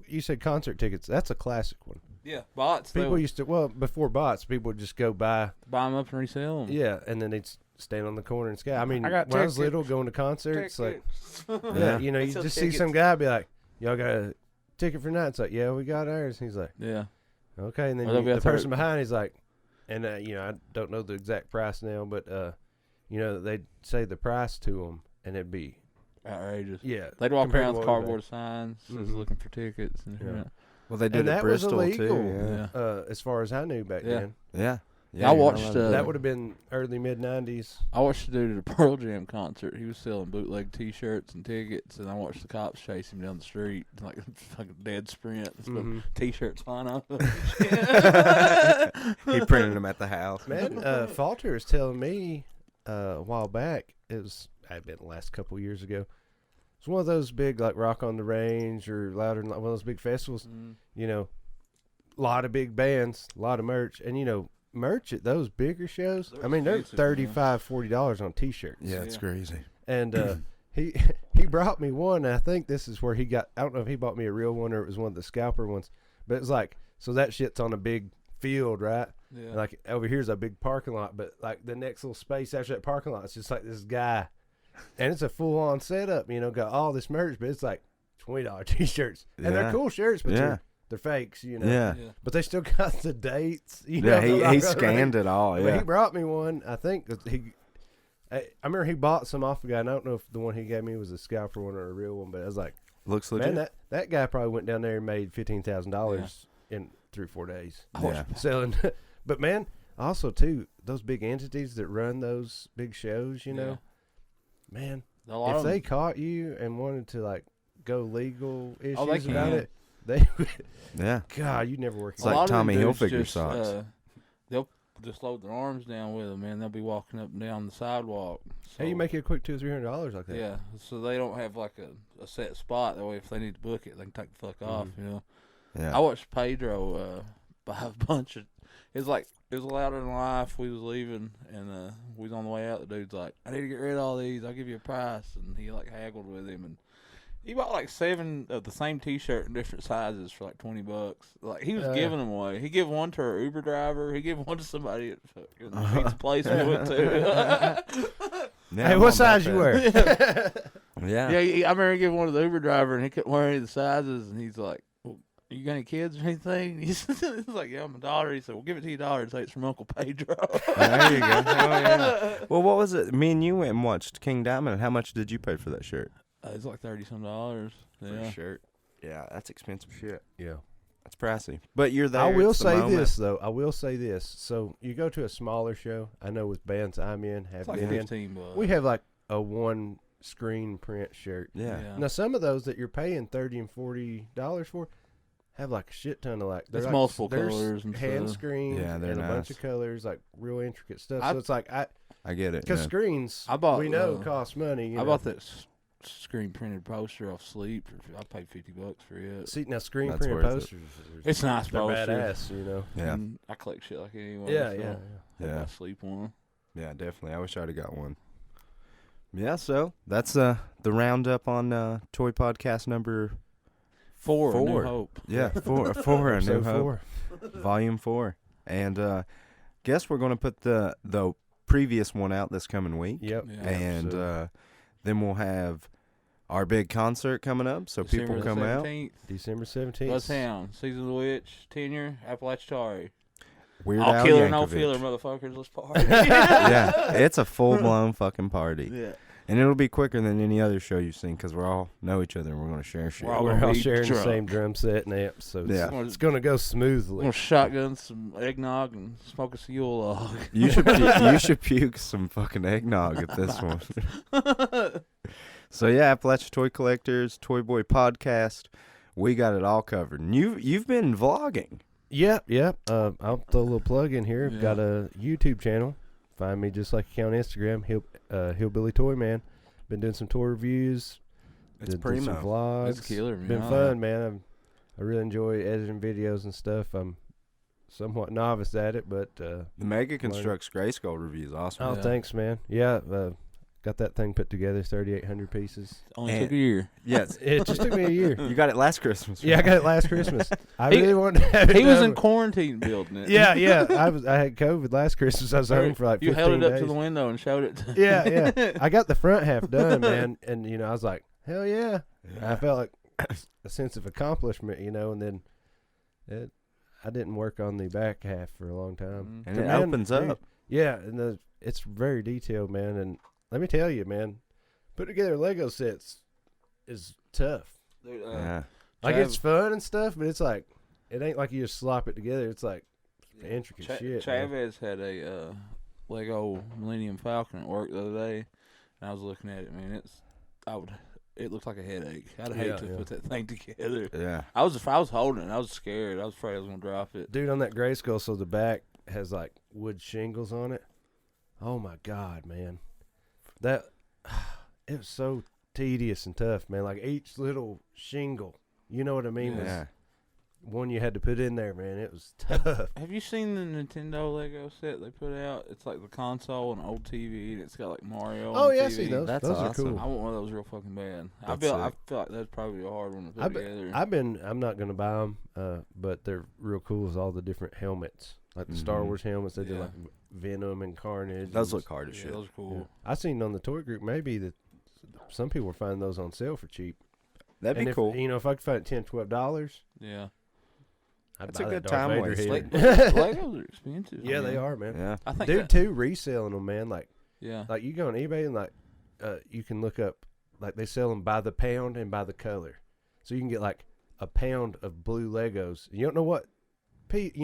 Speaker 1: you said concert tickets. That's a classic one.
Speaker 3: Yeah, bots.
Speaker 1: People used to, before bots, people would just go buy
Speaker 3: them up and resell them.
Speaker 1: Yeah, and then they'd stand on the corner and scout. I mean,
Speaker 3: I got
Speaker 1: when I was
Speaker 3: tickets.
Speaker 1: little going to concerts, like,
Speaker 4: Yeah.
Speaker 1: you
Speaker 3: sell
Speaker 1: just see
Speaker 3: tickets.
Speaker 1: some guy be like, y'all got a ticket for night? It's like, yeah, we got ours. And he's like,
Speaker 3: Yeah.
Speaker 1: okay. And then
Speaker 3: Or they'll be
Speaker 1: the
Speaker 3: out there-
Speaker 1: person behind, he's like, and, I don't know the exact price now, but, they'd say the price to them, and it'd be,
Speaker 3: Outrageous.
Speaker 1: yeah.
Speaker 3: They'd walk
Speaker 1: compared
Speaker 3: around
Speaker 1: to
Speaker 3: with
Speaker 1: what we
Speaker 3: cardboard signs, just
Speaker 1: Mhm.
Speaker 3: looking for tickets and
Speaker 1: Yeah.
Speaker 3: shit.
Speaker 4: Well, they did
Speaker 1: And
Speaker 4: it
Speaker 1: that
Speaker 4: at Bristol
Speaker 1: was illegal,
Speaker 4: too.
Speaker 3: Yeah.
Speaker 1: as far as I knew back
Speaker 3: Yeah.
Speaker 1: then.
Speaker 4: Yeah.
Speaker 3: I
Speaker 4: you're not
Speaker 3: watched,
Speaker 4: allowed to do
Speaker 1: That would have been early, mid-90s.
Speaker 3: I watched the dude at a Pearl Jam concert. He was selling bootleg T-shirts and tickets, and I watched the cops chase him down the street like a fucking dead sprint. And
Speaker 1: Mhm.
Speaker 3: T-shirts flying off.
Speaker 4: He printed them at the house.
Speaker 1: Man, Vulture was telling me a while back, had been the last couple of years ago. It's one of those big, like Rock on the Range or Louder Than Life, one of those big festivals. A lot of big bands, a lot of merch, and merch at those bigger shows. I mean, they're
Speaker 3: expensive, man.
Speaker 1: $35-$40 on T-shirts.
Speaker 4: Yeah, it's crazy.
Speaker 1: And he brought me one. And I think this is where he got. I don't know if he bought me a real one or it was one of the scalper ones, but it's like, so that shit's on a big field, right?
Speaker 3: Yeah.
Speaker 1: Like over here's a big parking lot, but like the next little space after that parking lot, it's just like this guy, and it's a full on setup. You know, got all this merch, but it's like $20 t-shirts, and they're
Speaker 4: Yeah.
Speaker 1: cool shirts, but
Speaker 4: Yeah.
Speaker 1: they're fakes. You know,
Speaker 4: Yeah.
Speaker 3: Yeah.
Speaker 1: but they still got the dates. You know,
Speaker 4: Yeah, he scanned it all.
Speaker 1: But
Speaker 4: Yeah.
Speaker 1: he brought me one. I think that I remember he bought some off a guy, and I don't know if the one he gave me was a scalper one or a real one, but I was like,
Speaker 4: Looks legit.
Speaker 1: man, that guy probably went down there and made $15,000 in 3 or 4 days
Speaker 4: Yeah.
Speaker 1: selling. But man, also too, those big entities that run those big shows, you know, man,
Speaker 3: A lot
Speaker 1: if
Speaker 3: of
Speaker 1: they
Speaker 3: them-
Speaker 1: caught you and wanted to like go legal issues
Speaker 3: Oh, they
Speaker 1: about
Speaker 3: can.
Speaker 1: it, they
Speaker 4: Yeah.
Speaker 1: God, you never work.
Speaker 4: It's
Speaker 3: a
Speaker 4: like
Speaker 3: lot of them
Speaker 4: Tommy
Speaker 3: dudes
Speaker 4: Hilfiger
Speaker 3: just,
Speaker 4: socks.
Speaker 3: They'll just load their arms down with them, man. They'll be walking up and down the sidewalk. So,
Speaker 1: Hey, you make it a quick $200 or $300 like that.
Speaker 3: Yeah, so they don't have like a set spot. That way, if they need to book it, they can take the fuck off. You know.
Speaker 4: Yeah.
Speaker 3: I watched Pedro buy a bunch of. It was louder than life. We was leaving, and we was on the way out. The dude's like, "I need to get rid of all these. I'll give you a price." And he like haggled with him, and he bought like 7 of the same T-shirt in different sizes for like $20. Like he was giving them away. He gave one to our Uber driver. He gave one to somebody at the pizza place we went to.
Speaker 4: Yeah,
Speaker 1: Hey,
Speaker 4: I'm
Speaker 1: what
Speaker 4: on
Speaker 1: size
Speaker 4: that
Speaker 1: you
Speaker 4: fast.
Speaker 1: wear?
Speaker 4: Yeah.
Speaker 3: Yeah, I remember giving one to the Uber driver, and he couldn't wear any of the sizes, and he's like, well, "You got any kids or anything?" He's like, "Yeah, I'm a daughter." He said, "Well, give it to your daughter and say it's from Uncle Pedro."
Speaker 4: There you go. Oh, yeah. Well, what was it? Me and you went and watched King Diamond. How much did you pay for that shirt?
Speaker 3: It's like $30-some.
Speaker 4: For
Speaker 3: Yeah.
Speaker 4: a shirt. Yeah, that's expensive shit.
Speaker 1: Yeah.
Speaker 4: That's pricey. But you're there.
Speaker 1: I will
Speaker 4: it's the
Speaker 1: say
Speaker 4: moment.
Speaker 1: this though. I will say this. So you go to a smaller show. I know with bands I'm in, have
Speaker 3: It's like
Speaker 1: been in.
Speaker 3: $15.
Speaker 1: We have like a one screen print shirt.
Speaker 4: Yeah.
Speaker 1: Now some of those that you're paying $30 and $40 for have like a shit ton of like
Speaker 3: There's
Speaker 1: like,
Speaker 3: multiple
Speaker 1: there's
Speaker 3: colors and
Speaker 1: hand
Speaker 3: stuff.
Speaker 1: screens
Speaker 4: Yeah, they're
Speaker 1: and a bunch
Speaker 4: nice.
Speaker 1: of colors, like real intricate stuff.
Speaker 3: I-
Speaker 1: So it's like
Speaker 4: I get it.
Speaker 1: because
Speaker 4: Yeah.
Speaker 1: screens
Speaker 3: I bought,
Speaker 1: we know cost money. You
Speaker 3: I
Speaker 1: know.
Speaker 3: bought that screen printed poster off Sleep. I paid $50 for it.
Speaker 1: See now screen
Speaker 4: That's
Speaker 1: printed
Speaker 4: worth it.
Speaker 1: posters.
Speaker 3: It's nice
Speaker 1: They're
Speaker 3: poster.
Speaker 1: badass, you know.
Speaker 4: Yeah.
Speaker 3: And I collect shit like anyone.
Speaker 1: Yeah,
Speaker 3: so
Speaker 1: yeah,
Speaker 3: I
Speaker 4: Yeah.
Speaker 3: got Sleep one.
Speaker 4: Yeah, definitely. I wish I'd have got one. Yeah, so that's the roundup on Toy Podcast number
Speaker 3: 4, New
Speaker 4: Four.
Speaker 3: Hope.
Speaker 4: four a New
Speaker 1: Episode
Speaker 4: Hope,
Speaker 1: 4.
Speaker 4: Volume 4, and guess we're gonna put the previous one out this coming week,
Speaker 1: Yep.
Speaker 3: Yeah.
Speaker 4: and
Speaker 1: so-
Speaker 4: then we'll have our big concert coming up, so people
Speaker 3: December
Speaker 4: come out.
Speaker 3: 17th.
Speaker 1: December 17th.
Speaker 3: Buzztown, Season of the Witch, Tenure, Appalachia.
Speaker 4: Weird
Speaker 3: All
Speaker 4: Al
Speaker 3: killer, no
Speaker 4: Yankovic.
Speaker 3: feeler, motherfuckers. Let's party.
Speaker 4: Yeah, it's a full blown fucking party,
Speaker 3: Yeah.
Speaker 4: and it'll be quicker than any other show you've seen because we all know each other and we're gonna share shit.
Speaker 3: We're all
Speaker 1: We're
Speaker 3: gonna
Speaker 1: all
Speaker 3: be
Speaker 1: sharing the
Speaker 3: drunk.
Speaker 1: same drum set and amps, so
Speaker 4: Yeah.
Speaker 1: it's going to go
Speaker 3: We're
Speaker 1: smoothly.
Speaker 3: gonna shotgun some eggnog and smoke a Yule log.
Speaker 4: You should puke some fucking eggnog at this one. So yeah, Appalachia Toy Collectors, Toy Boy Podcast, we got it all covered. And you've been vlogging.
Speaker 1: Yep. I'll throw a little plug in here. I've
Speaker 3: Yeah.
Speaker 1: got a YouTube channel. Find me just like you can on Instagram, Hillbilly Toyman. Been doing some toy reviews.
Speaker 4: It's
Speaker 1: did
Speaker 4: primo.
Speaker 1: some vlogs.
Speaker 3: It's killer, man.
Speaker 1: Been fun, man. I really enjoy editing videos and stuff. I'm somewhat novice at it, but
Speaker 4: The Mega Constructs Grayskull review is awesome.
Speaker 1: oh,
Speaker 3: Yeah.
Speaker 1: thanks, man. Yeah, got that thing put together, 3,800 pieces.
Speaker 3: Only
Speaker 4: And-
Speaker 3: took a year.
Speaker 4: Yes,
Speaker 1: It just took me a year.
Speaker 4: you got it last Christmas.
Speaker 1: Yeah, I
Speaker 4: right?
Speaker 1: got it last Christmas. I
Speaker 3: He-
Speaker 1: really wanted to have it
Speaker 3: He was
Speaker 1: done.
Speaker 3: in quarantine building it.
Speaker 1: Yeah. I had COVID last Christmas. I was home for like 15
Speaker 3: You held it up
Speaker 1: days.
Speaker 3: to the window and showed it. To
Speaker 1: Yeah. I got the front half done, man, and I was like, hell yeah.
Speaker 4: Yeah.
Speaker 1: I felt like a sense of accomplishment, and then I didn't work on the back half for a long time.
Speaker 4: And
Speaker 1: So,
Speaker 4: it
Speaker 1: man,
Speaker 4: opens
Speaker 1: dude,
Speaker 4: up.
Speaker 1: Yeah, and it's very detailed, man. And let me tell you, man, putting together Lego sets is tough.
Speaker 3: Dude,
Speaker 4: Yeah.
Speaker 1: Like
Speaker 3: Trav-
Speaker 1: it's fun and stuff, but it's like it ain't like you just slop it together. It's like intricate shit. man.
Speaker 3: Chavez had a Lego Millennium Falcon at work the other day, and I was looking at it. Man, it looked like a headache. I'd hate
Speaker 1: Yeah,
Speaker 3: to
Speaker 1: yeah.
Speaker 3: put that thing together.
Speaker 4: Yeah.
Speaker 3: I was holding it. I was scared. I was afraid I was gonna drop it.
Speaker 1: Dude, on that gray skull, so the back has like wood shingles on it. Oh my god, man, that it was so tedious and tough, man. Like each little shingle, you know what I mean?
Speaker 3: Yeah.
Speaker 1: was-
Speaker 4: Yeah.
Speaker 1: one you had to put in there, man. It was tough.
Speaker 3: Have you seen the Nintendo Lego set they put out? It's like the console and old TV, and it's got like Mario.
Speaker 1: Oh
Speaker 3: on
Speaker 1: yeah,
Speaker 3: the
Speaker 1: I see
Speaker 3: TV.
Speaker 1: those.
Speaker 4: That's
Speaker 1: Those
Speaker 4: awesome.
Speaker 1: are
Speaker 3: I
Speaker 1: cool.
Speaker 3: want one of those real fucking bad. I
Speaker 4: That's
Speaker 3: feel
Speaker 4: sick.
Speaker 3: like that's probably a hard one to put together.
Speaker 1: I'm not gonna buy them, but they're real cool. With all the different helmets, like the Star Wars helmets. They did
Speaker 3: Yeah.
Speaker 1: like Venom and Carnage.
Speaker 4: Those
Speaker 1: and
Speaker 4: look hard as
Speaker 3: Yeah,
Speaker 4: shit.
Speaker 3: those are cool.
Speaker 1: I seen on the toy group maybe that some people were finding those on sale for cheap.
Speaker 4: That'd
Speaker 1: And
Speaker 4: be
Speaker 1: if,
Speaker 4: cool.
Speaker 1: You know, if I could find $10, $12,
Speaker 3: Yeah.
Speaker 1: I'd
Speaker 4: That's
Speaker 1: buy
Speaker 4: a
Speaker 1: that
Speaker 4: good
Speaker 1: Darth
Speaker 4: time
Speaker 1: Vader
Speaker 4: waste.
Speaker 1: head.
Speaker 3: Legos are expensive.
Speaker 1: Yeah,
Speaker 3: man.
Speaker 1: they are, man.
Speaker 4: Yeah.
Speaker 3: I think
Speaker 1: Dude,
Speaker 3: that,
Speaker 1: too, reselling them, man. Like
Speaker 3: yeah.
Speaker 1: you go on eBay and you can look up, like they sell them by the pound and by the color. So you can get like a pound of blue Legos. You don't know what, if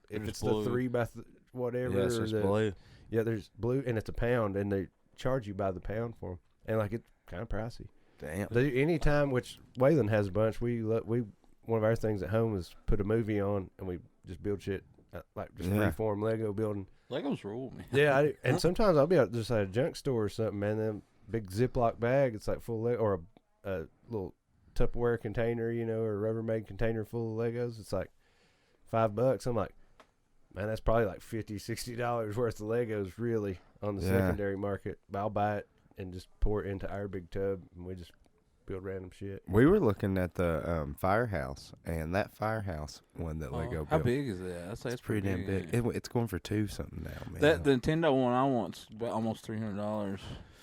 Speaker 3: It's
Speaker 1: it's
Speaker 3: blue.
Speaker 1: the 3 by whatever.
Speaker 4: Yeah, it's
Speaker 1: or
Speaker 4: just
Speaker 1: the,
Speaker 4: blue.
Speaker 1: Yeah, there's blue and it's a pound, and they charge you by the pound for them, and like it's kind of pricey.
Speaker 4: Damn.
Speaker 1: Anytime, which Waylon has a bunch, we one of our things at home is put a movie on and we just build shit like just
Speaker 4: Yeah.
Speaker 1: freeform Lego building.
Speaker 3: Legos rule, man.
Speaker 1: Yeah, and sometimes I'll be out just at a junk store or something, man. Then big Ziploc bag, it's like full of or a little Tupperware container, or a Rubbermaid container full of Legos. It's like $5. I'm like, man, that's probably like $50-$60 worth of Legos really on the
Speaker 4: Yeah.
Speaker 1: secondary market. But I'll buy it and just pour it into our big tub, and we just build random shit.
Speaker 4: We were looking at the firehouse, and that firehouse one that Lego
Speaker 3: How
Speaker 4: built.
Speaker 3: big is that? I'd say
Speaker 4: It's pretty damn big. It's going for $2 something now, man.
Speaker 3: That the Nintendo one I want's about almost $300.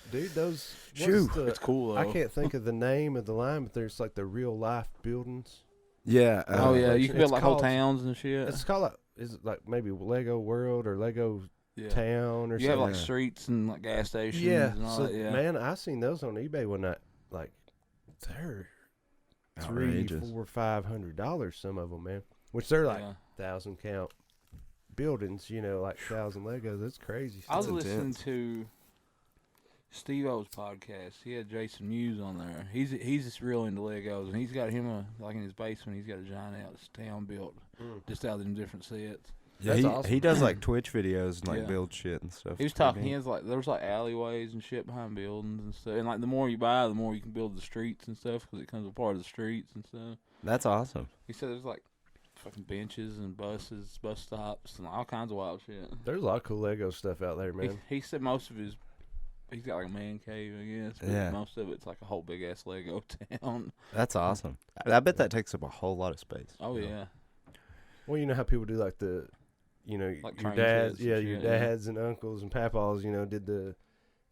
Speaker 1: Dude, those
Speaker 4: Shoo.
Speaker 1: what's the-
Speaker 3: It's cool though.
Speaker 1: I can't think of the name of the line, but there's like the real life buildings.
Speaker 4: yeah.
Speaker 3: Oh yeah, you
Speaker 1: it's
Speaker 3: can build like whole
Speaker 1: called-
Speaker 3: towns and shit.
Speaker 1: It's called is it like maybe Lego World or Lego
Speaker 3: Yeah.
Speaker 1: Town or
Speaker 3: You have
Speaker 1: something?
Speaker 3: like streets and like gas stations.
Speaker 1: Yeah,
Speaker 3: and all
Speaker 1: so
Speaker 3: that. Yeah.
Speaker 1: man, I seen those on eBay one night. Like they're
Speaker 4: Outrageous.
Speaker 1: $300-$500. Some of them, man. Which they're like
Speaker 3: Yeah.
Speaker 1: 1,000 count buildings. Like 1,000 Legos. That's crazy.
Speaker 3: I was
Speaker 1: stuff.
Speaker 3: listening
Speaker 4: intense.
Speaker 3: to Steve-O's podcast. He had Jason Mewes on there. He's just real into Legos, and he's got him like in his basement. He's got a giant out town built just out of them different sets.
Speaker 4: Yeah,
Speaker 1: That's
Speaker 4: he,
Speaker 1: awesome.
Speaker 4: he does like Twitch videos and like
Speaker 3: Yeah.
Speaker 4: build shit and stuff.
Speaker 3: He was
Speaker 4: It's pretty
Speaker 3: talking. He
Speaker 4: neat.
Speaker 3: has like there was like alleyways and shit behind buildings and stuff. And like the more you buy, the more you can build the streets and stuff because it comes a part of the streets and stuff.
Speaker 4: That's awesome.
Speaker 3: He said there's like fucking benches and buses, bus stops, and all kinds of wild shit.
Speaker 1: There's a lot of cool Lego stuff out there, man.
Speaker 3: He said most of his. He's got like a man cave, I guess. But
Speaker 4: Yeah.
Speaker 3: most of it's like a whole big ass Lego town.
Speaker 4: That's awesome. I bet that takes up a whole lot of space.
Speaker 3: Oh yeah.
Speaker 1: Well, you know how people do like the,
Speaker 3: Like
Speaker 1: your
Speaker 3: train
Speaker 1: dads,
Speaker 3: sets and
Speaker 1: your
Speaker 3: shit, yeah.
Speaker 1: dads and uncles and papaws, did the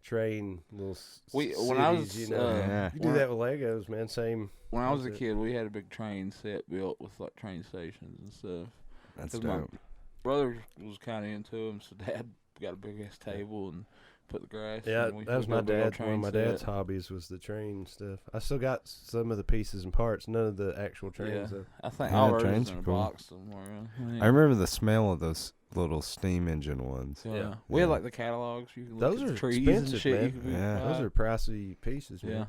Speaker 1: train little
Speaker 3: When I was,
Speaker 1: cities,
Speaker 4: Yeah.
Speaker 1: you do that with Legos, man. Same.
Speaker 3: When I was a
Speaker 1: That's it.
Speaker 3: kid, we had a big train set built with like train stations and stuff.
Speaker 4: That's
Speaker 3: 'Cause my
Speaker 4: dope.
Speaker 3: brother was kind of into them, so Dad got a big ass table and put the grass.
Speaker 1: Yeah,
Speaker 3: and we
Speaker 1: that was
Speaker 3: built
Speaker 1: my
Speaker 3: a big old
Speaker 1: dad's. One
Speaker 3: train
Speaker 1: of my dad's
Speaker 3: set.
Speaker 1: hobbies was the train stuff. I still got some of the pieces and parts, none of the actual trains.
Speaker 3: Yeah.
Speaker 1: Though.
Speaker 3: I think
Speaker 4: Yeah,
Speaker 3: all ours
Speaker 4: trains
Speaker 3: is in
Speaker 4: are
Speaker 3: a
Speaker 4: cool.
Speaker 3: box somewhere.
Speaker 4: I remember the smell of those little steam engine ones.
Speaker 3: Yeah.
Speaker 1: Yeah.
Speaker 3: We had
Speaker 4: Yeah.
Speaker 3: like the catalogs. You can look
Speaker 1: Those
Speaker 3: at the
Speaker 1: are
Speaker 3: trees
Speaker 1: expensive,
Speaker 3: and shit.
Speaker 1: man.
Speaker 3: You can
Speaker 4: Yeah.
Speaker 1: Those are pricey pieces,
Speaker 3: yeah.
Speaker 1: man.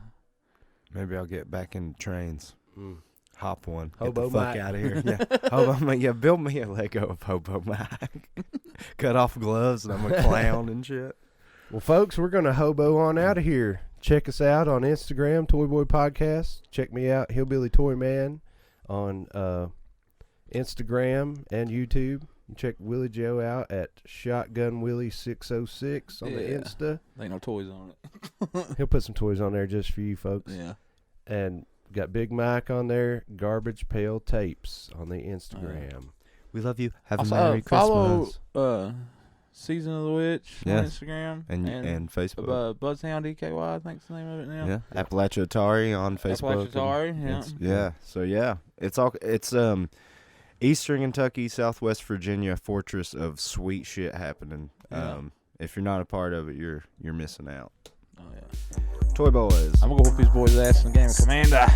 Speaker 4: Maybe I'll get back into trains.
Speaker 1: Mm.
Speaker 4: Hop one.
Speaker 1: Hobo
Speaker 4: Get the fuck
Speaker 1: Mike.
Speaker 4: out of here. Yeah. Hobo Mike. Yeah, build me a Lego of Hobo Mike. Cut off gloves and I'm a clown and shit.
Speaker 1: Well, folks, we're gonna hobo on out of here. Check us out on Instagram, Toy Boy Podcast. Check me out, Hillbilly Toy Man, on Instagram and YouTube. You check Willie Joe out at Shotgunwilly 606 on the
Speaker 3: Yeah.
Speaker 1: Insta.
Speaker 3: Ain't no toys on it.
Speaker 1: He'll put some toys on there just for you folks.
Speaker 3: Yeah.
Speaker 1: And got Big Mike on there, Garbagepailtapes on the Instagram.
Speaker 4: We love you. Have
Speaker 3: Also,
Speaker 4: a Merry
Speaker 3: follow
Speaker 4: Christmas.
Speaker 3: Season of the Witch
Speaker 4: Yes.
Speaker 3: on Instagram
Speaker 4: And Facebook.
Speaker 3: Buzzhound DKY, I think's the name of it now.
Speaker 4: Yeah. Appalachia Atari on Facebook.
Speaker 3: Appalachia
Speaker 4: and
Speaker 3: Atari, yeah.
Speaker 4: it's- Yeah. So yeah, it's Eastern Kentucky, Southwest Virginia, fortress of sweet shit happening.
Speaker 3: Yeah.
Speaker 4: If you're not a part of it, you're missing out.
Speaker 3: Oh yeah.
Speaker 4: Toy Boys.
Speaker 3: I'm gonna go whoop these boys' ass in the game of Commander.